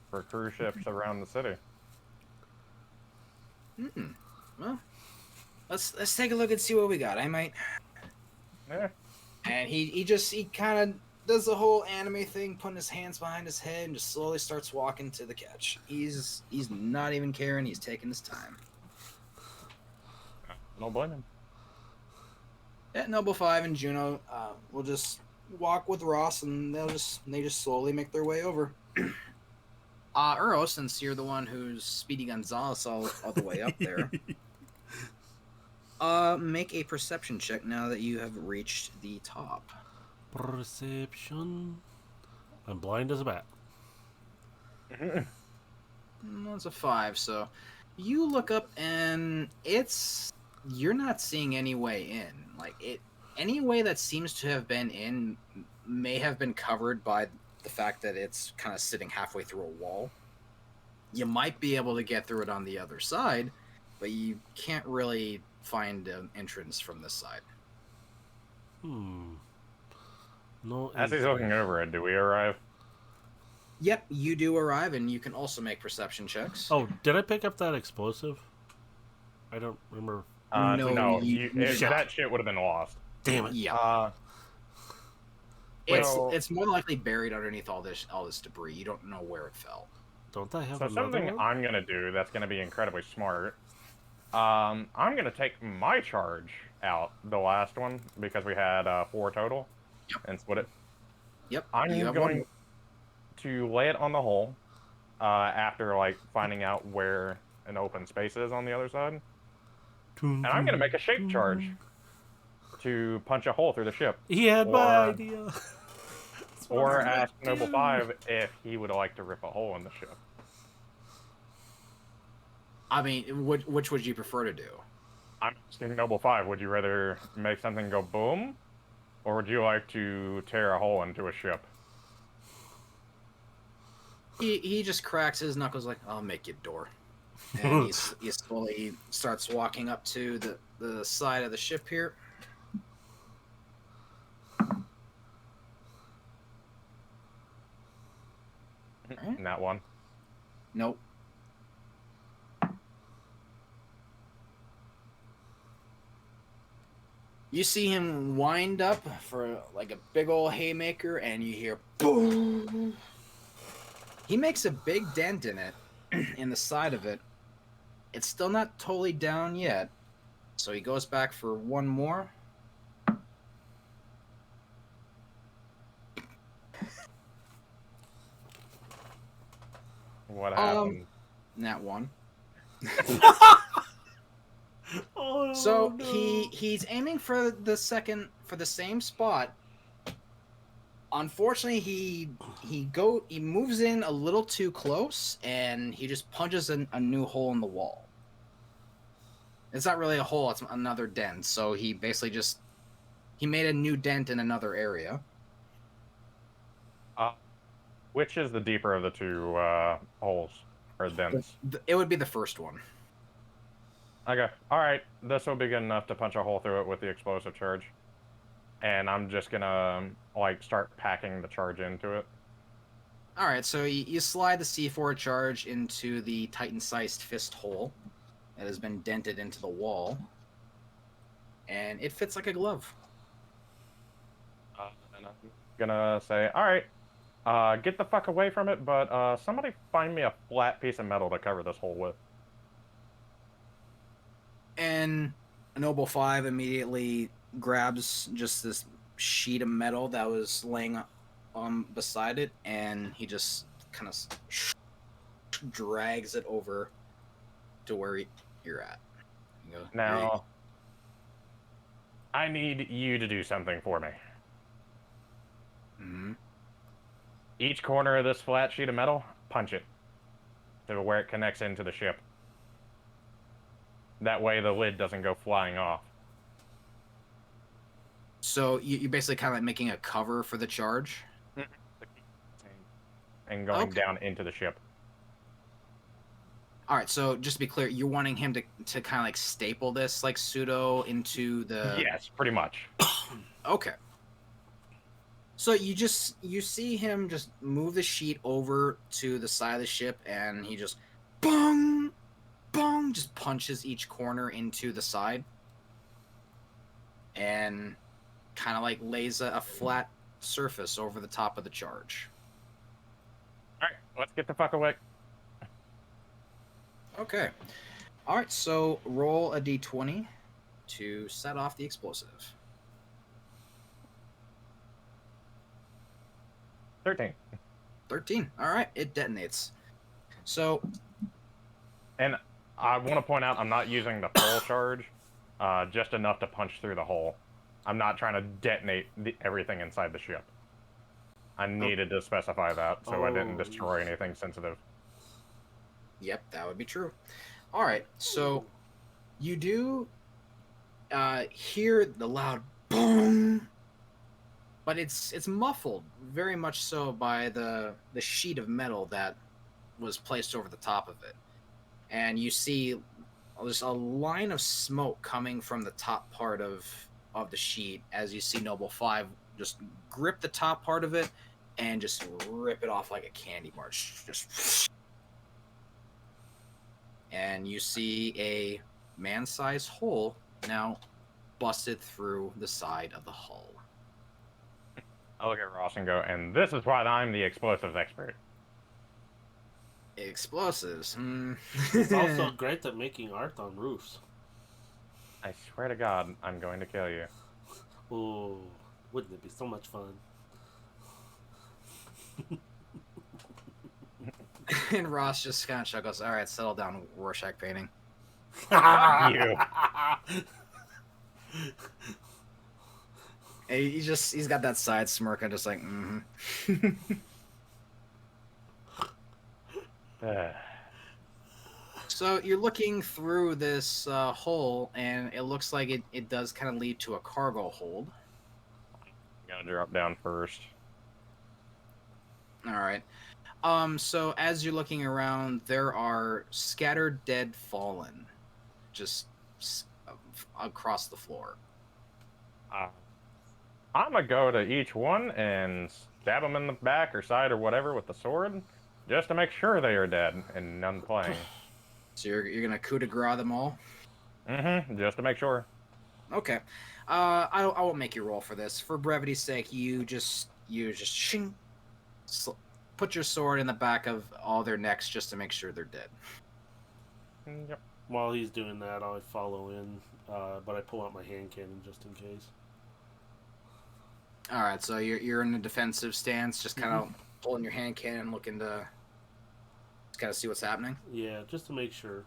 [SPEAKER 2] for cruise ships around the city.
[SPEAKER 3] Well, let's take a look and see what we got. I might.
[SPEAKER 2] Yeah.
[SPEAKER 3] And he kind of does the whole anime thing, putting his hands behind his head, and just slowly starts walking to the catch. He's not even caring. He's taking his time.
[SPEAKER 2] Don't blame him.
[SPEAKER 3] Yeah, Noble 5 and Juno will just walk with Ross, and they just slowly make their way over. Uro, since you're the one who's Speedy Gonzalez all the way up there, make a perception check now that you have reached the top.
[SPEAKER 1] Perception. I'm blind as a bat.
[SPEAKER 3] That's a 5, so you look up and you're not seeing any way in. Like any way that seems to have been in may have been covered by the fact that it's kind of sitting halfway through a wall. You might be able to get through it on the other side, but you can't really find an entrance from this side.
[SPEAKER 1] No.
[SPEAKER 2] As he's looking over it, do we arrive?
[SPEAKER 3] Yep, you do arrive, and you can also make perception checks.
[SPEAKER 1] Oh, did I pick up that explosive? I don't remember.
[SPEAKER 2] No, that shit would have been lost.
[SPEAKER 1] Damn it.
[SPEAKER 3] Yeah. It's more likely buried underneath all this debris. You don't know where it fell.
[SPEAKER 1] Don't I have
[SPEAKER 2] something
[SPEAKER 1] one?
[SPEAKER 2] I'm gonna do that's gonna be incredibly smart. I'm gonna take my charge out, the last one, because we had 4 total, and split it.
[SPEAKER 3] Yep.
[SPEAKER 2] I'm going to lay it on the hull after like finding out where an open space is on the other side, and I'm gonna make a shape charge to punch a hole through the ship.
[SPEAKER 1] He had my
[SPEAKER 2] Or-
[SPEAKER 1] idea. That's what
[SPEAKER 2] Or
[SPEAKER 1] I'm gonna
[SPEAKER 2] ask Noble
[SPEAKER 1] do.
[SPEAKER 2] 5 if he would like to rip a hole in the ship.
[SPEAKER 3] I mean, which would you prefer to do?
[SPEAKER 2] I'm asking Noble 5, would you rather make something go boom? Or would you like to tear a hole into a ship?
[SPEAKER 3] He just cracks his knuckles like, I'll make you a door. And he slowly starts walking up to the side of the ship here.
[SPEAKER 2] In that one.
[SPEAKER 3] Nope. You see him wind up for like a big old haymaker, and you hear boom. He makes a big dent in it, in the side of it. It's still not totally down yet, so he goes back for one more.
[SPEAKER 2] What happened?
[SPEAKER 3] That one.
[SPEAKER 1] Oh,
[SPEAKER 3] So
[SPEAKER 1] no.
[SPEAKER 3] he's aiming for the same spot. Unfortunately, he moves in a little too close, and he just punches a new hole in the wall. It's not really a hole; it's another dent. So he basically he made a new dent in another area.
[SPEAKER 2] Which is the deeper of the two holes or dents?
[SPEAKER 3] It would be the first one.
[SPEAKER 2] Okay. Alright. This will be good enough to punch a hole through it with the explosive charge. And I'm just gonna, like, start packing the charge into it.
[SPEAKER 3] All right, so you slide the C4 charge into the Titan-sized fist hole that has been dented into the wall, and it fits like a glove.
[SPEAKER 2] And I'm gonna say, alright, get the fuck away from it, but somebody find me a flat piece of metal to cover this hole with.
[SPEAKER 3] And Noble 5 immediately grabs just this sheet of metal that was laying beside it, and he just kind of drags it over to where you're at. You go,
[SPEAKER 2] Now, I need you to do something for me.
[SPEAKER 3] Mm-hmm.
[SPEAKER 2] Each corner of this flat sheet of metal, punch it to where it connects into the ship. That way the lid doesn't go flying off.
[SPEAKER 3] So you're basically kind of like making a cover for the charge?
[SPEAKER 2] And going
[SPEAKER 3] Okay.
[SPEAKER 2] down into the ship.
[SPEAKER 3] All right, so just to be clear, you're wanting him to kind of like staple this like pseudo into the...
[SPEAKER 2] Yes, pretty much.
[SPEAKER 3] Okay. So you see him just move the sheet over to the side of the ship, and he just bong, bong, just punches each corner into the side, and kind of like lays a flat surface over the top of the charge.
[SPEAKER 2] Alright, let's get the fuck away.
[SPEAKER 3] Okay. All right, so roll a d20 to set off the explosive.
[SPEAKER 2] 13.
[SPEAKER 3] 13. All right, it detonates. So,
[SPEAKER 2] And I want to point out, I'm not using the full charge, just enough to punch through the hole. I'm not trying to detonate everything inside the ship. I needed to specify that so I didn't destroy anything sensitive.
[SPEAKER 3] yep, that would be true. All right, so you do hear the loud boom, but it's muffled very much so by the sheet of metal that was placed over the top of it, and you see there's a line of smoke coming from the top part of the sheet as you see Noble 5 just grip the top part of it and just rip it off like a candy bar. Just, and you see a man-sized hole now busted through the side of the hull.
[SPEAKER 2] I look at Ross and go, and this is why I'm the explosives expert.
[SPEAKER 3] Explosives.
[SPEAKER 1] It's also great at making art on roofs.
[SPEAKER 2] I swear to God, I'm going to kill you.
[SPEAKER 1] Oh, wouldn't it be so much fun?
[SPEAKER 3] And Ross just kind of chuckles. All right, settle down, Rorschach painting.
[SPEAKER 2] Fuck you.
[SPEAKER 3] And he's got that side smirk and just like, mm-hmm. So you're looking through this hole, and it looks like it does kind of lead to a cargo hold.
[SPEAKER 2] Gotta drop down first.
[SPEAKER 3] All right. So as you're looking around, there are scattered dead fallen, just across the floor.
[SPEAKER 2] I'm gonna go to each one and stab them in the back or side or whatever with the sword, just to make sure they are dead and none playing.
[SPEAKER 3] So you're gonna coup de grace them all.
[SPEAKER 2] Just to make sure.
[SPEAKER 3] Okay. I won't make you roll for this. For brevity's sake, you just shing, put your sword in the back of all their necks just to make sure they're dead.
[SPEAKER 2] Yep.
[SPEAKER 1] While he's doing that, I follow in, but I pull out my hand cannon just in case.
[SPEAKER 3] All right, so you're in a defensive stance, just kind of pulling your hand cannon, looking to just kind of see what's happening.
[SPEAKER 1] Yeah, just to make sure.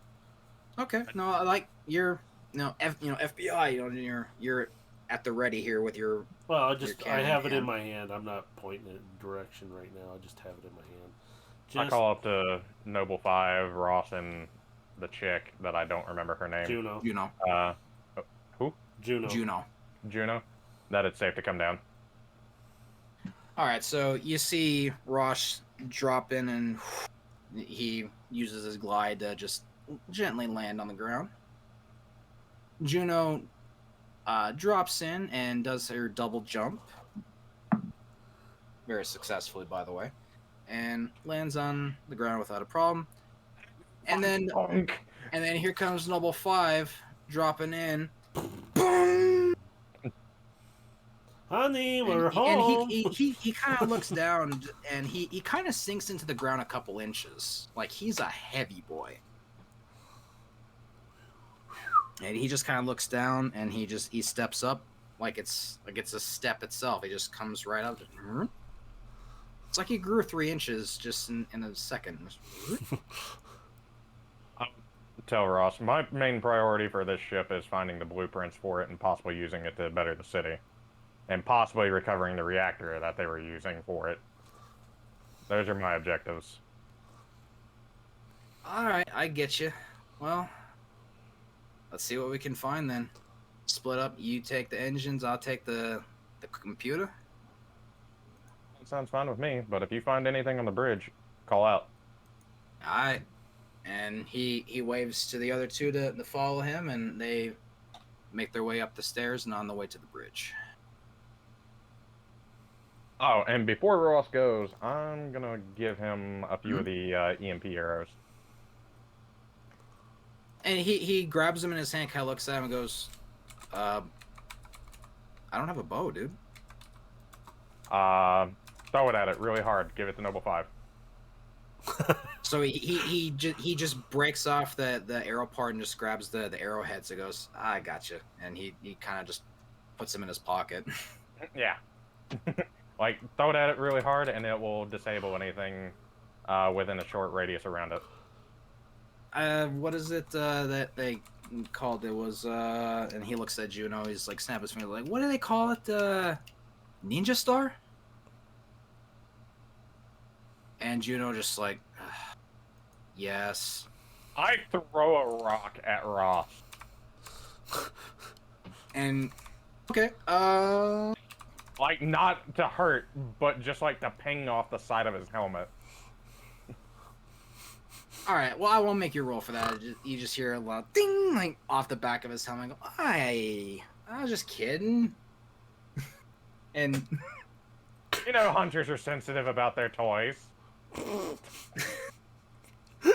[SPEAKER 3] Okay. No, I like you're FBI. You're at the ready here with your.
[SPEAKER 1] Well, I have it in
[SPEAKER 3] hand.
[SPEAKER 1] my hand. I'm not pointing it in direction right now. I just have it in my hand.
[SPEAKER 2] I call up to Noble 5, Ross, and the chick that I don't remember her name.
[SPEAKER 1] Juno.
[SPEAKER 2] Who?
[SPEAKER 3] Juno.
[SPEAKER 2] That it's safe to come down.
[SPEAKER 3] All right, so you see Rosh drop in, and he uses his glide to just gently land on the ground. Juno drops in and does her double jump, very successfully, by the way, and lands on the ground without a problem. And then here comes Noble 5 dropping in. Boom!
[SPEAKER 1] Honey, we're home.
[SPEAKER 3] And he kind of looks down, and he kind of sinks into the ground a couple inches. Like, he's a heavy boy. And he just kind of looks down, and he steps up like it's a step itself. He just comes right up. It's like he grew 3 inches just in a second.
[SPEAKER 2] Tell Ross, my main priority for this ship is finding the blueprints for it and possibly using it to better the city. And possibly recovering the reactor that they were using for it. Those are my objectives.
[SPEAKER 3] Alright, I get you. Well, let's see what we can find then. Split up, you take the engines, I'll take the computer.
[SPEAKER 2] That sounds fine with me, but if you find anything on the bridge, call out.
[SPEAKER 3] Alright. And he waves to the other two to follow him, and they make their way up the stairs and on the way to the bridge.
[SPEAKER 2] Oh, and before Ross goes, I'm gonna give him a few of the EMP arrows.
[SPEAKER 3] And he grabs them in his hand, kind of looks at him and goes, I don't have a bow, dude.
[SPEAKER 2] Throw it at it really hard. Give it to Noble 5.
[SPEAKER 3] So he just breaks off the arrow part and just grabs the arrowheads. And goes, I got you. And he kind of just puts them in his pocket.
[SPEAKER 2] Yeah. Like, throw it at it really hard, and it will disable anything within a short radius around it.
[SPEAKER 3] What is it that they called it? Was and he looks at Juno. He's like, snap his finger, like, what do they call it? Ninja Star? And Juno just like, yes.
[SPEAKER 2] I throw a rock at Ross.
[SPEAKER 3] And okay,
[SPEAKER 2] Like, not to hurt, but just like to ping off the side of his helmet.
[SPEAKER 3] all right. Well, I won't make you roll for that. You just hear a loud ding, like off the back of his helmet. Go, I was just kidding. And
[SPEAKER 2] You know, hunters are sensitive about their toys.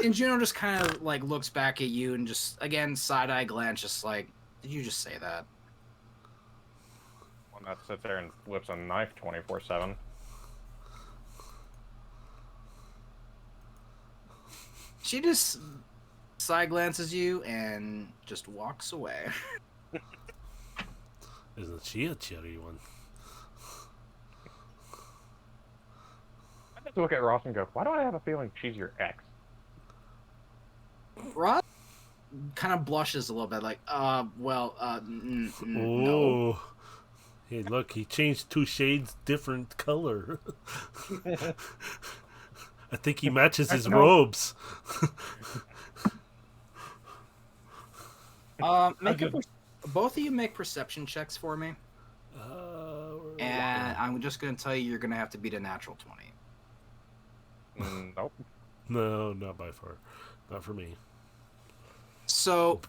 [SPEAKER 3] and Juno just kind of like looks back at you and just again side eye glance, just like, did you just say that?
[SPEAKER 2] One that sits there and flips a knife 24/7.
[SPEAKER 3] She just side glances you and just walks away.
[SPEAKER 1] Isn't she a cherry one?
[SPEAKER 2] I just look at Ross and go, why do I have a feeling she's your ex?
[SPEAKER 3] Ross kind of blushes a little bit, like, no.
[SPEAKER 1] Oh. Hey, look, he changed 2 shades different color. I think he matches his
[SPEAKER 2] No.
[SPEAKER 1] robes.
[SPEAKER 3] Both of you make perception checks for me, and I'm just gonna tell you, you're gonna have to beat a natural 20.
[SPEAKER 2] Nope.
[SPEAKER 1] No, not by far. Not for me.
[SPEAKER 3] So,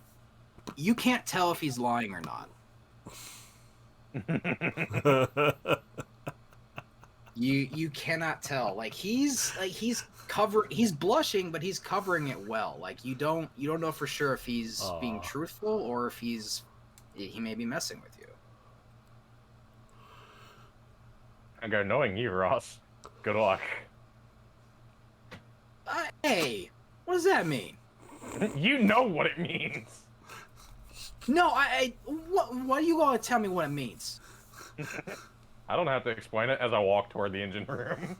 [SPEAKER 3] you can't tell if he's lying or not. You cannot tell. Like he's blushing, but he's covering it well. Like you don't know for sure if he's being truthful or if he may be messing with you.
[SPEAKER 2] I go, knowing you, Ross. Good luck.
[SPEAKER 3] Hey, what does that mean?
[SPEAKER 2] You know what it means.
[SPEAKER 3] No, what are you going to tell me what it means?
[SPEAKER 2] I don't have to explain it as I walk toward the engine room.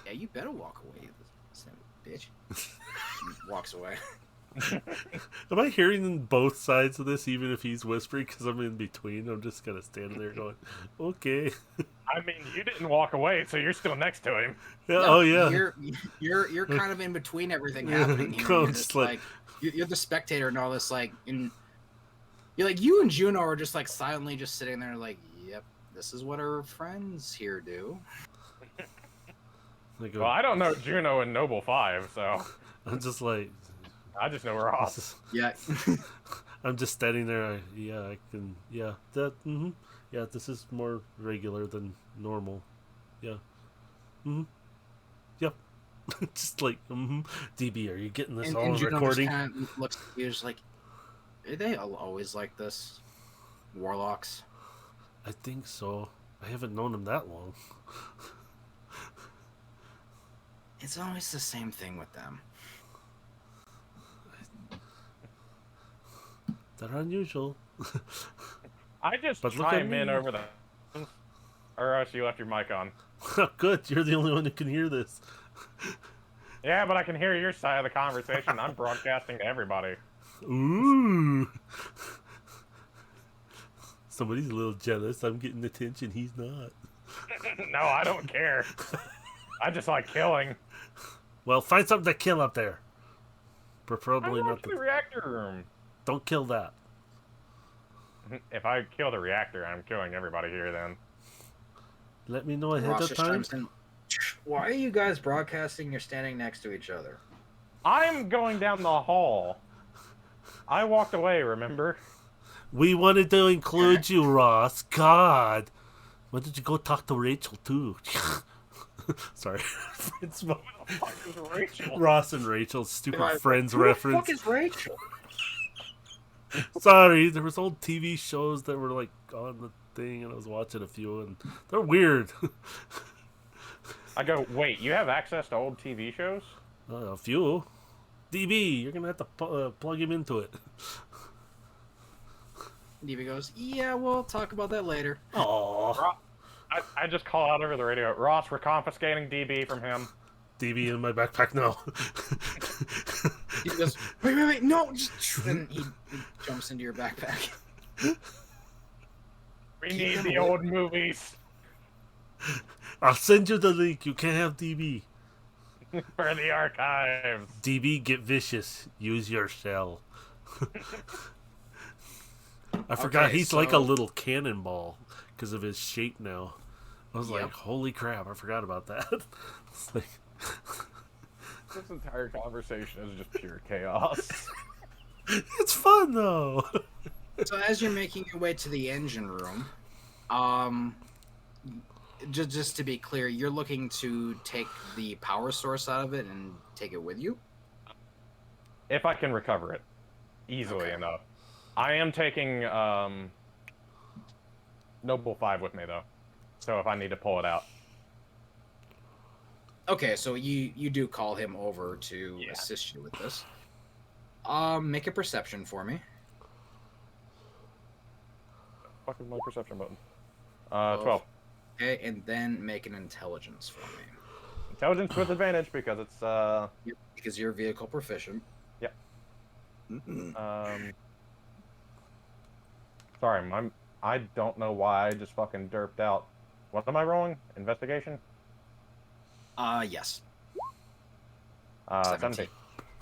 [SPEAKER 3] Yeah, you better walk away, you son of a bitch. He walks away.
[SPEAKER 1] Am I hearing both sides of this, even if he's whispering? Because I'm in between. I'm just kind of standing there going, okay.
[SPEAKER 2] I mean, you didn't walk away, so you're still next to him.
[SPEAKER 1] Yeah,
[SPEAKER 3] No,
[SPEAKER 1] oh, yeah.
[SPEAKER 3] You're kind of in between everything happening here.
[SPEAKER 1] Go
[SPEAKER 3] You're
[SPEAKER 1] on,
[SPEAKER 3] just
[SPEAKER 1] Slit.
[SPEAKER 3] like you're the spectator and all this. Like, you're like you and Juno are just like silently just sitting there, like, yep, this is what our friends here do.
[SPEAKER 1] I go,
[SPEAKER 2] Well, I don't know Juno and Noble 5, so
[SPEAKER 1] I'm just like,
[SPEAKER 2] I just know Ross.
[SPEAKER 3] Yeah.
[SPEAKER 1] I'm just standing there. I can. Yeah, that. Yeah, this is more regular than normal. Yeah. Yep. Just like, DB, are you getting this all
[SPEAKER 3] and
[SPEAKER 1] on
[SPEAKER 3] Juno
[SPEAKER 1] recording?
[SPEAKER 3] just kind of looks at you, just like, are they always like this? Warlocks.
[SPEAKER 1] I think so. I haven't known him that long.
[SPEAKER 3] It's always the same thing with them.
[SPEAKER 1] They're unusual.
[SPEAKER 2] I just
[SPEAKER 1] But look at
[SPEAKER 2] chime in
[SPEAKER 1] me.
[SPEAKER 2] over the... Or else you left your mic on.
[SPEAKER 1] Good, you're the only one who can hear this.
[SPEAKER 2] Yeah, but I can hear your side of the conversation. I'm broadcasting to everybody.
[SPEAKER 1] Ooh. Somebody's a little jealous. I'm getting attention. He's not.
[SPEAKER 2] No, I don't care. I just like killing.
[SPEAKER 1] Well, find something to kill up there.
[SPEAKER 2] I
[SPEAKER 1] Preferably not
[SPEAKER 2] want the
[SPEAKER 1] the...
[SPEAKER 2] reactor room.
[SPEAKER 1] Don't kill that.
[SPEAKER 2] If I kill the reactor, I'm killing everybody here then.
[SPEAKER 1] Let me know ahead
[SPEAKER 3] Ross
[SPEAKER 1] of
[SPEAKER 3] just
[SPEAKER 1] time.
[SPEAKER 3] chimes in, why are you guys broadcasting? You're standing next to each other.
[SPEAKER 2] I'm going down the hall. I walked away, remember?
[SPEAKER 1] We wanted to include you, Ross. God. Why don't you go talk to Rachel, too? Sorry. Friends mo-
[SPEAKER 2] Who the fuck is Rachel?
[SPEAKER 1] Ross and Rachel, stupid
[SPEAKER 3] Right,
[SPEAKER 1] Friends
[SPEAKER 3] Who
[SPEAKER 1] reference.
[SPEAKER 3] the fuck is Rachel?
[SPEAKER 1] Sorry, there was old TV shows that were like on the thing, and I was watching a few, and they're weird.
[SPEAKER 2] I go, wait, you have access to old TV shows?
[SPEAKER 1] A few. DB, you're gonna have to plug him into it.
[SPEAKER 3] DB goes, yeah, we'll talk about that later.
[SPEAKER 1] Aww.
[SPEAKER 2] I just call out over the radio, Ross, we're confiscating DB from him.
[SPEAKER 1] DB in my backpack now.
[SPEAKER 3] He goes, wait, no! And he jumps into your backpack.
[SPEAKER 2] We need the old movies
[SPEAKER 1] I'll send you the link. You can't have DB.
[SPEAKER 2] for the archives.
[SPEAKER 1] DB, get vicious. Use your shell. I forgot
[SPEAKER 3] Okay,
[SPEAKER 1] he's like a
[SPEAKER 3] so-
[SPEAKER 1] little cannonball because of his shape now. I was
[SPEAKER 3] Yep.
[SPEAKER 1] like, holy crap, I forgot about that. It's like,
[SPEAKER 2] This entire conversation is just pure chaos.
[SPEAKER 1] it's fun though.
[SPEAKER 3] So as you're making your way to the engine room, just to be clear, you're looking to take the power source out of it and take it with you?
[SPEAKER 2] If I can recover it easily
[SPEAKER 3] Okay.
[SPEAKER 2] enough. I am taking Noble 5 with me though. So if I need to pull it out.
[SPEAKER 3] Okay, so you do call him over to
[SPEAKER 2] Yeah.
[SPEAKER 3] assist you with this. Make a perception for me.
[SPEAKER 2] Fuck is my perception button?
[SPEAKER 3] Oh.
[SPEAKER 2] 12.
[SPEAKER 3] Okay, and then make an intelligence for me.
[SPEAKER 2] Intelligence with advantage because it's
[SPEAKER 3] You're because you're vehicle proficient.
[SPEAKER 2] Yep.
[SPEAKER 3] Mm-mm.
[SPEAKER 2] Sorry, I don't know why I just fucking derped out. What am I rolling? Investigation?
[SPEAKER 3] Yes.
[SPEAKER 2] 17.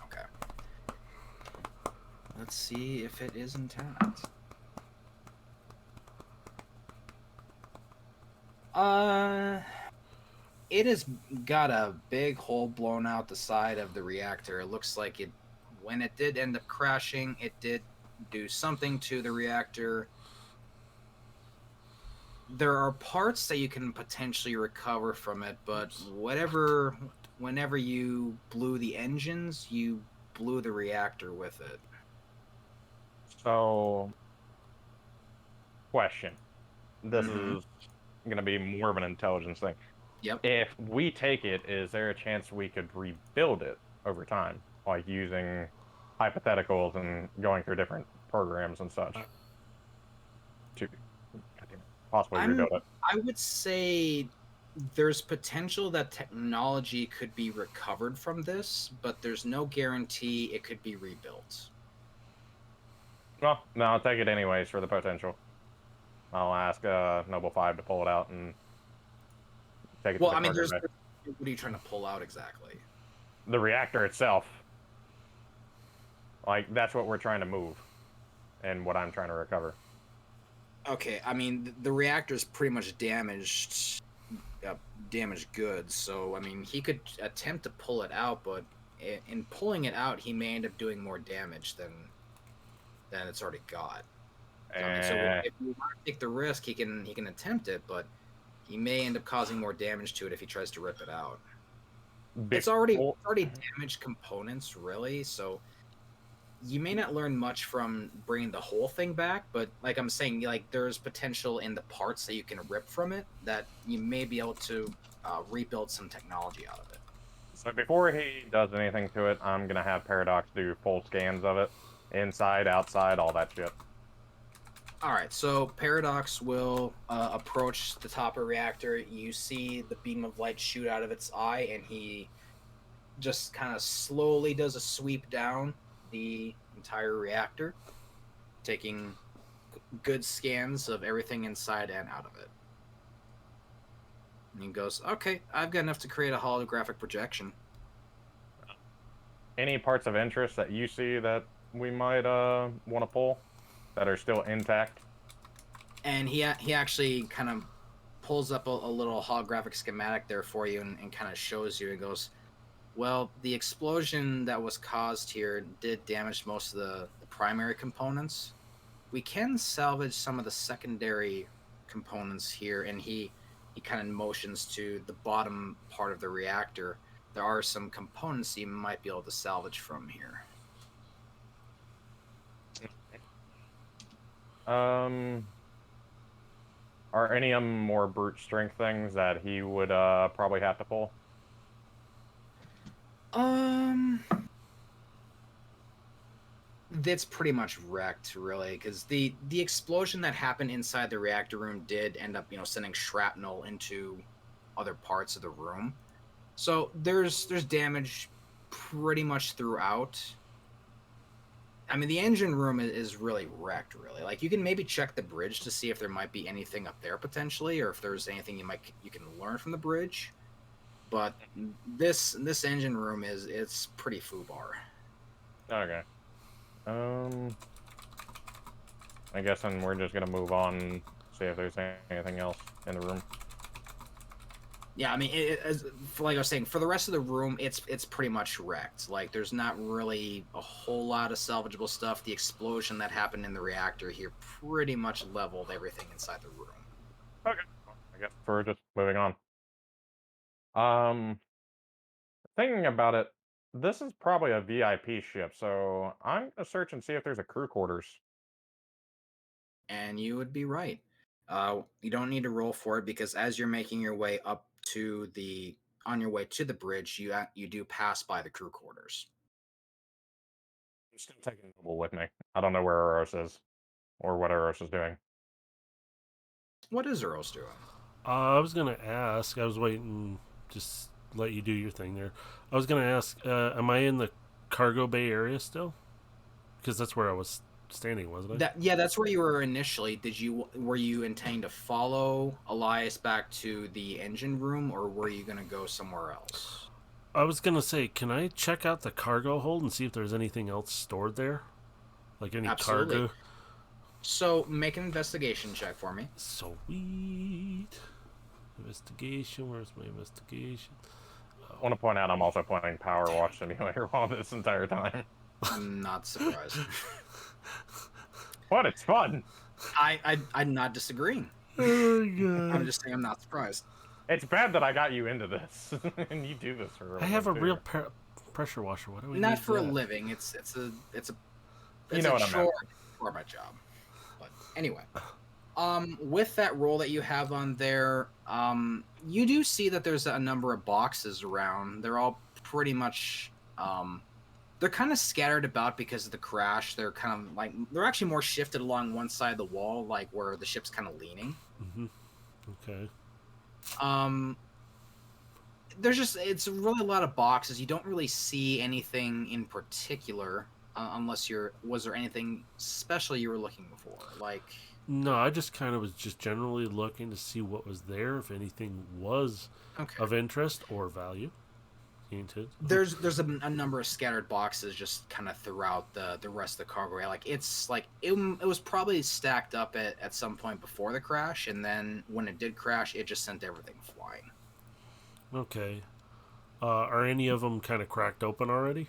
[SPEAKER 3] Okay. Let's see if it is intact. It has got a big hole blown out the side of the reactor. It looks like it, when it did end up crashing, it did do something to the reactor. There are parts that you can potentially recover from it, but whenever you blew the engines, you blew the reactor with it.
[SPEAKER 2] So, question. This
[SPEAKER 3] Mhm.
[SPEAKER 2] is going to be more of an intelligence thing.
[SPEAKER 3] Yep.
[SPEAKER 2] If we take it, is there a chance we could rebuild it over time, like using hypotheticals and going through different programs and such to possibly rebuild it?
[SPEAKER 3] I would say there's potential that technology could be recovered from this, but there's no guarantee it could be rebuilt.
[SPEAKER 2] Well, no, I'll take it anyways for the potential. I'll ask Noble 5 to pull it out and take it to
[SPEAKER 3] Well,
[SPEAKER 2] the
[SPEAKER 3] I mean,
[SPEAKER 2] cargo bay.
[SPEAKER 3] what are you trying to pull out exactly?
[SPEAKER 2] The reactor itself, like, that's what we're trying to move and what I'm trying to recover.
[SPEAKER 3] Okay, I mean, the reactor's pretty much damaged goods, so I mean, he could attempt to pull it out, but in pulling it out, he may end up doing more damage than it's already got. So, I mean, so if you want to take the risk, he can attempt it, but he may end up causing more damage to it if he tries to rip it out. It's already damaged components, really, so you may not learn much from bringing the whole thing back, but like I'm saying, like there's potential in the parts that you can rip from it that you may be able to rebuild some technology out of it.
[SPEAKER 2] So before he does anything to it, I'm gonna have Paradox do full scans of it, inside, outside, all that shit.
[SPEAKER 3] All right, so Paradox will approach the top of the reactor. You see the beam of light shoot out of its eye, and he just kind of slowly does a sweep down the entire reactor, taking good scans of everything inside and out of it. And he goes, okay, I've got enough to create a holographic projection.
[SPEAKER 2] Any parts of interest that you see that we might want to pull that are still intact?
[SPEAKER 3] And he actually kind of pulls up a little holographic schematic there for you and kind of shows you and goes, well, the explosion that was caused here did damage most of the primary components. We can salvage some of the secondary components here, and he kind of motions to the bottom part of the reactor. There are some components you might be able to salvage from here.
[SPEAKER 2] Are any of them more brute strength things that he would probably have to pull?
[SPEAKER 3] That's pretty much wrecked, really, because the explosion that happened inside the reactor room did end up, sending shrapnel into other parts of the room. So there's damage pretty much throughout. I mean, the engine room is really wrecked, really. Like, you can maybe check the bridge to see if there might be anything up there potentially, or if there's anything you can learn from the bridge. But this engine room it's pretty foobar.
[SPEAKER 2] Okay. I guess then we're just gonna move on and see if there's anything else in the room.
[SPEAKER 3] Yeah, I mean, like I was saying, for the rest of the room, it's pretty much wrecked. Like, there's not really a whole lot of salvageable stuff. The explosion that happened in the reactor here pretty much leveled everything inside the room.
[SPEAKER 2] Okay. I guess we're just moving on. Um, Thinking about it, this is probably a VIP ship, so I'm gonna search and see if there's a crew quarters.
[SPEAKER 3] And you would be right. You don't need to roll for it because as you're making your way up to on your way to the bridge, you do pass by the crew quarters.
[SPEAKER 2] I'm just gonna take a Noble with me. I don't know where Eros is or what Eros is doing.
[SPEAKER 3] What is Earls doing?
[SPEAKER 1] I was gonna ask. I was waiting, just let you do your thing there. I was gonna ask, am I in the cargo bay area still? Because that's where I was standing, wasn't I?
[SPEAKER 3] That's where you were initially. Were you intending to follow Elias back to the engine room, or were you gonna go somewhere else?
[SPEAKER 1] I was gonna say, can I check out the cargo hold and see if there's anything else stored there, like any
[SPEAKER 3] Absolutely.
[SPEAKER 1] cargo?
[SPEAKER 3] So make an investigation check for me.
[SPEAKER 1] Sweet. Investigation. Where's my investigation?
[SPEAKER 2] I want to point out I'm also playing Power Watch Simulator while this entire time.
[SPEAKER 3] I'm not surprised.
[SPEAKER 2] What? It's fun.
[SPEAKER 3] I'm not disagreeing.
[SPEAKER 1] Oh god.
[SPEAKER 3] I'm just saying I'm not surprised.
[SPEAKER 2] It's bad that I got you into this, and you do this for.
[SPEAKER 1] I have a
[SPEAKER 2] too.
[SPEAKER 1] real pressure washer. What do we
[SPEAKER 3] Not
[SPEAKER 1] need
[SPEAKER 3] for a
[SPEAKER 1] that?
[SPEAKER 3] living. It's a
[SPEAKER 2] You know what I meant.
[SPEAKER 3] chore for my job. But anyway, with that roll that you have on there, you do see that there's a number of boxes around. They're all pretty much they're kind of scattered about because of the crash. They're kind of like they're actually more shifted along one side of the wall, like where the ship's kind of leaning.
[SPEAKER 1] Mm-hmm. Okay.
[SPEAKER 3] There's just it's really a lot of boxes. You don't really see anything in particular unless was there anything special you were looking for, like
[SPEAKER 1] No, I just kind of was just generally looking to see what was there, if anything was
[SPEAKER 3] okay.
[SPEAKER 1] of interest or value. Hinted.
[SPEAKER 3] There's a number of scattered boxes just kind of throughout the rest of the cargo area. Like it's like it was probably stacked up at some point before the crash, and then when it did crash, it just sent everything flying.
[SPEAKER 1] Okay. Are any of them kind of cracked open already?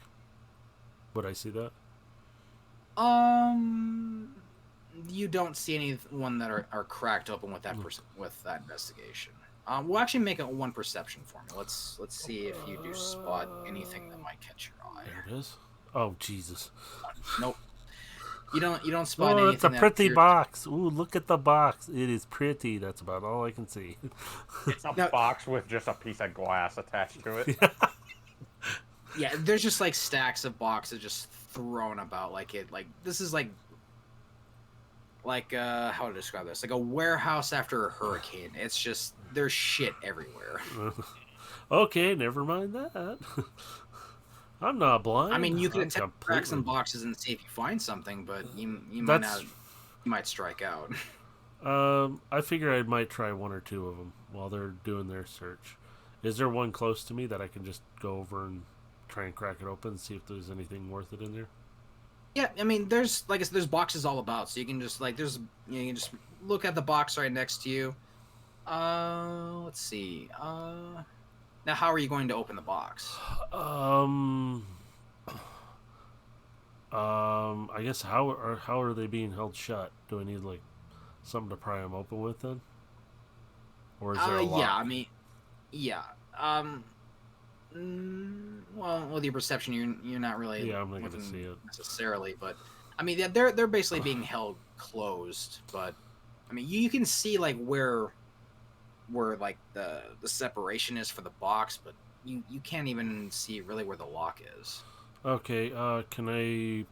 [SPEAKER 1] Would I see that?
[SPEAKER 3] You don't see anyone that are cracked open with that with that investigation. We'll actually make it one perception for me. Let's see if you do spot anything that might catch your eye.
[SPEAKER 1] There it is. Oh Jesus!
[SPEAKER 3] Nope. You don't spot
[SPEAKER 1] Oh,
[SPEAKER 3] anything.
[SPEAKER 1] it's a pretty box. Ooh, look at the box. It is pretty. That's about all I can see.
[SPEAKER 2] It's a box with just a piece of glass attached to it.
[SPEAKER 3] Yeah, there's just like stacks of boxes just thrown about this is like how to describe this, like a warehouse after a hurricane. It's just there's shit everywhere.
[SPEAKER 1] Okay, never mind that. I'm not blind.
[SPEAKER 3] I mean, you can
[SPEAKER 1] I'm
[SPEAKER 3] attempt to crack some boxes and see if you find something, but you might not. You might strike out.
[SPEAKER 1] I figure I might try one or two of them while they're doing their search. Is there one close to me that I can just go over and try and crack it open and see if there's anything worth it in there?
[SPEAKER 3] Yeah, I mean, there's like I said, there's boxes all about, so you can just you can just look at the box right next to you. Let's see. Now, how are you going to open the box?
[SPEAKER 1] I guess how are they being held shut? Do I need like something to pry them open with then? Or is there a lock?
[SPEAKER 3] Yeah, I mean, yeah. Well, with your perception, you're not really
[SPEAKER 1] Yeah, I'm not gonna see it
[SPEAKER 3] necessarily, but I mean, they're basically being held closed. But I mean, you can see like where like the separation is for the box, but you can't even see really where the lock is.
[SPEAKER 1] Okay, can I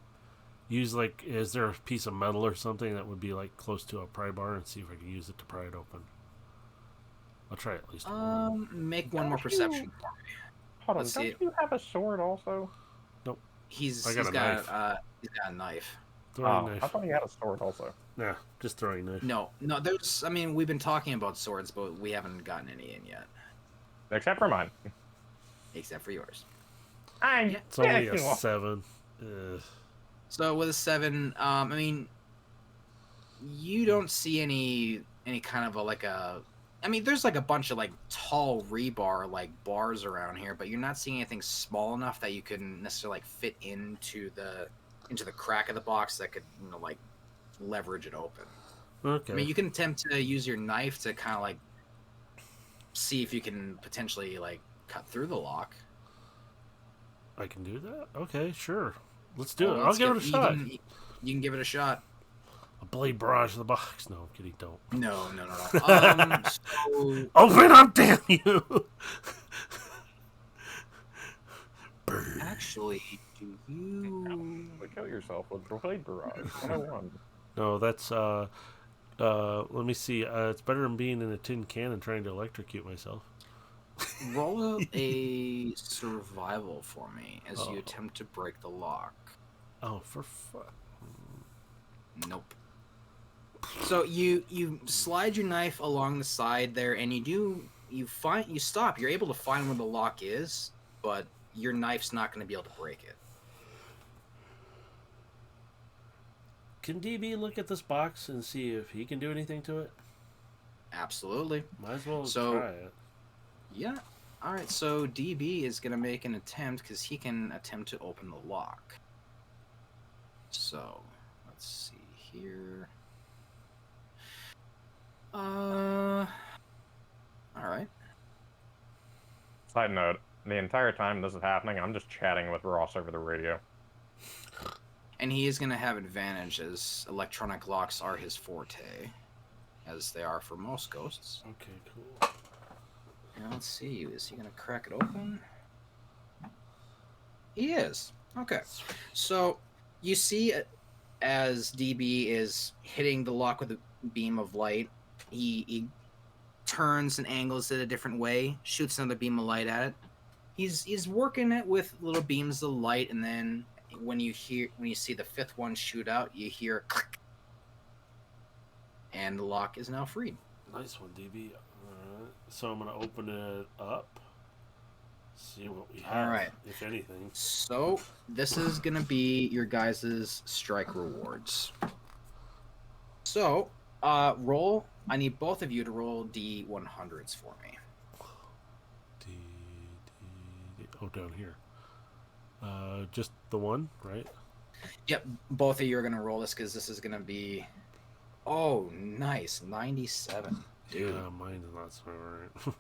[SPEAKER 1] use like, is there a piece of metal or something that would be like close to a pry bar and see if I can use it to pry it open? I'll try at least one.
[SPEAKER 3] Make one more perception for me.
[SPEAKER 2] Hold on,
[SPEAKER 3] Let's
[SPEAKER 2] don't
[SPEAKER 3] see.
[SPEAKER 2] you have a sword also?
[SPEAKER 1] Nope.
[SPEAKER 3] He's
[SPEAKER 1] I got a knife.
[SPEAKER 3] He's got a knife.
[SPEAKER 1] Throwing knife.
[SPEAKER 2] I thought you had a sword also.
[SPEAKER 1] Nah, just throwing knife.
[SPEAKER 3] No, there's. I mean, we've been talking about swords, but we haven't gotten any in yet,
[SPEAKER 2] Except for mine.
[SPEAKER 3] except for yours.
[SPEAKER 1] It's only a 7. Ugh.
[SPEAKER 3] So with a 7, I mean, you don't see any kind of I mean, there's like a bunch of like tall rebar like bars around here, but you're not seeing anything small enough that you can necessarily like fit into the crack of the box that could like leverage it open.
[SPEAKER 1] Okay.
[SPEAKER 3] I mean, you can attempt to use your knife to kind of like see if you can potentially like cut through the lock.
[SPEAKER 1] I can do that? Okay, sure. Let's do it.
[SPEAKER 3] Well,
[SPEAKER 1] I'll give it a shot.
[SPEAKER 3] You can give it a shot.
[SPEAKER 1] A blade barrage of the box. No, I'm kidding. Don't.
[SPEAKER 3] No. So,
[SPEAKER 1] Open up, damn you! Burn.
[SPEAKER 3] actually, do you?
[SPEAKER 2] Kill yourself with blade barrage 101.
[SPEAKER 1] No, that's let me see. It's better than being in a tin can and trying to electrocute myself.
[SPEAKER 3] Roll a survival for me as you
[SPEAKER 1] Oh.
[SPEAKER 3] attempt to break the lock.
[SPEAKER 1] Oh, for fuck.
[SPEAKER 3] Nope. So you slide your knife along the side there, and you stop. You're able to find where the lock is, but your knife's not going to be able to break it.
[SPEAKER 1] Can DB look at this box and see if he can do anything to it?
[SPEAKER 3] Absolutely.
[SPEAKER 1] Might as well
[SPEAKER 3] So-
[SPEAKER 1] try it.
[SPEAKER 3] Yeah. All right. So DB is going to make an attempt because he can attempt to open the lock. So let's see here. All right.
[SPEAKER 2] Side note: the entire time this is happening, I'm just chatting with Ross over the radio.
[SPEAKER 3] And he is going to have advantage as electronic locks are his forte, as they are for most ghosts.
[SPEAKER 1] Okay, cool.
[SPEAKER 3] Now let's see, is he going to crack it open? He is. Okay. So you see as DB is hitting the lock with a beam of light, he turns and angles it a different way, shoots another beam of light at it. He's working it with little beams of light, and then when you see the fifth one shoot out, you hear click, and the lock is now freed.
[SPEAKER 1] Nice one, DB. Alright. So I'm going to open it up. See what we have,
[SPEAKER 3] Alright.
[SPEAKER 1] if anything.
[SPEAKER 3] So this is gonna be your guys' strike rewards. So roll. I need both of you to roll D100s for me.
[SPEAKER 1] Oh, down here. Just the one, right?
[SPEAKER 3] Yep, both of you are gonna roll this because this is gonna be. Oh, nice, 97. Dude.
[SPEAKER 1] Yeah, mine's not so right.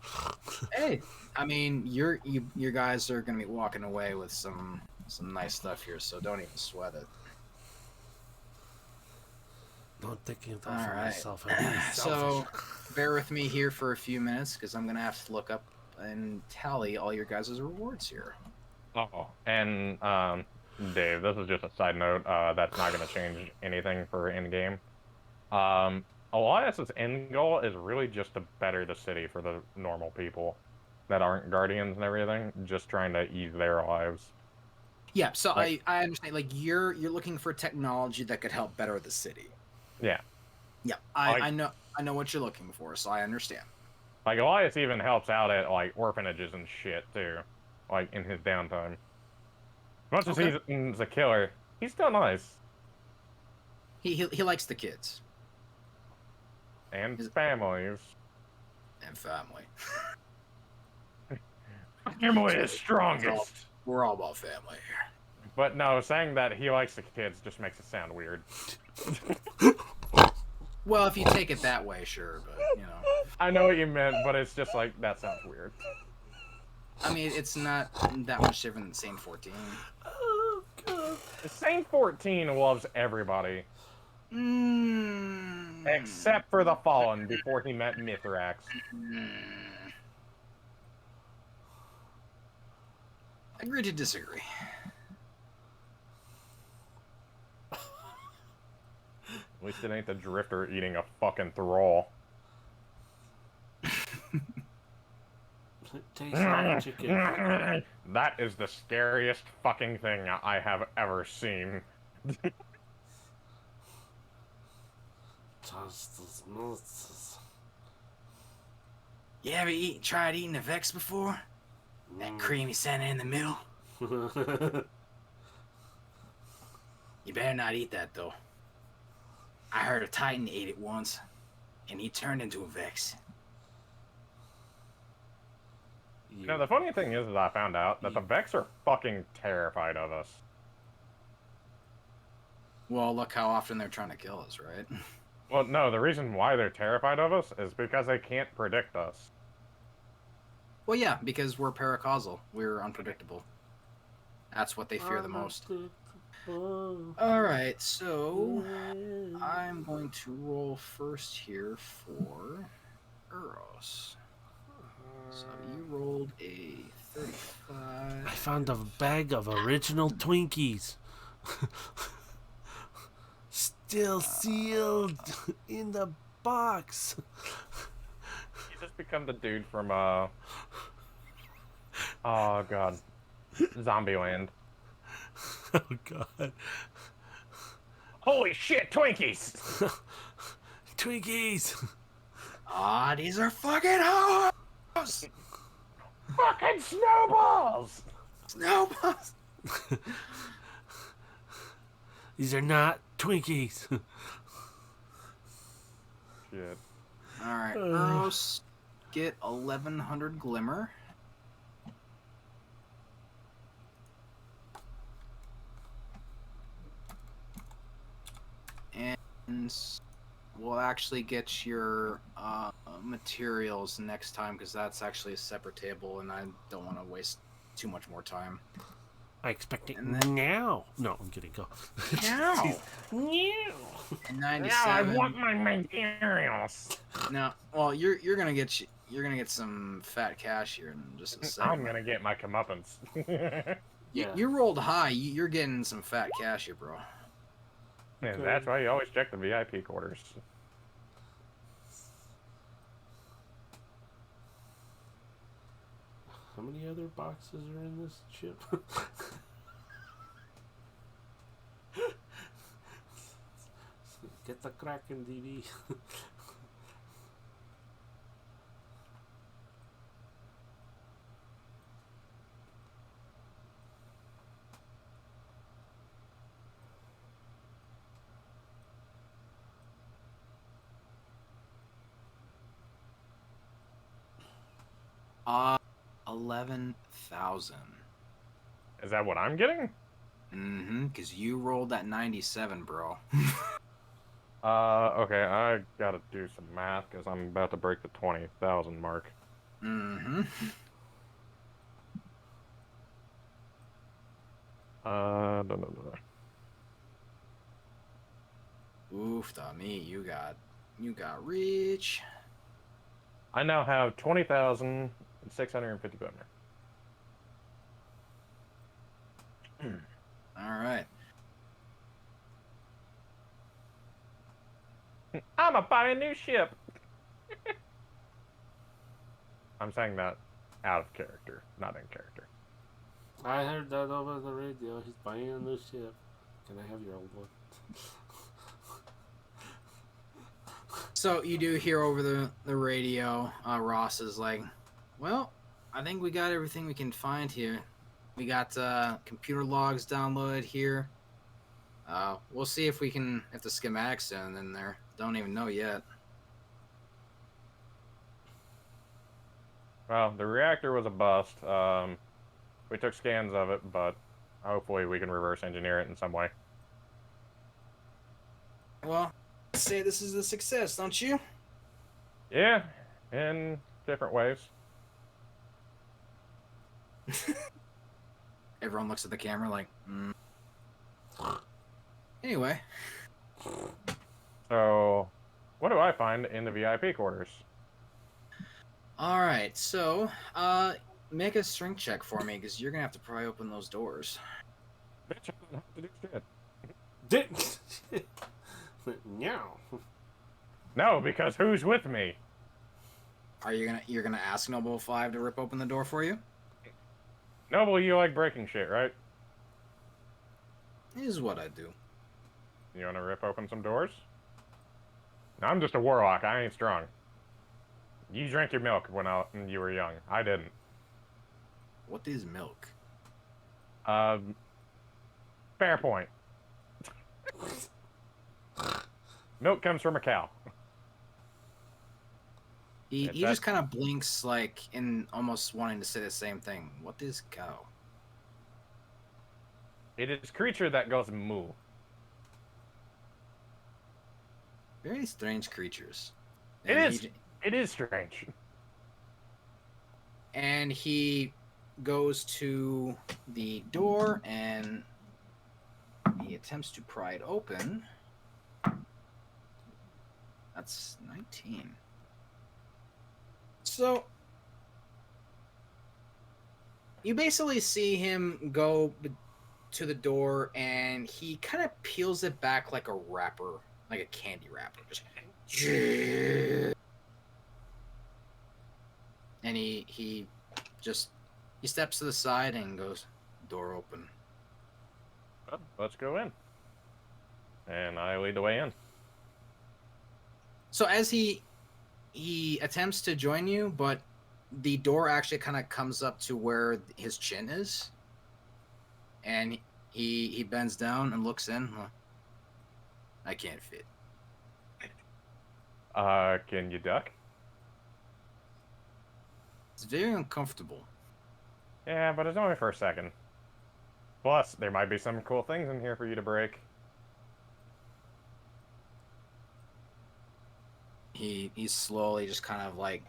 [SPEAKER 3] Hey, I mean, you guys are gonna be walking away with some nice stuff here, so don't even sweat it.
[SPEAKER 1] Not thinking of that
[SPEAKER 3] All
[SPEAKER 1] for
[SPEAKER 3] right.
[SPEAKER 1] myself. I'm being
[SPEAKER 3] So,
[SPEAKER 1] selfish.
[SPEAKER 3] bear with me here for a few minutes because I'm gonna have to look up and tally all your guys' rewards here.
[SPEAKER 2] Oh, and Dave, this is just a side note. That's not going to change anything for in game. Elias's end goal is really just to better the city for the normal people that aren't guardians and everything. Just trying to ease their lives.
[SPEAKER 3] Yeah, so
[SPEAKER 2] Like-
[SPEAKER 3] I understand. Like you're looking for technology that could help better the city.
[SPEAKER 2] Yeah.
[SPEAKER 3] Yeah, I know what you're looking for, so I understand.
[SPEAKER 2] Like Elias even helps out at like orphanages and shit too, like in his downtime. As much as
[SPEAKER 3] Okay.
[SPEAKER 2] he's a killer, he's still nice
[SPEAKER 3] He likes the kids
[SPEAKER 2] and
[SPEAKER 3] Is-
[SPEAKER 2] families.
[SPEAKER 3] and family.
[SPEAKER 2] Family is strongest.
[SPEAKER 3] We're all about family here.
[SPEAKER 2] But no, saying that he likes the kids just makes it sound weird.
[SPEAKER 3] Well, if you take it that way, sure, but you know,
[SPEAKER 2] I know what you meant, but it's just like that sounds weird.
[SPEAKER 3] I mean, it's not that much different than Saint 14.
[SPEAKER 1] Oh, God.
[SPEAKER 2] Saint 14 loves everybody except for the Fallen before he met Mithrax.
[SPEAKER 3] Agree to disagree.
[SPEAKER 2] At least it ain't the Drifter eating a fucking thrall.
[SPEAKER 1] Tastes like chicken.
[SPEAKER 2] That is the scariest fucking thing I have ever seen.
[SPEAKER 1] Toast nuts.
[SPEAKER 3] You ever tried eating a Vex before? That creamy center in the middle? You better not eat that, though. I heard a Titan ate it once, and he turned into a Vex.
[SPEAKER 2] You know, the funny thing is I found out that the Vex are fucking terrified of us.
[SPEAKER 3] Well, look how often they're trying to kill us, right?
[SPEAKER 2] Well, no, the reason why they're terrified of us is because they can't predict us.
[SPEAKER 3] Well, yeah, because we're paracausal. We're unpredictable. That's what they fear the most. Alright, so I'm going to roll first here for Eros. So you rolled a 35.
[SPEAKER 1] I found a bag of original Twinkies. Still sealed in the box.
[SPEAKER 2] You just become the dude from Oh god, Zombieland.
[SPEAKER 1] Oh god.
[SPEAKER 2] Holy shit, Twinkies!
[SPEAKER 1] Twinkies.
[SPEAKER 3] Ah, these are fucking hoes!
[SPEAKER 2] Fucking snowballs!
[SPEAKER 3] Snowballs!
[SPEAKER 1] These are not Twinkies.
[SPEAKER 2] Shit.
[SPEAKER 3] Alright, Eros, get 1100 glimmer. And we'll actually get your materials next time because that's actually a separate table and I don't want to waste too much more time.
[SPEAKER 1] I expect it
[SPEAKER 3] And then-
[SPEAKER 1] now. No, I'm kidding. Go.
[SPEAKER 3] Now!
[SPEAKER 1] Now.
[SPEAKER 3] And
[SPEAKER 2] Now
[SPEAKER 3] 97.
[SPEAKER 2] I want my materials.
[SPEAKER 3] No, well, you're gonna get some fat cash here in just a second.
[SPEAKER 2] I'm gonna get my comeuppance.
[SPEAKER 1] Yeah.
[SPEAKER 3] You rolled high. You're getting some fat cash here, bro.
[SPEAKER 2] And that's why you always check the VIP quarters.
[SPEAKER 1] How many other boxes are in this chip? Get the Kraken DD.
[SPEAKER 3] Uh, 11,000.
[SPEAKER 2] Is that what I'm getting?
[SPEAKER 3] Mm-hmm. Because you rolled that 97, bro.
[SPEAKER 2] Okay, I gotta do some math because I'm about to break the 20,000 mark.
[SPEAKER 3] Mm-hmm.
[SPEAKER 2] No.
[SPEAKER 3] Oof, me, you got rich.
[SPEAKER 2] I now have 20,650 glimmer.
[SPEAKER 3] All right.
[SPEAKER 2] I'ma buy a new ship. I'm saying that out of character, not in character.
[SPEAKER 1] I heard that over the radio. He's buying a new ship. Can I have your old one?
[SPEAKER 3] So you do hear over the radio, Ross is like, well, I think we got everything we can find here. We got computer logs downloaded here. We'll see if the schematics are in there. Don't even know yet.
[SPEAKER 2] Well, the reactor was a bust. We took scans of it, but hopefully we can reverse engineer it in some way.
[SPEAKER 3] Well, let's say this is a success, don't you?
[SPEAKER 2] Yeah, in different ways.
[SPEAKER 3] Everyone looks at the camera like, Anyway.
[SPEAKER 2] So, what do I find in the VIP quarters?
[SPEAKER 3] All right, so make a strength check for me because you're gonna have to pry open those doors.
[SPEAKER 2] Bitch, I don't have to do shit.
[SPEAKER 1] No.
[SPEAKER 2] No, because who's with me?
[SPEAKER 3] You're gonna ask Noble 5 to rip open the door for you?
[SPEAKER 2] Noble, you like breaking shit, right?
[SPEAKER 3] This is what I do.
[SPEAKER 2] You want to rip open some doors? No, I'm just a warlock. I ain't strong. You drank your milk when you were young. I didn't.
[SPEAKER 3] What is milk?
[SPEAKER 2] Fair point. Milk comes from a cow.
[SPEAKER 3] He
[SPEAKER 2] That's
[SPEAKER 3] just kind of blinks like in almost wanting to say the same thing. What is cow?
[SPEAKER 2] It is a creature that goes moo.
[SPEAKER 3] Very strange creatures.
[SPEAKER 2] It
[SPEAKER 3] And
[SPEAKER 2] is.
[SPEAKER 3] he-
[SPEAKER 2] It is strange.
[SPEAKER 3] and he goes to the door and he attempts to pry it open. That's 19. So you basically see him go to the door and he kind of peels it back like a wrapper, like a candy wrapper. And he just He steps to the side and goes, "Door open."
[SPEAKER 2] Well, let's go in. And I lead the way in.
[SPEAKER 3] So as he attempts to join you, but the door actually kind of comes up to where his chin is, and he bends down and looks in. Huh, I can't fit.
[SPEAKER 2] Can you duck?
[SPEAKER 3] It's very uncomfortable.
[SPEAKER 2] Yeah, but it's only for a second. Plus, there might be some cool things in here for you to break.
[SPEAKER 3] He slowly just kind of like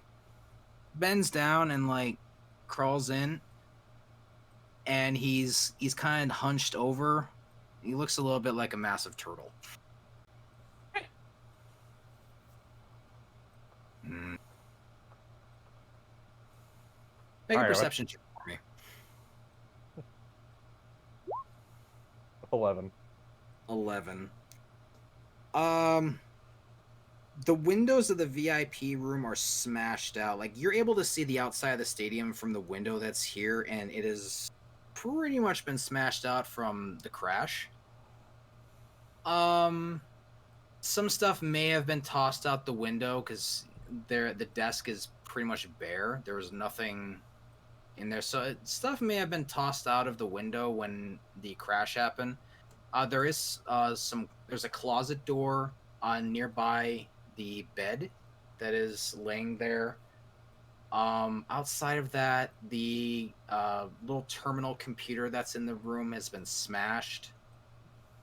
[SPEAKER 3] bends down and like crawls in, and he's kind of hunched over. He looks a little bit like a massive turtle. Mm. Make a
[SPEAKER 2] Alright,
[SPEAKER 3] perception check for me.
[SPEAKER 2] 11.
[SPEAKER 3] 11. The windows of the VIP room are smashed out. Like, you're able to see the outside of the stadium from the window that's here, and it has pretty much been smashed out from the crash. Some stuff may have been tossed out the window because the desk is pretty much bare. There was nothing in there, so stuff may have been tossed out of the window when the crash happened. There's a closet door nearby the bed that is laying there. Outside of that, the little terminal computer that's in the room has been smashed.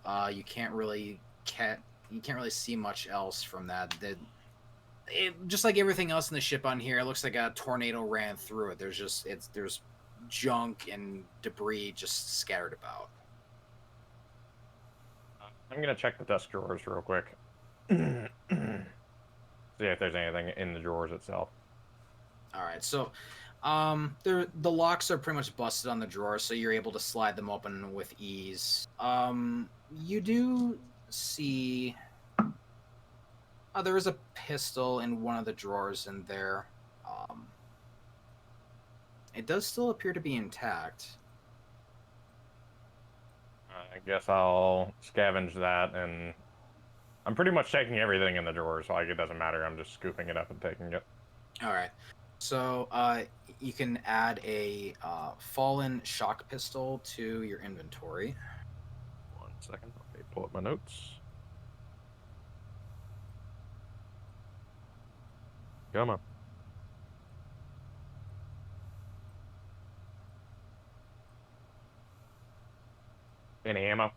[SPEAKER 3] You can't really see much else from that. Just like everything else in the ship on here, it looks like a tornado ran through it. There's junk and debris just scattered about.
[SPEAKER 2] I'm gonna check the desk drawers real quick. See if there's anything in the drawers itself.
[SPEAKER 3] All right, so the locks are pretty much busted on the drawers, so you're able to slide them open with ease. You do see there is a pistol in one of the drawers in there. It does still appear to be intact.
[SPEAKER 2] I guess I'll scavenge that, and I'm pretty much taking everything in the drawers, so like it doesn't matter. I'm just scooping it up and taking it.
[SPEAKER 3] All right, so you can add a fallen shock pistol to your inventory.
[SPEAKER 2] 1 second. Let me pull up my notes. Come on. Any ammo?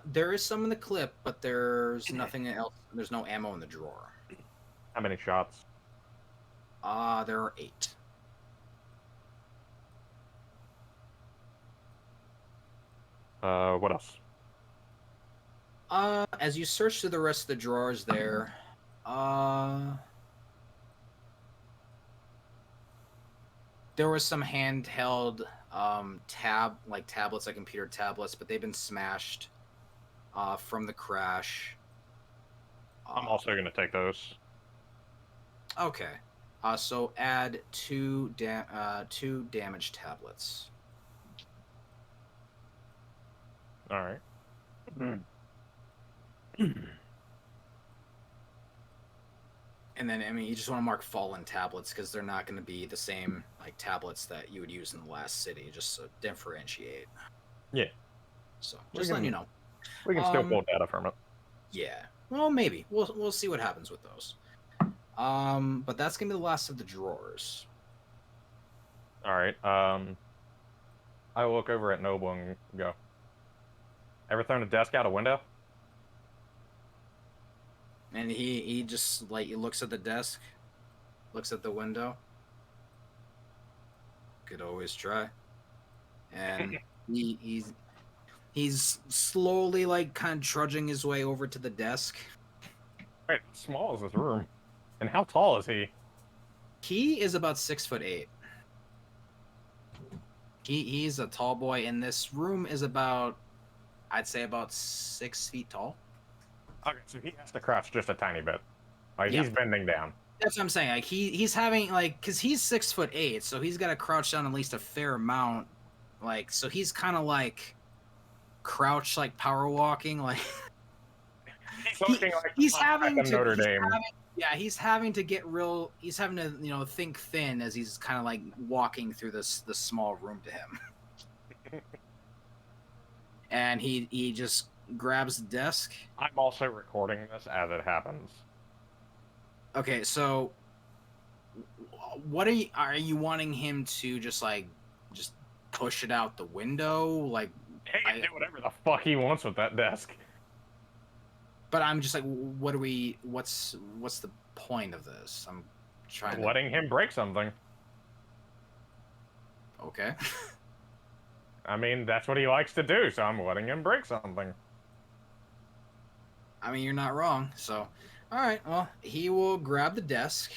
[SPEAKER 3] There is some in the clip, but there's nothing else. There's no ammo in the drawer.
[SPEAKER 2] How many shots?
[SPEAKER 3] There are 8.
[SPEAKER 2] What else?
[SPEAKER 3] As you search through the rest of the drawers there, there was some handheld tablets, like computer tablets, but they've been smashed from the crash.
[SPEAKER 2] I'm also gonna take those.
[SPEAKER 3] Okay. So add two damaged tablets.
[SPEAKER 2] All right.
[SPEAKER 3] And then, I mean, you just want to mark fallen tablets because they're not going to be the same like tablets that you would use in the last city, just to differentiate.
[SPEAKER 2] Yeah.
[SPEAKER 3] So just letting you know.
[SPEAKER 2] We can still pull data from it.
[SPEAKER 3] Yeah. Well, maybe we'll see what happens with those. But that's gonna be the last of the drawers.
[SPEAKER 2] All right. I will look over at Noble and go. Ever thrown a desk out a window?
[SPEAKER 3] And he just like he looks at the desk, looks at the window. Could always try. And he's slowly like kind of trudging his way over to the desk.
[SPEAKER 2] Wait, how small is this room? And how tall is he?
[SPEAKER 3] He is about 6'8". He's a tall boy, and this room is about, I'd say, about 6 feet tall.
[SPEAKER 2] Okay, so he has to crouch just a tiny bit. Like
[SPEAKER 3] Yeah.
[SPEAKER 2] he's bending down.
[SPEAKER 3] That's what I'm saying. Like he's having like because he's 6'8", so he's got to crouch down at least a fair amount. Like so he's kind of like crouch like power walking. Like
[SPEAKER 2] He's
[SPEAKER 3] he
[SPEAKER 2] looking like the
[SPEAKER 3] he's
[SPEAKER 2] Hunchback
[SPEAKER 3] having
[SPEAKER 2] of
[SPEAKER 3] to
[SPEAKER 2] Notre
[SPEAKER 3] he's
[SPEAKER 2] Dame.
[SPEAKER 3] having, yeah he's having to get real. He's having to think thin as he's kind of like walking through this small room to him. And he just grabs the desk.
[SPEAKER 2] I'm also recording this as it happens.
[SPEAKER 3] Okay, so what are you wanting him to just push it out the window? Like,
[SPEAKER 2] He can do whatever the fuck he wants with that desk.
[SPEAKER 3] but I'm just like, what's the point of this? I'm trying
[SPEAKER 2] Letting him break something.
[SPEAKER 3] Okay.
[SPEAKER 2] I mean, that's what he likes to do, so I'm letting him break something.
[SPEAKER 3] I mean, you're not wrong. So, all right. Well, he will grab the desk.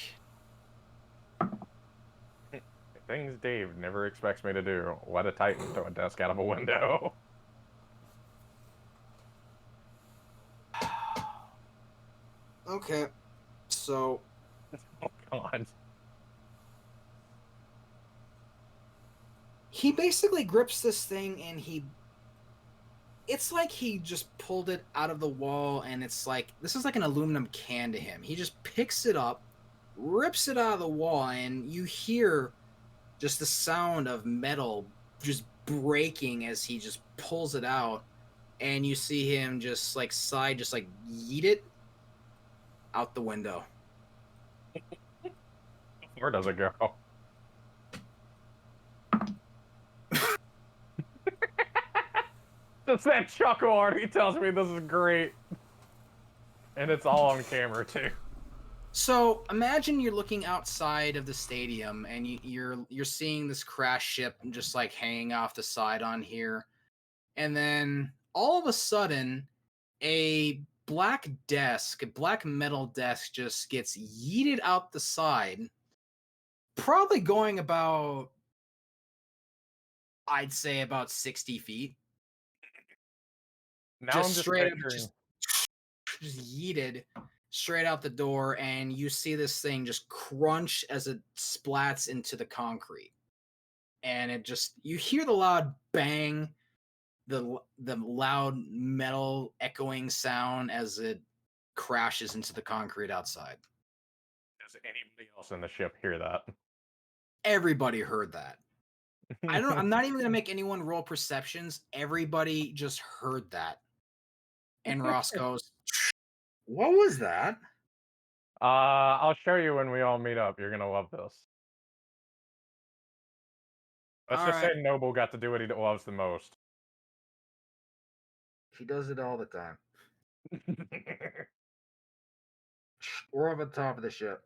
[SPEAKER 2] Things Dave never expects me to do. Let a Titan throw a desk out of a window.
[SPEAKER 3] Okay. So,
[SPEAKER 2] Oh, God.
[SPEAKER 3] he basically grips this thing and it's like he just pulled it out of the wall, and it's like this is like an aluminum can to him. He just picks it up, rips it out of the wall, and you hear just the sound of metal just breaking as he just pulls it out, and you see him just like yeet it out the window.
[SPEAKER 2] Where does it go? Just that chuckle already tells me this is great. And it's all on camera, too.
[SPEAKER 3] So imagine you're looking outside of the stadium and you're seeing this crash ship just like hanging off the side on here, and then all of a sudden a black metal desk just gets yeeted out the side, probably going about, I'd say about 60 feet.
[SPEAKER 2] Now
[SPEAKER 3] Just
[SPEAKER 2] I'm just
[SPEAKER 3] straight up,
[SPEAKER 2] picturing.
[SPEAKER 3] just yeeted straight out the door, and you see this thing just crunch as it splats into the concrete. And you hear the loud bang, the loud metal echoing sound as it crashes into the concrete outside.
[SPEAKER 2] Does anybody else in the ship hear that?
[SPEAKER 3] Everybody heard that. I'm not even gonna make anyone roll perceptions. Everybody just heard that. And Ross goes, "What was that?"
[SPEAKER 2] I'll show you when we all meet up. You're gonna love this. Let's
[SPEAKER 3] All
[SPEAKER 2] just
[SPEAKER 3] right.
[SPEAKER 2] say Noble got to do what he loves the most.
[SPEAKER 3] He does it all the time. We're up at the top of the ship.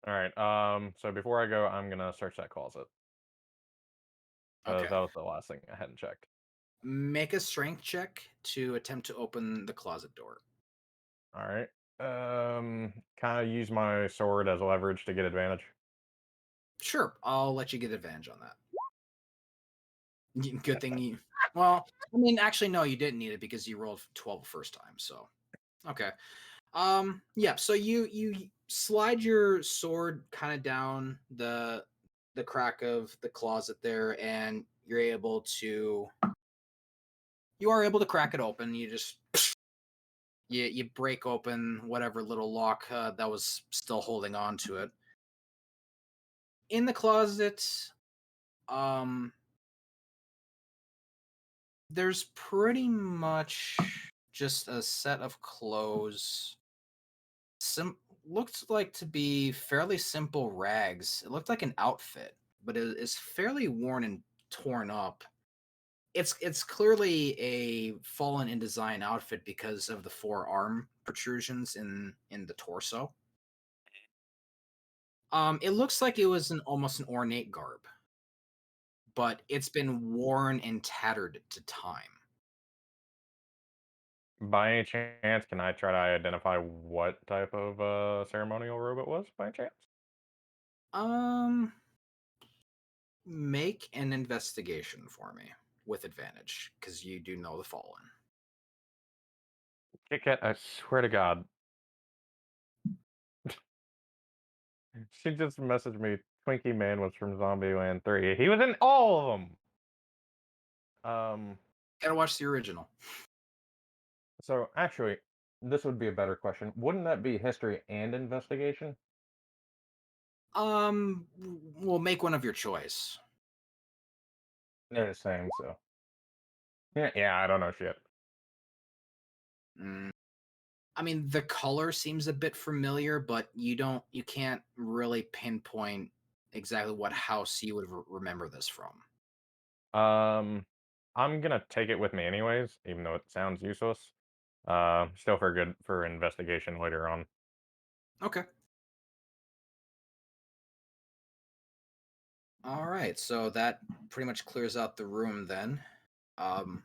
[SPEAKER 2] All right. So before I go, I'm gonna search that closet.
[SPEAKER 3] Okay.
[SPEAKER 2] That was the last thing I hadn't checked.
[SPEAKER 3] Make a strength check to attempt to open the closet door.
[SPEAKER 2] All right. Kind of use my sword as leverage to get advantage.
[SPEAKER 3] Sure, I'll let you get advantage on that. Good thing you. Well, I mean, actually, no, you didn't need it because you rolled 12 first time. So, okay. Yeah. So you slide your sword kind of down the crack of the closet there, and you are able to crack it open. You just you break open whatever little lock that was still holding on to it. In the closet, um, there's pretty much just a set of clothes. Looked like to be fairly simple rags. It looked like an outfit, but it is fairly worn and torn up. It's clearly a fallen in design outfit because of the four arm protrusions in the torso. It looks like it was almost an ornate garb, but it's been worn and tattered to time.
[SPEAKER 2] By any chance, can I try to identify what type of ceremonial robe it was? By any chance?
[SPEAKER 3] Um, Make an investigation for me with advantage because you do know the fallen.
[SPEAKER 2] Kit Kat, I swear to God, She just messaged me. Twinkie Man was from Zombieland 3. He was in all of them.
[SPEAKER 3] Gotta watch the original.
[SPEAKER 2] So actually, this would be a better question. Wouldn't that be history and investigation?
[SPEAKER 3] We'll make one of your choice.
[SPEAKER 2] They're the same, so. Yeah, I don't know shit.
[SPEAKER 3] Mm. I mean, the color seems a bit familiar, but you can't really pinpoint exactly what house you would remember this from.
[SPEAKER 2] I'm gonna take it with me anyways, even though it sounds useless. Still for investigation later on.
[SPEAKER 3] Okay. All right, so that pretty much clears out the room then. Um,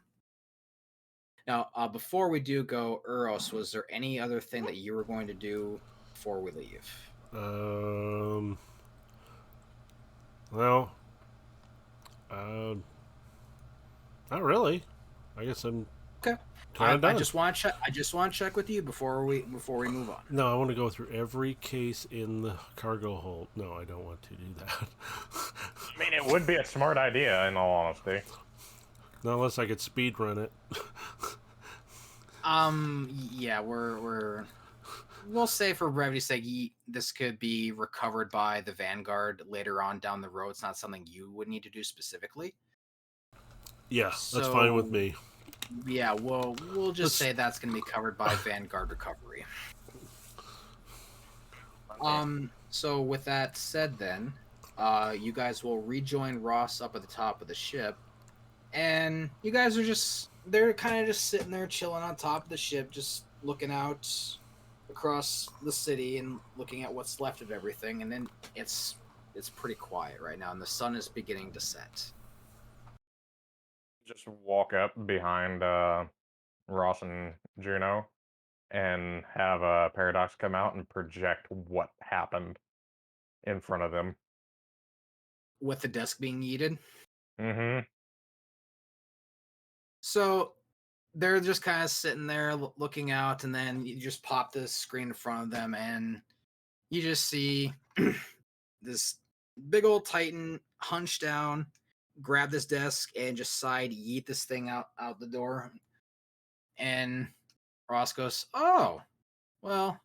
[SPEAKER 3] Now, before we do go, Eros, was there any other thing that you were going to do before we leave?
[SPEAKER 1] Well, uh, not really. I guess I'm
[SPEAKER 3] Okay.
[SPEAKER 1] kind of
[SPEAKER 3] I
[SPEAKER 1] done.
[SPEAKER 3] just want to check. I just want to check with you before we move on.
[SPEAKER 1] No, I want to go through every case in the cargo hold. No, I don't want to do that.
[SPEAKER 2] I mean, it would be a smart idea, in all honesty.
[SPEAKER 1] Not unless I could speed run it.
[SPEAKER 3] Yeah, we'll say for brevity's sake, this could be recovered by the Vanguard later on down the road. It's not something you would need to do specifically.
[SPEAKER 1] Yeah, that's fine with
[SPEAKER 3] So,
[SPEAKER 1] me.
[SPEAKER 3] Yeah, we'll just say that's going to be covered by Vanguard recovery. So with that said, then, you guys will rejoin Ross up at the top of the ship, and you guys are they're kind of just sitting there chilling on top of the ship, just looking out across the city and looking at what's left of everything. And then it's pretty quiet right now, and the sun is beginning to set.
[SPEAKER 2] Just walk up behind Ross and Juno and have Paradox come out and project what happened in front of them.
[SPEAKER 3] With the desk being yeeted.
[SPEAKER 2] Mm-hmm.
[SPEAKER 3] So they're just kind of sitting there looking out, and then you just pop this screen in front of them, and you just see this big old Titan hunch down, grab this desk, and just side yeet this thing out the door. And Ross goes, "Oh, well,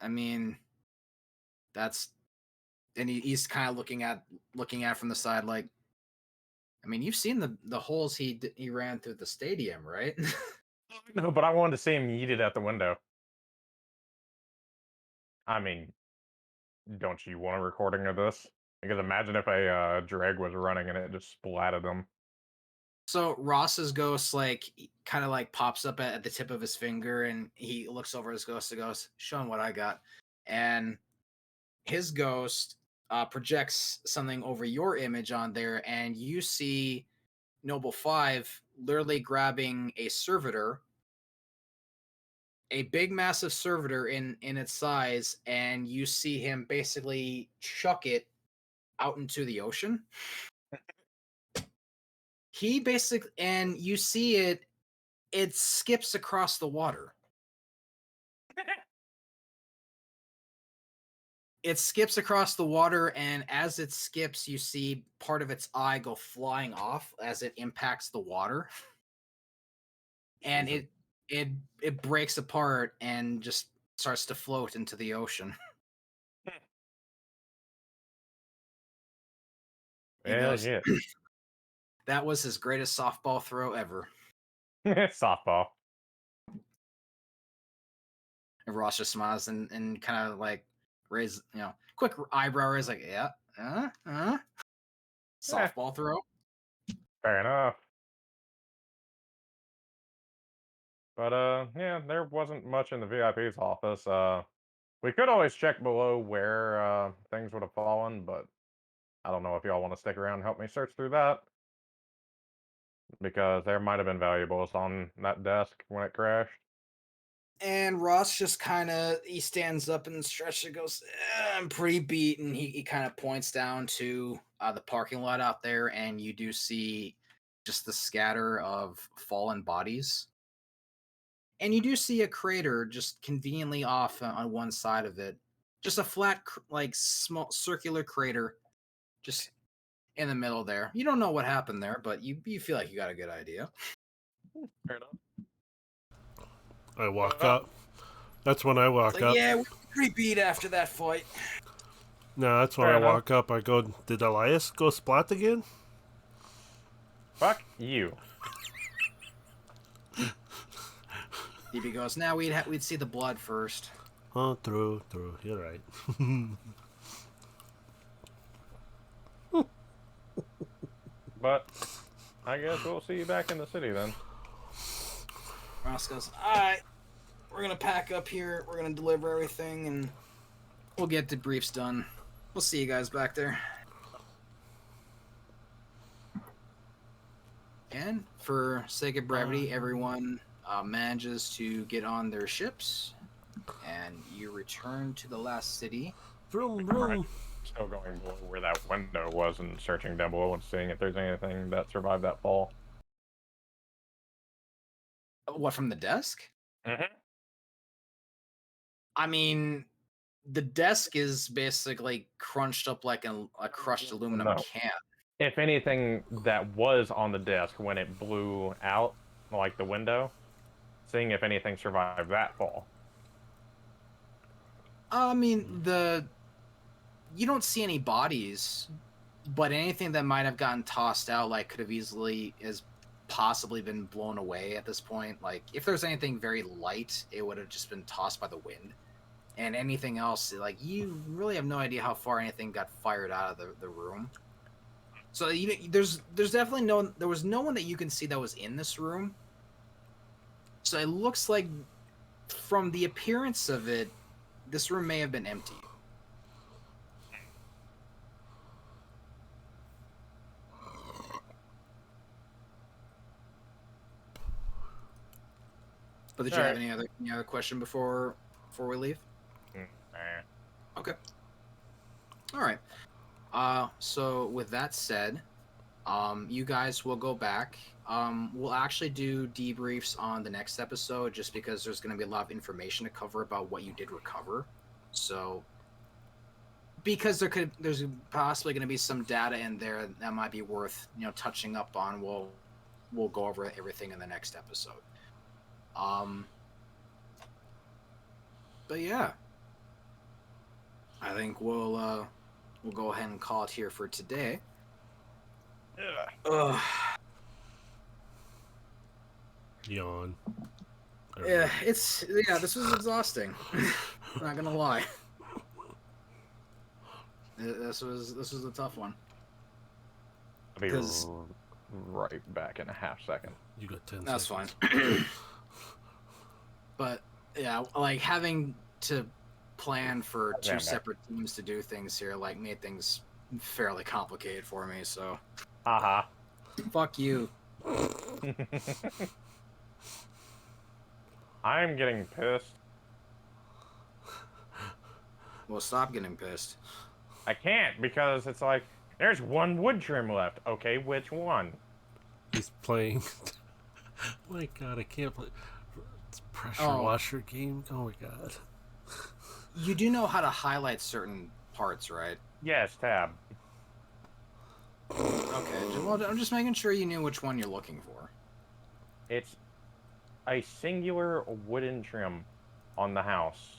[SPEAKER 3] I mean, that's." And he's kind of looking at from the side, like, I mean, you've seen the holes he ran through the stadium, right?
[SPEAKER 2] No, but I wanted to see him yeeted out the window. I mean, don't you want a recording of this? Because imagine if a dreg was running and it just splatted them.
[SPEAKER 3] So Ross's ghost kind of pops up at the tip of his finger, and he looks over his ghost and goes, "Show him what I got." And his ghost projects something over your image on there, and you see Noble 5 literally grabbing a servitor, a big massive servitor in its size, and you see him basically chuck it out into the ocean. He basically, and you see it skips across the water. It skips across the water, and as it skips, you see part of its eye go flying off as it impacts the water. And it breaks apart and just starts to float into the ocean. He
[SPEAKER 2] Yeah,
[SPEAKER 3] goes,
[SPEAKER 2] yeah.
[SPEAKER 3] "That was his greatest softball throw ever."
[SPEAKER 2] Softball.
[SPEAKER 3] And Ross just smiles and kind of raise, quick eyebrow raise, like, "Yeah, softball throw."
[SPEAKER 2] Fair enough. But yeah, there wasn't much in the VIP's office. We could always check below where things would have fallen, but I don't know if y'all want to stick around and help me search through that. Because there might have been valuables on that desk when it crashed.
[SPEAKER 3] And Ross just he stands up and stretches and goes, "I'm pretty beat." And he kind of points down to the parking lot out there, and you do see just the scatter of fallen bodies. And you do see a crater just conveniently off on one side of it, Just a flat, like small circular crater, just in the middle there. You don't know what happened there, but you feel like you got a good idea.
[SPEAKER 2] Fair enough.
[SPEAKER 1] I walk up. That's when I walk
[SPEAKER 3] Like,
[SPEAKER 1] up.
[SPEAKER 3] yeah, we pretty beat after that fight.
[SPEAKER 1] No, that's when
[SPEAKER 2] Fair
[SPEAKER 1] I
[SPEAKER 2] enough.
[SPEAKER 1] walk up. I go, did Elias go splat again?
[SPEAKER 2] Fuck you.
[SPEAKER 3] DB goes, now we'd see the blood first.
[SPEAKER 1] Oh, true. You're right.
[SPEAKER 2] But I guess we'll see you back in the city then.
[SPEAKER 3] Ross goes, all right, we're gonna pack up here. We're gonna deliver everything, and we'll get debriefs done. We'll see you guys back there. And for sake of brevity, everyone manages to get on their ships, and you return to the last city.
[SPEAKER 1] Vroom, vroom.
[SPEAKER 2] Still going below where that window was and searching down below and seeing if there's anything that survived that fall.
[SPEAKER 3] What, from the desk?
[SPEAKER 2] Mm-hmm.
[SPEAKER 3] I mean, the desk is basically crunched up like a crushed aluminum
[SPEAKER 2] No.
[SPEAKER 3] can.
[SPEAKER 2] If anything that was on the desk when it blew out, like the window, seeing if anything survived that fall.
[SPEAKER 3] I mean, you don't see any bodies, but anything that might have gotten tossed out, like, could have easily possibly been blown away at this point. Like, if there's anything very light, it would have just been tossed by the wind. And anything else, like, you really have no idea how far anything got fired out of the room. So there's definitely there was no one that you can see that was in this room. So it looks like, from the appearance of it, this room may have been empty. But did you have any other question before we leave?
[SPEAKER 2] Nah.
[SPEAKER 3] Okay. All right. So with that said, you guys will go back. We'll actually do debriefs on the next episode, just because there's going to be a lot of information to cover about what you did recover. So, because there's possibly going to be some data in there that might be worth touching up on. We'll go over everything in the next episode. But yeah, I think we'll go ahead and call it here for today. Ugh.
[SPEAKER 1] Yawn.
[SPEAKER 3] Yeah, this was exhausting. Not gonna lie. This was a tough one.
[SPEAKER 2] I'll be
[SPEAKER 3] 'Cause-
[SPEAKER 2] right back in a half second.
[SPEAKER 1] You got 10
[SPEAKER 3] That's
[SPEAKER 1] seconds.
[SPEAKER 3] fine. But yeah, like having to plan for two
[SPEAKER 2] Yeah,
[SPEAKER 3] separate teams to do things here, like, made things fairly complicated for me. So
[SPEAKER 2] Haha.
[SPEAKER 3] fuck you.
[SPEAKER 2] I'm getting pissed.
[SPEAKER 3] Well, stop getting pissed.
[SPEAKER 2] I can't because it's like there's one wood trim left. Okay, which one?
[SPEAKER 1] He's playing. Oh my god, I can't play. It's pressure
[SPEAKER 3] Oh.
[SPEAKER 1] washer game. Oh my god.
[SPEAKER 3] You do know how to highlight certain parts, right?
[SPEAKER 2] Yes, tab.
[SPEAKER 3] Okay. Well, I'm just making sure you knew which one you're looking for.
[SPEAKER 2] It's a singular wooden trim on the house.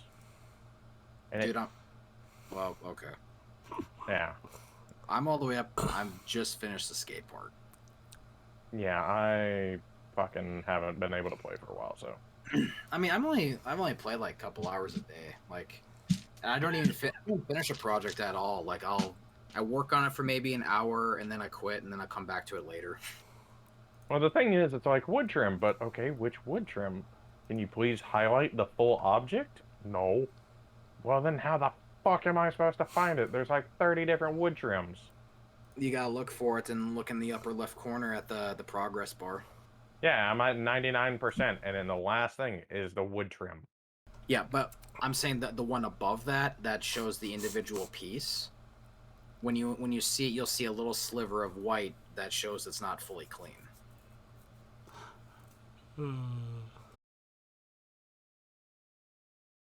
[SPEAKER 2] And
[SPEAKER 3] Dude, well, okay.
[SPEAKER 2] yeah.
[SPEAKER 3] I'm all the way up. I'm just finished the skate part.
[SPEAKER 2] Yeah, I fucking haven't been able to play for a while, so.
[SPEAKER 3] I mean, I've only played like a couple hours a day. Like, and I don't even finish a project at all. Like, I work on it for maybe an hour, and then I quit, and then I come back to it later.
[SPEAKER 2] Well, the thing is, it's like wood trim, but okay, which wood trim? Can you please highlight the full object? No. Well, then how the fuck am I supposed to find it? There's like 30 different wood trims.
[SPEAKER 3] You gotta look for it and look in the upper left corner at the progress bar.
[SPEAKER 2] Yeah, I'm at 99%, and then the last thing is the wood trim.
[SPEAKER 3] Yeah, but I'm saying that the one above that shows the individual piece. When you see it, you'll see a little sliver of white that shows it's not fully clean.